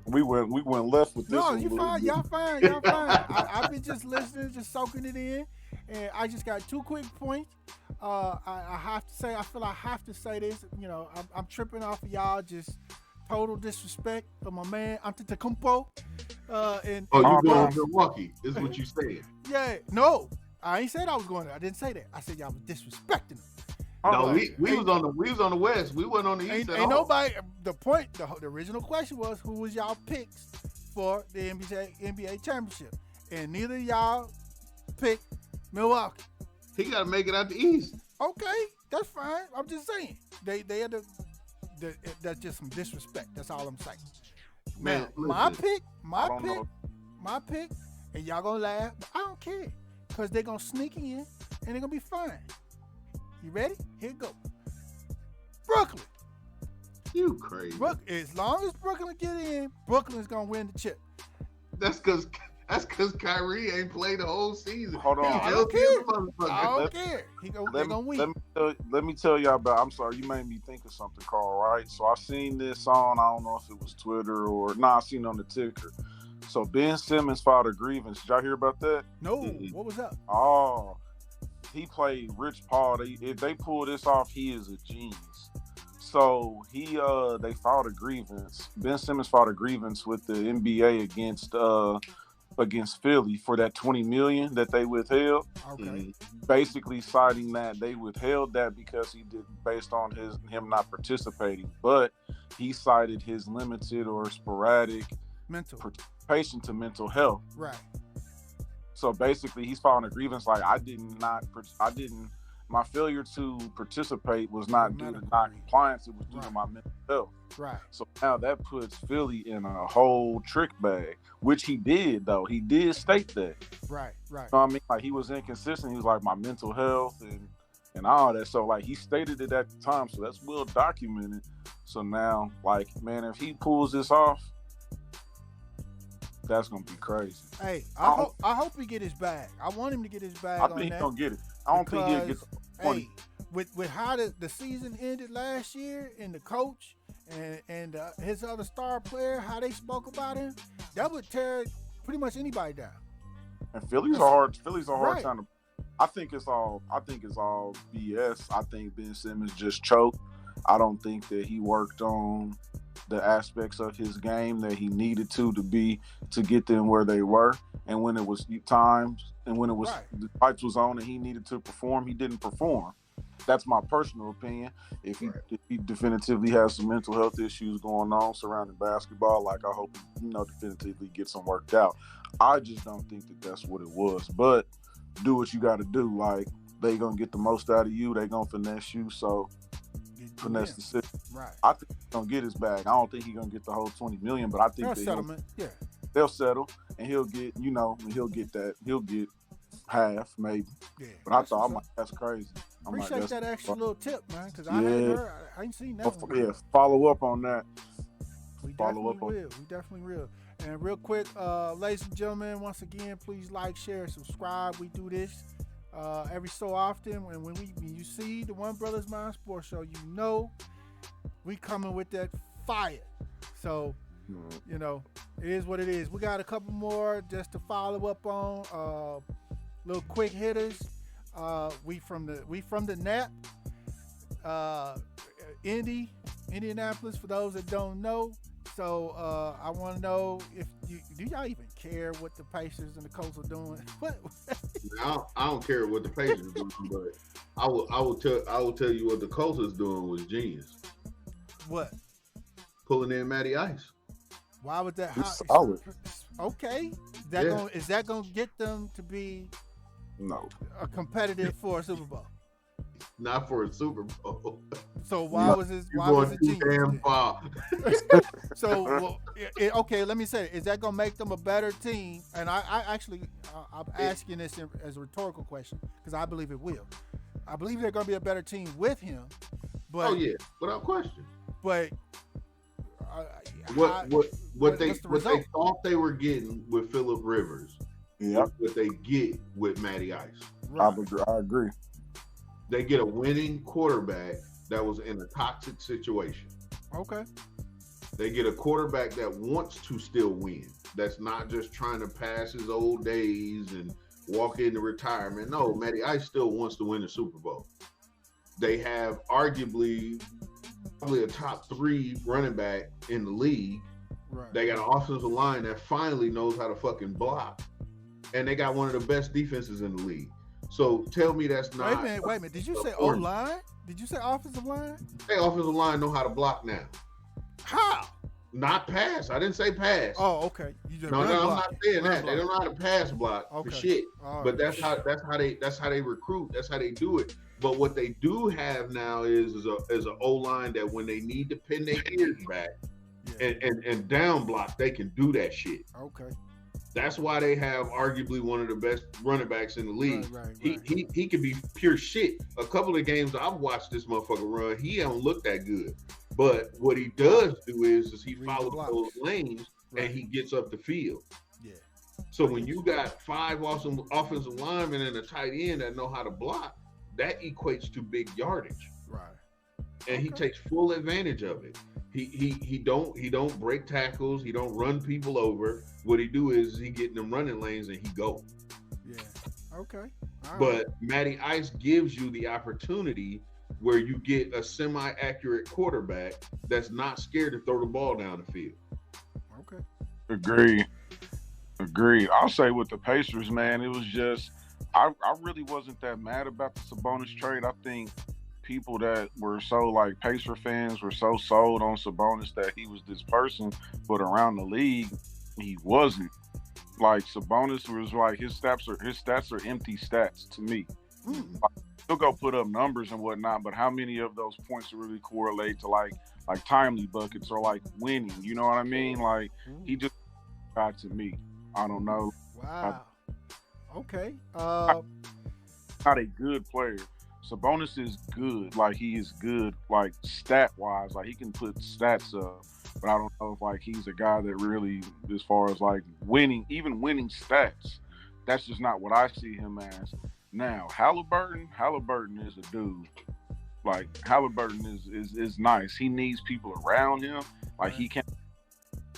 we went left with this. No, you fine. Y'all fine. I've been just listening, just soaking it in, and I just got 2 quick points. I have to say, I feel I have to say this. I'm tripping off of y'all. Just total disrespect of my man Antetokounmpo. You going to Milwaukee? Is what you saying? Yeah. No, I ain't said I was going there. I didn't say that. I said y'all was disrespecting him. No, we was on the West. We wasn't on the East at all. Ain't nobody. The point, the original question was, who was y'all picks for the NBA championship? And neither of y'all picked Milwaukee. He got to make it out the East. Okay, that's fine. I'm just saying they had that's just some disrespect. That's all I'm saying. Man, now, my pick, and y'all gonna laugh, but I don't care, because they're gonna sneak in and they're gonna be fine. You ready? Here it go. Brooklyn. You crazy. As long as Brooklyn get in, Brooklyn's gonna win the chip. That's because Kyrie ain't played the whole season. Hold on. I don't care. They're gonna win. Let me tell y'all about. I'm sorry, you made me think of something, Carl. Right? So I seen this on. I don't know if it was Twitter or I seen it on the ticker. So Ben Simmons filed a grievance. Did y'all hear about that? No. What was up? Oh, he played Rich Paul. If they pull this off, he is a genius. So they filed a grievance. Ben Simmons filed a grievance with the NBA against Philly for that $20 million that they withheld. Okay. Basically citing that they withheld that because he did based on him not participating, but he cited his limited or sporadic participation to mental health. Right. So basically, he's filing a grievance like my failure to participate was not due to non-compliance, it was due to my mental health. Right. So now that puts Philly in a whole trick bag, which he did, though. He did state that. Right. You know what I mean? Like, he was inconsistent. He was like, my mental health and all that. So, like, he stated it at the time, so that's well documented. So now, like, man, if he pulls this off, that's going to be crazy. Hey, I hope he get his bag. I want him to get his bag. I think he's going to get it. I don't think he'll get the 20. Hey, with how the season ended last year and the coach and his other star player, how they spoke about him, that would tear pretty much anybody down. And Philly's a hard time to. I think it's all BS. I think Ben Simmons just choked. I don't think that he worked on the aspects of his game that he needed to get them where they were. And when it was times and when it was the lights was on and he needed to perform, he didn't perform. That's my personal opinion. If he definitively has some mental health issues going on surrounding basketball, like I hope he definitively gets them worked out. I just don't think that that's what it was. But do what you got to do. Like, they gonna get the most out of you. They gonna finesse you. So finesse the system. Right. I think he's gonna get his bag. I don't think he's gonna get the whole $20 million, but I think they'll settle, and he'll get that. He'll get half maybe. Yeah. But I thought that's crazy. Appreciate that extra little tip, man, because I ain't seen that one. Yeah, follow up on that. We definitely will. And real quick, ladies and gentlemen, once again, please like, share, subscribe. We do this every so often. And when you see the One Brothas Mind Sports Show, you know we coming with that fire. So, it is what it is. We got a couple more just to follow up on. Little quick hitters. We from the NAP, Indianapolis. For those that don't know, so I want to know if do y'all even care what the Pacers and the Colts are doing? What? I don't care what the Pacers are doing, but I will tell you what the Colts is doing was genius. What? Pulling in Matty Ice. Why would that? Solid. Okay, is that gonna get them to be? No. A competitive for a Super Bowl. Not for a Super Bowl. So why was it? Why was it genius? Damn far. So okay, let me say, is that gonna make them a better team? And I'm asking this as a rhetorical question because I believe it will. I believe they're gonna be a better team with him. But without question. But what they thought they were getting with Phillip Rivers. Yeah, what they get with Matty Ice. Right. I agree. They get a winning quarterback that was in a toxic situation. Okay. They get a quarterback that wants to still win. That's not just trying to pass his old days and walk into retirement. No, Matty Ice still wants to win the Super Bowl. They have arguably probably a top 3 running back in the league. Right. They got an offensive line that finally knows how to fucking block. And they got one of the best defenses in the league. So tell me that's not. Wait a minute. Did you say O-line? Did you say offensive line? Hey, offensive line know how to block now. How? Not pass. I didn't say pass. Oh, okay. You just No, I'm not saying that. Block. They don't know how to pass block for shit. Right. But that's how they recruit. That's how they do it. But what they do have now is an O-line that when they need to pin their ears back and down block, they can do that shit. Okay. That's why they have arguably one of the best running backs in the league. Right. He could be pure shit. A couple of games I've watched this motherfucker run, he don't look that good. But what he does do is he follows those lanes and he gets up the field. Yeah. So when you got 5 awesome offensive linemen and a tight end that know how to block, that equates to big yardage. Right. And he takes full advantage of it. He don't break tackles. He don't run people over. What he do is he get in them running lanes and he go. Yeah. Okay. But Matty Ice gives you the opportunity where you get a semi-accurate quarterback that's not scared to throw the ball down the field. Okay. Agree. I'll say with the Pacers, man, it was just I really wasn't that mad about the Sabonis trade. I think people that were so like Pacer fans were so sold on Sabonis that he was this person, but around the league, he wasn't. Like Sabonis was like his stats are empty stats to me. Like, he'll go put up numbers and whatnot, but how many of those points really correlate to like timely buckets or like winning? You know what I mean? Like he just got to me. I don't know. Wow. Okay. Not a good player. Sabonis is good. Like he is good. Like stat wise, like he can put stats up. But I don't know if like he's a guy that really, as far as like winning stats, that's just not what I see him as. Now, Halliburton is a dude. Like Halliburton is nice. He needs people around him. Like he can't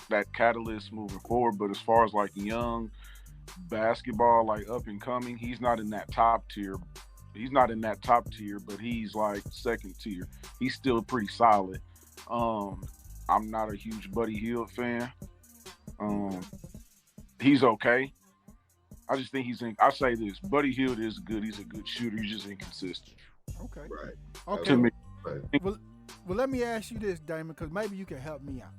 that catalyst moving forward. But as far as like young basketball, like up and coming, he's not in that top tier. But he's like second tier. He's still pretty solid. I'm not a huge Buddy Hield fan. He's okay. I just think I say this. Buddy Hield is good. He's a good shooter. He's just inconsistent. Okay. Right. Okay. To me. Right. Well, let me ask you this, Damon, because maybe you can help me out.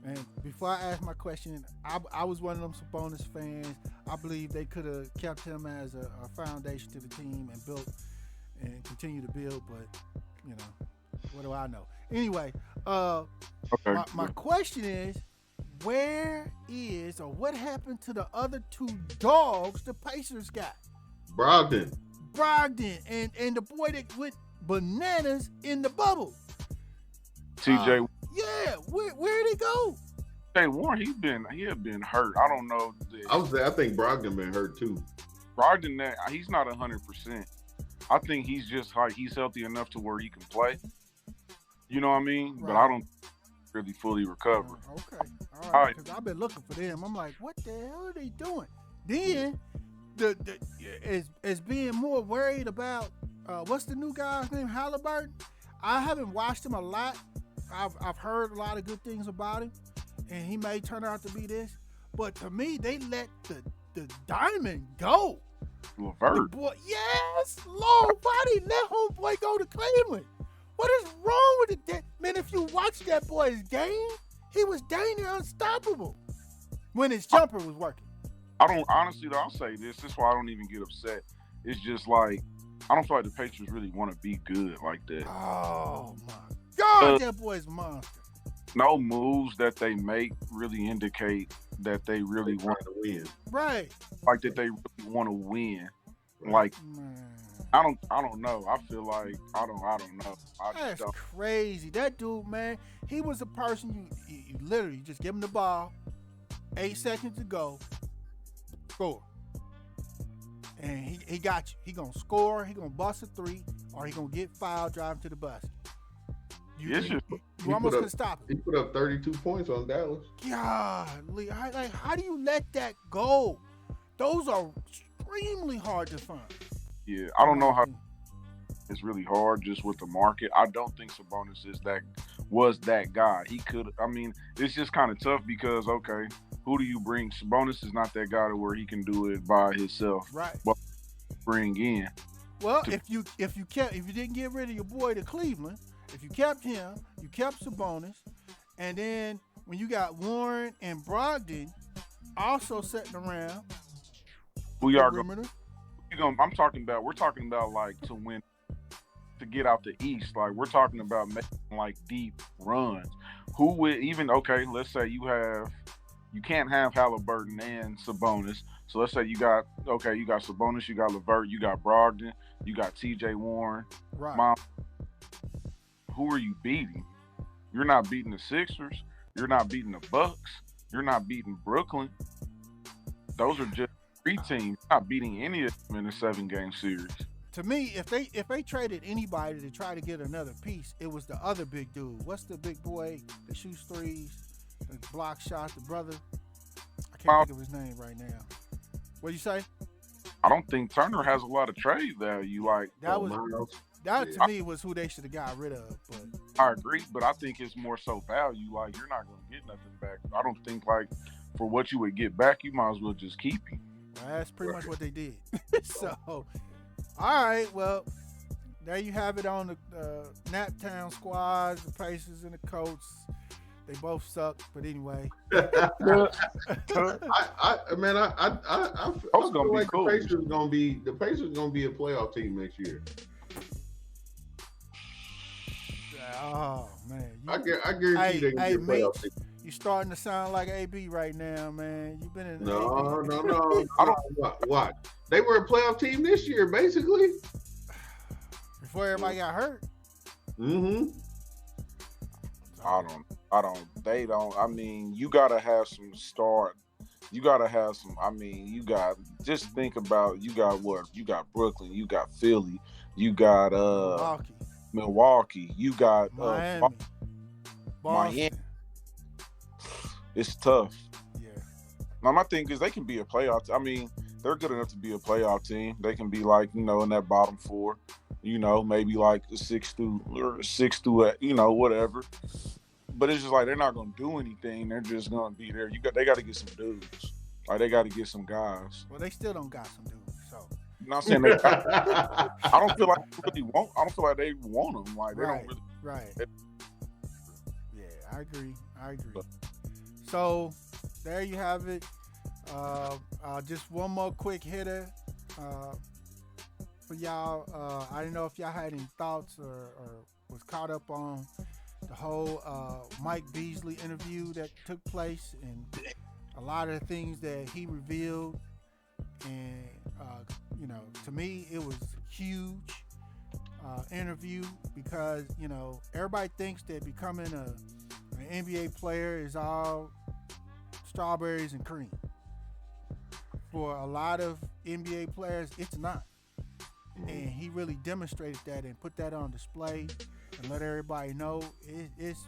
And before I ask my question, I was one of them Sabonis fans. I believe they could have kept him as a foundation to the team and built and continue to build, but, you know, what do I know? Anyway, my question is, where is or what happened to the other 2 dogs the Pacers got? Brogdon and the boy that went bananas in the bubble. TJ. Yeah, where'd he go? Hey, Warren, he had been hurt. I don't know. I think Brogdon been hurt too. Brogdon, he's not 100%. I think he's just like he's healthy enough to where he can play. You know what I mean? Right. But I don't really fully recover. Okay, all right. Because I've been looking for them. I'm like, what the hell are they doing? Then as being more worried about what's the new guy's name, Halliburton. I haven't watched him a lot. I've heard a lot of good things about him, and he may turn out to be this. But to me, they let the diamond go. LeVert. Boy, yes, Lord, why did he let homeboy go to Cleveland? What is wrong with it? Man, if you watch that boy's game, he was dang near unstoppable when his jumper was working. Honestly, though, I'll say this. This is why I don't even get upset. It's just like, I don't feel like the Patriots really want to be good like that. Oh, my God, that boy's a monster. No moves that they make really indicate that they really want to win. Right. Like that they really want to win. Like, man. I don't know. I feel like I don't know. That's crazy. That dude, man, he was a person you literally just give him the ball, 8 seconds to go, score. And he got you. He gonna score, he gonna bust a 3, or he gonna get fouled driving to the basket. You almost couldn't stop him. He put up 32 points on Dallas. Golly, how do you let that go? Those are extremely hard to find. Yeah, I don't know how it's really hard just with the market. I don't think Sabonis was that guy. He could. I mean, it's just kind of tough because who do you bring? Sabonis is not that guy to where he can do it by himself. Right. But bring in. Well, if you didn't get rid of your boy to Cleveland, if you kept him, you kept Sabonis, and then when you got Moren and Brogdon also sitting around, we are going. We're talking about like to win, to get out the East. Like we're talking about making like deep runs. Who would even let's say you can't have Halliburton and Sabonis. So let's say you got Sabonis, you got LeVert, you got Brogdon, you got TJ Warren. Right. Who are you beating? You're not beating the Sixers. You're not beating the Bucks. You're not beating Brooklyn. Those are just 3 teams. You're not beating any of them in a 7-game series. To me, if they traded anybody to try to get another piece, it was the other big dude. What's the big boy that shoots threes, the block shots, the brother? I can't think of his name right now. What'd you say? I don't think Turner has a lot of trade value. Like that to me was who they should have got rid of. But I agree, but I think it's more so value. Like you're not going to get nothing back. I don't think like for what you would get back, you might as well just keep him. That's pretty much what they did. So, all right, well, there you have it on the Naptown squads, the Pacers and the Colts. They both suck, but anyway. I feel like cool. The Pacers gonna be a playoff team next year. Oh man, I guarantee they're gonna be a playoff team. You starting to sound like AB right now, man. You've been in No. I don't. What? They were a playoff team this year, basically. Before everybody got hurt. Mm-hmm. They don't. I mean, you gotta have some start. You gotta have some. I mean, just think about. You got what? You got Brooklyn. You got Philly. You got Milwaukee. You got Miami. It's tough. Yeah. Now my thing is they can be a playoff. I mean, they're good enough to be a playoff team. They can be like in that bottom 4. Maybe like 6 through whatever. But it's just like they're not gonna do anything. They're just gonna be there. They got to get some dudes. Like they got to get some guys. Well, they still don't got some dudes. So I'm not saying they. I don't feel like they really want. I don't feel like they want them. Like they don't really. Right. Yeah, I agree. So there you have it. Just one more quick hitter for y'all. I didn't know if y'all had any thoughts or was caught up on the whole Mike Beasley interview that took place and a lot of the things that he revealed. And, to me, it was a huge interview because, everybody thinks that becoming an NBA player is all strawberries and cream. For a lot of NBA players, it's not. And he really demonstrated that and put that on display and let everybody know it's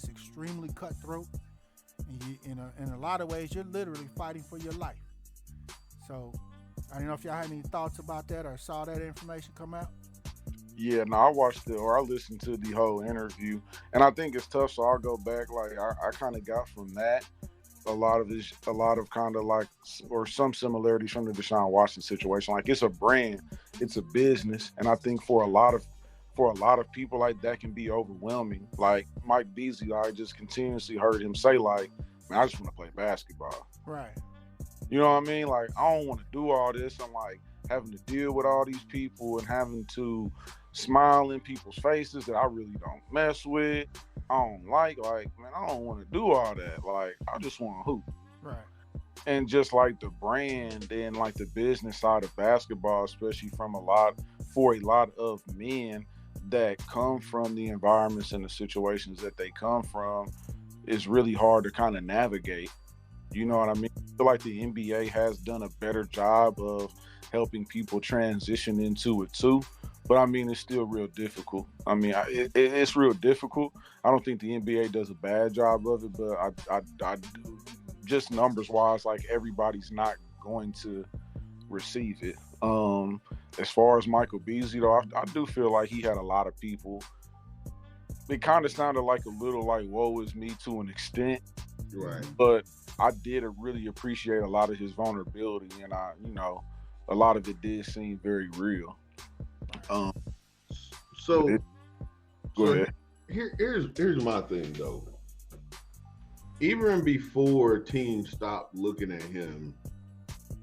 extremely cutthroat. And in a lot of ways, you're literally fighting for your life. So I don't know if y'all had any thoughts about that or saw that information come out. Yeah, no, I watched it or I listened to the whole interview, and I think it's tough. So I'll go back. Like I kind of got from that a lot of kind of like or some similarities from the Deshaun Watson situation. Like it's a brand, it's a business, and I think for a lot of people, like that can be overwhelming. Like Mike Beasley, I just continuously heard him say, like, man, I just want to play basketball. Right. You know what I mean? Like, I don't want to do all this. I'm like having to deal with all these people and having to smile in people's faces that I really don't mess with. I don't like, man, I don't want to do all that. Like, I just want to hoop. Right. And just like the brand and like the business side of basketball, especially for a lot of men that come from the environments and the situations that they come from, is really hard to kind of navigate. You know what I mean? I feel like the NBA has done a better job of helping people transition into it too. But I mean, it's still real difficult. I mean, it's real difficult. I don't think the NBA does a bad job of it, but I do, just numbers wise, like everybody's not going to receive it. As far as Michael Beasley, though, I do feel like he had a lot of people. It kind of sounded like a little like woe is me to an extent. Right. But I did really appreciate a lot of his vulnerability, and a lot of it did seem very real. So Go ahead. Here's my thing though. Even before teams stopped looking at him,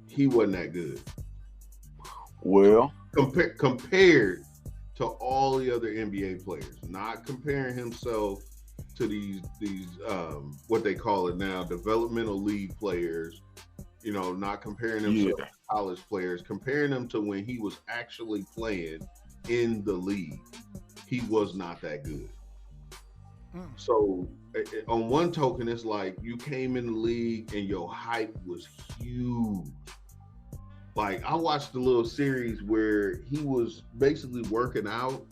he wasn't that good. Well, compared to all the other NBA players, not comparing himself to these what they call it now, developmental league players, you know, not comparing himself to college players, comparing him to when he was actually playing in the league. He was not that good. So on one token, it's like you came in the league and your hype was huge. Like I watched a little series where he was basically working out,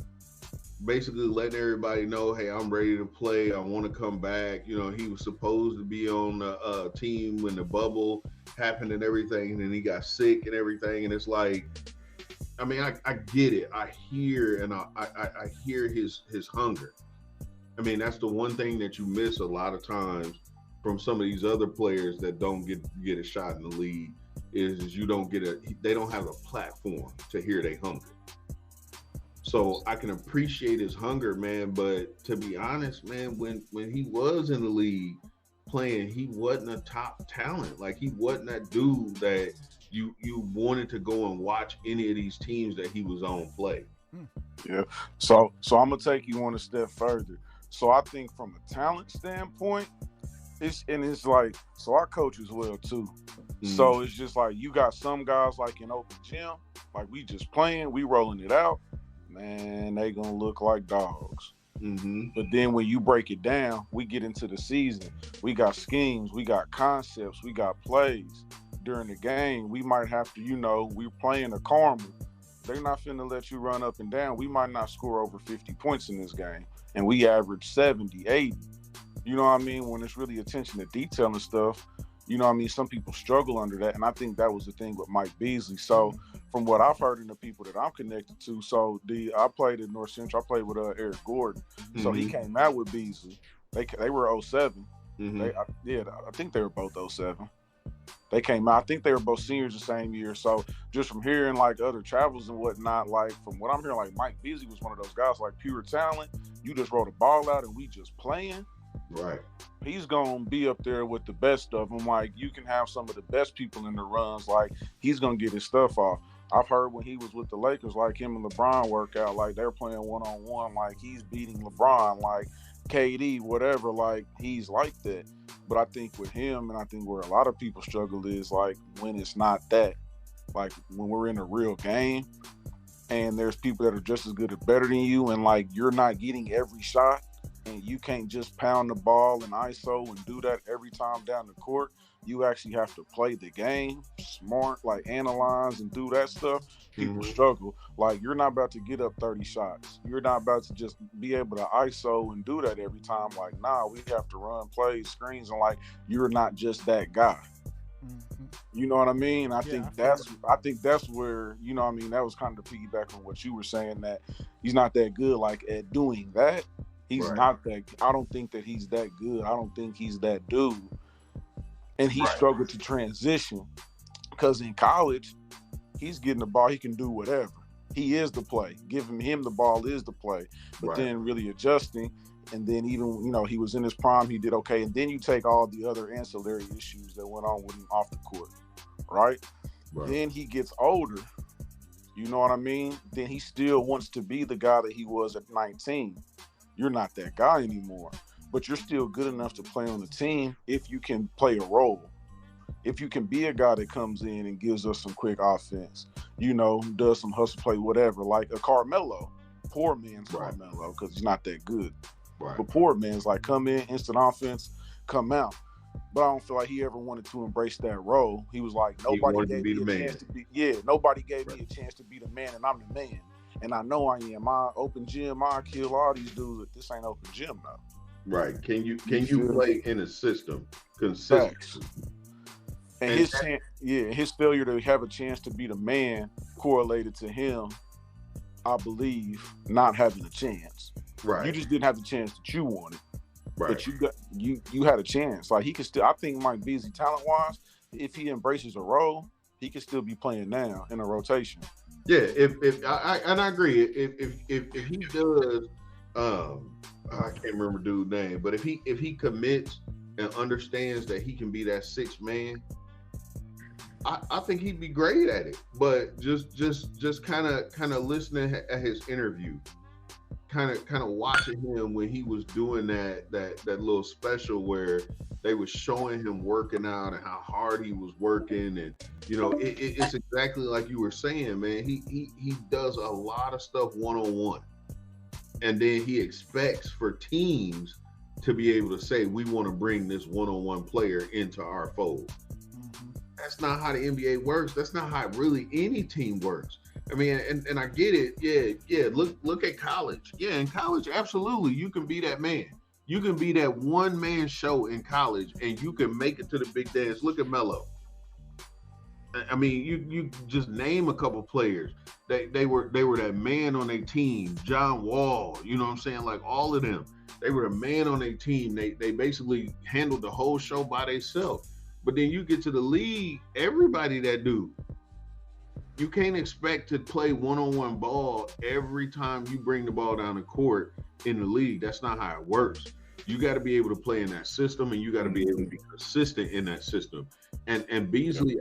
basically letting everybody know, hey, I'm ready to play. I want to come back. You know, he was supposed to be on the team when the bubble happened and everything, and then he got sick and everything. And it's like, I mean, I get it. I hear and I hear his hunger. I mean, that's the one thing that you miss a lot of times from some of these other players that don't get a shot in the league is you don't they don't have a platform to hear their hunger. So I can appreciate his hunger, man. But to be honest, man, when he was in the league playing, he wasn't a top talent. Like he wasn't that dude that you wanted to go and watch any of these teams that he was on play. Yeah. So I'm gonna take you one step further. So I think from a talent standpoint, it's like, so our coach as well too. So it's just like you got some guys like in open gym, like we just playing, we rolling it out, man, they gonna look like dogs. But then when you break it down, we get into the season, we got schemes, we got concepts, we got plays. During the game, we might have to, you know, we're playing a karma. They're not finna let you run up and down. We might not score over 50 points in this game, and we average 70, 80. You know what I mean? When it's really attention to detail and stuff, you know what I mean? Some people struggle under that, and I think that was the thing with Mike Beasley. So from what I've heard in the people that I'm connected to, so I played at North Central. I played with Eric Gordon. So he came out with Beasley. They were 07. I think they were both 07. They came out. I think they were both seniors the same year. So just from hearing like other travels and whatnot, like from what I'm hearing, like Mike Beasley was one of those guys, like pure talent. You just roll the ball out and we just playing. Right. He's gonna be up there with the best of them. Like you can have some of the best people in the runs. Like he's gonna get his stuff off. I've heard when he was with the Lakers, like him and LeBron work out, like they're playing one-on-one, like he's beating LeBron, like KD, whatever, like he's like that. But I think with him, and I think where a lot of people struggle is like when it's not that, like when we're in a real game and there's people that are just as good or better than you, and like you're not getting every shot, and you can't just pound the ball and ISO and do that every time down the court. You actually have to play the game smart, like analyze and do that stuff. People struggle. Like you're not about to get up 30 shots. You're not about to just be able to ISO and do that every time. Like, nah, we have to run plays, screens, and like you're not just that guy. You know what I mean? I think that's where, you know what I mean, that was kind of the piggyback on what you were saying, that he's not that good like at doing that. He's not that. I don't think that he's that good. I don't think he's that dude. And he struggled to transition because in college, he's getting the ball. He can do whatever. He is the play. Giving him the ball is the play. But then really adjusting. And then even, you know, he was in his prime. He did okay. And then you take all the other ancillary issues that went on with him off the court. Right? Then he gets older. You know what I mean? Then he still wants to be the guy that he was at 19. You're not that guy anymore. But you're still good enough to play on the team if you can play a role. If you can be a guy that comes in and gives us some quick offense, you know, does some hustle play, whatever, like a Carmelo, poor man's Carmelo, because he's not that good. But poor man's like come in, instant offense, come out. But I don't feel like he ever wanted to embrace that role. He was like, nobody gave me a chance to be, nobody gave me a chance to be the man, and I'm the man. And I know I am. My open gym, I kill all these dudes, but this ain't open gym though. Right. Can you play in a system consistently? And his failure to have a chance to be the man correlated to him, I believe, not having a chance. Right. You just didn't have the chance that you wanted. Right. But you had a chance. Like he could still, I think Mike Beasley, talent wise, if he embraces a role, he could still be playing now in a rotation. Yeah, if I agree. If he does, I can't remember dude's name, but if he commits and understands that he can be that sixth man, I think he'd be great at it. But just kind of listening at his interview, kind of watching him when he was doing that little special where they was showing him working out and how hard he was working, and it's exactly like you were saying, man. He does a lot of stuff one-on-one, and then he expects for teams to be able to say, we want to bring this one-on-one player into our fold. That's not how the NBA works. That's not how really any team works. I mean, and I get it. Yeah. Look at college. Yeah, in college, absolutely, you can be that man. You can be that one-man show in college, and you can make it to the big dance. Look at Melo. I mean, you just name a couple players. They were that man on their team. John Wall, you know what I'm saying? Like all of them, they were a man on their team. They basically handled the whole show by themselves. But then you get to the league, everybody that do. You can't expect to play one-on-one ball every time you bring the ball down the court in the league. That's not how it works. You got to be able to play in that system, and you got to be able to be consistent in that system. And Beasley,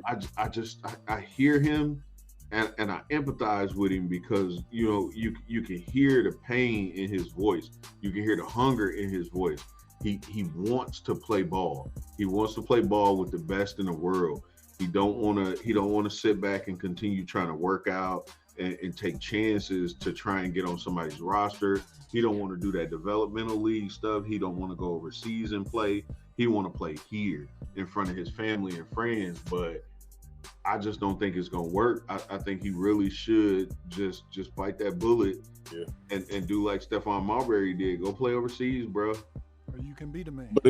I hear him and I empathize with him because you can hear the pain in his voice. You can hear the hunger in his voice. He wants to play ball. He wants to play ball with the best in the world. He don't want to sit back and continue trying to work out and take chances to try and get on somebody's roster. He don't want to do that developmental league stuff. He don't want to go overseas and play. He want to play here in front of his family and friends. But I just don't think it's gonna work. I think he really should just bite that bullet and do like Stephon Marbury did. Go play overseas, bro. Or you can be the man. But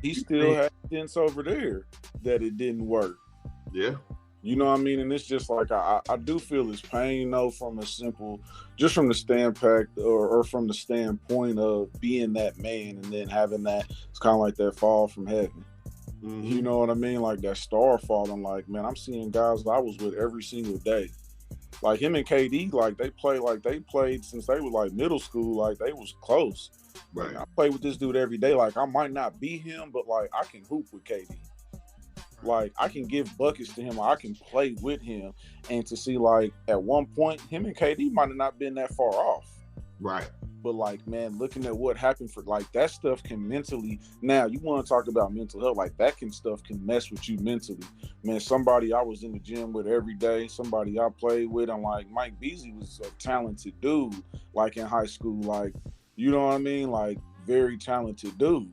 he still had sense over there that it didn't work. Yeah. You know what I mean? And it's just like, I do feel his pain, though, from just from the standpoint or from the standpoint of being that man and then having that, it's kind of like that fall from heaven. Mm-hmm. You know what I mean? Like that star falling. Like, man, I'm seeing guys that I was with every single day. Like him and KD, like they played since they were like middle school, like they was close. Right. Like, I play with this dude every day. Like I might not be him, but like I can hoop with KD. Like I can give buckets to him. I can play with him, and to see like at one point him and KD might have not been that far off. Right. But like, man, looking at what happened for like that stuff can mentally. Now you want to talk about mental health, like that stuff can mess with you mentally. Man, somebody I was in the gym with every day, somebody I played with. I'm like, Mike Beasley was a talented dude, like in high school, like you know what I mean, like very talented dude.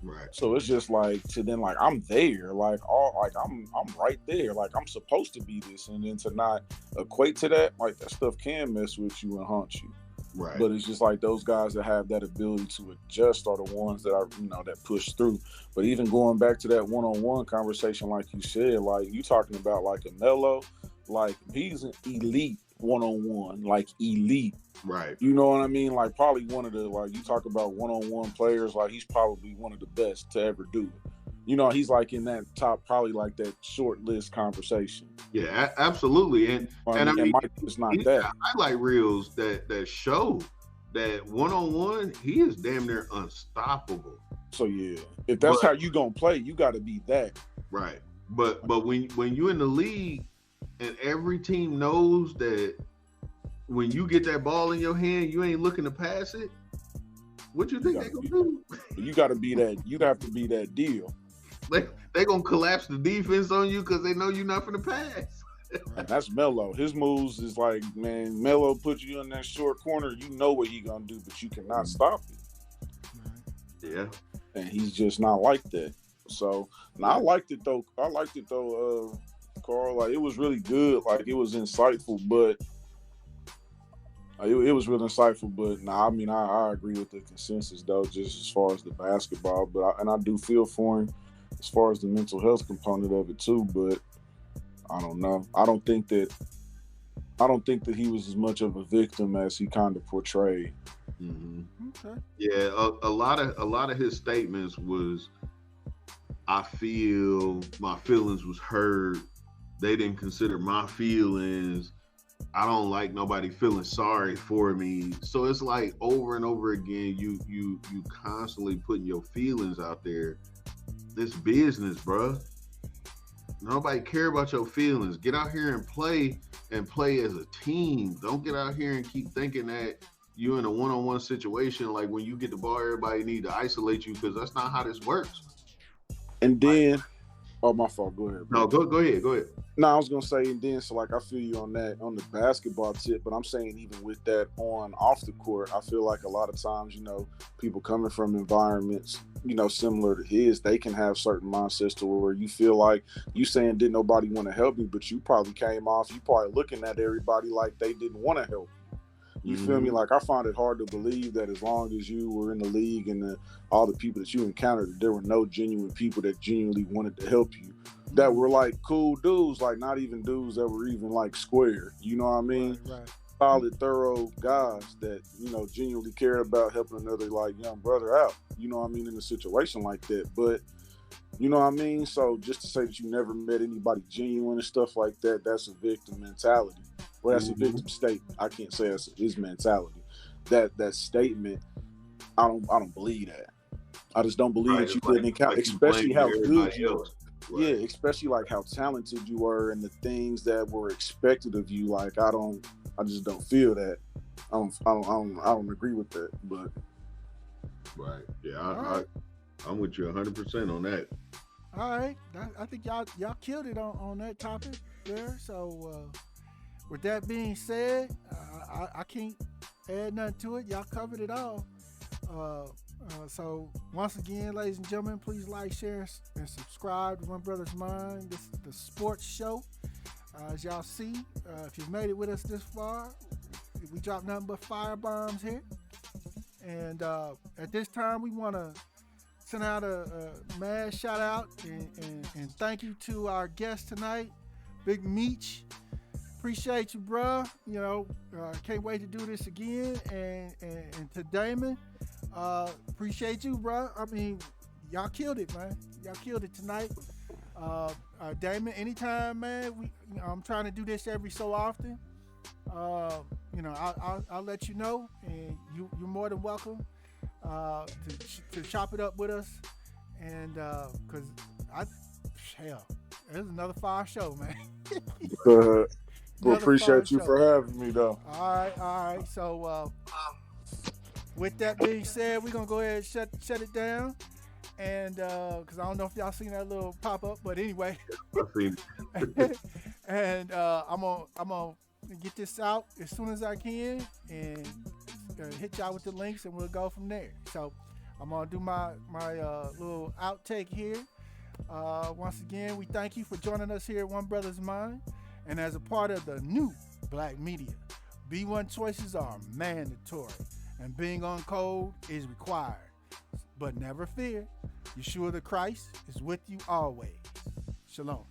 Right. So it's just like to then like I'm there, like I'm right there, like I'm supposed to be this, and then to not equate to that, like that stuff can mess with you and haunt you. Right. But it's just like those guys that have that ability to adjust are the ones that are, that push through. But even going back to that one-on-one conversation, like you said, like you talking about like a Melo, like he's an elite one-on-one, like elite. Right. You know what I mean? Like probably one of the, like you talk about one-on-one players, like he's probably one of the best to ever do it. He's like in that top, probably like that short list conversation. Yeah, absolutely. And I mean, Mike is not that. Highlight reels that show that one-on-one, he is damn near unstoppable. So yeah, if that's how you gonna play, you got to be that. Right. But when you're in the league and every team knows that when you get that ball in your hand, you ain't looking to pass it, what you think they're gonna do? You got to be that. You have to be that deal. They gonna collapse the defense on you because they know you're not gonna pass. And that's Melo. His moves is like, man, Melo put you in that short corner. You know what he gonna do, but you cannot stop it. Yeah. And he's just not like that. So I liked it though. Carl. Like it was really good. Like it was insightful, but it was really insightful. But I mean, I agree with the consensus though, just as far as the basketball. But I do feel for him as far as the mental health component of it too. But I don't know. I don't think that he was as much of a victim as he kind of portrayed. Mm-hmm. Okay. Yeah, a lot of his statements was, I feel my feelings was hurt they didn't consider my feelings. I don't like nobody feeling sorry for me. So it's like over and over again, you constantly putting your feelings out there. This business, bruh. Nobody care about your feelings. Get out here and play as a team. Don't get out here and keep thinking that you in a one-on-one situation. Like when you get the ball, everybody need to isolate you, because that's not how this works. And then, oh, my fault. Go ahead, bro. No, go ahead. No, I was gonna say, and then, so like, I feel you on that, on the basketball tip, but I'm saying even with that on off the court, I feel like a lot of times, you know, people coming from environments, you know, similar to his, they can have certain mindsets to where you feel like you saying didn't nobody want to help you, but you probably came off, you probably looking at everybody like they didn't want to help you. You feel me? Like, I find it hard to believe that as long as you were in the league and all the people that you encountered, there were no genuine people that genuinely wanted to help you, that were like cool dudes, like not even dudes that were even like square. You know what I mean? Right. Solid, thorough guys that, you know, genuinely care about helping another like young brother out. You know what I mean? In a situation like that. But you know what I mean? So just to say that you never met anybody genuine and stuff like that, that's a victim mentality. Well, that's a victim statement. I can't say that's his mentality. That statement, I don't believe that. I just don't believe that you didn't encounter, especially how good you were. Right. Yeah, especially like how talented you were and the things that were expected of you. Like I just don't feel that. I don't agree with that. But right, yeah, I'm with you 100% on that. All right, I think y'all killed it on that topic there. So with that being said, I can't add nothing to it. Y'all covered it all. So once again, ladies and gentlemen, please like, share, and subscribe to One Brothas Mind. This is the sports show. As y'all see, if you've made it with us this far, we drop nothing but firebombs here. And at this time, we want to send out a mad shout out and thank you to our guest tonight, Big Meech. Appreciate you, bruh. You know, can't wait to do this again. And to Damon, appreciate you, bruh. I mean, y'all killed it, man. Y'all killed it tonight. Damon, anytime, man. I'm trying to do this every so often. You know, I'll let you know, and you're more than welcome to chop it up with us. And because there's another fire show, man. Well, appreciate you for having me, though. All right. So, with that being said, we're gonna go ahead and shut it down, and because I don't know if y'all seen that little pop up, but anyway. And I'm gonna get this out as soon as I can, and hit y'all with the links, and we'll go from there. So, I'm gonna do my little outtake here. Once again, we thank you for joining us here at One Brothas Mind. And as a part of the new black media, B1 choices are mandatory, and being on code is required. But never fear, Yeshua the Christ is with you always. Shalom.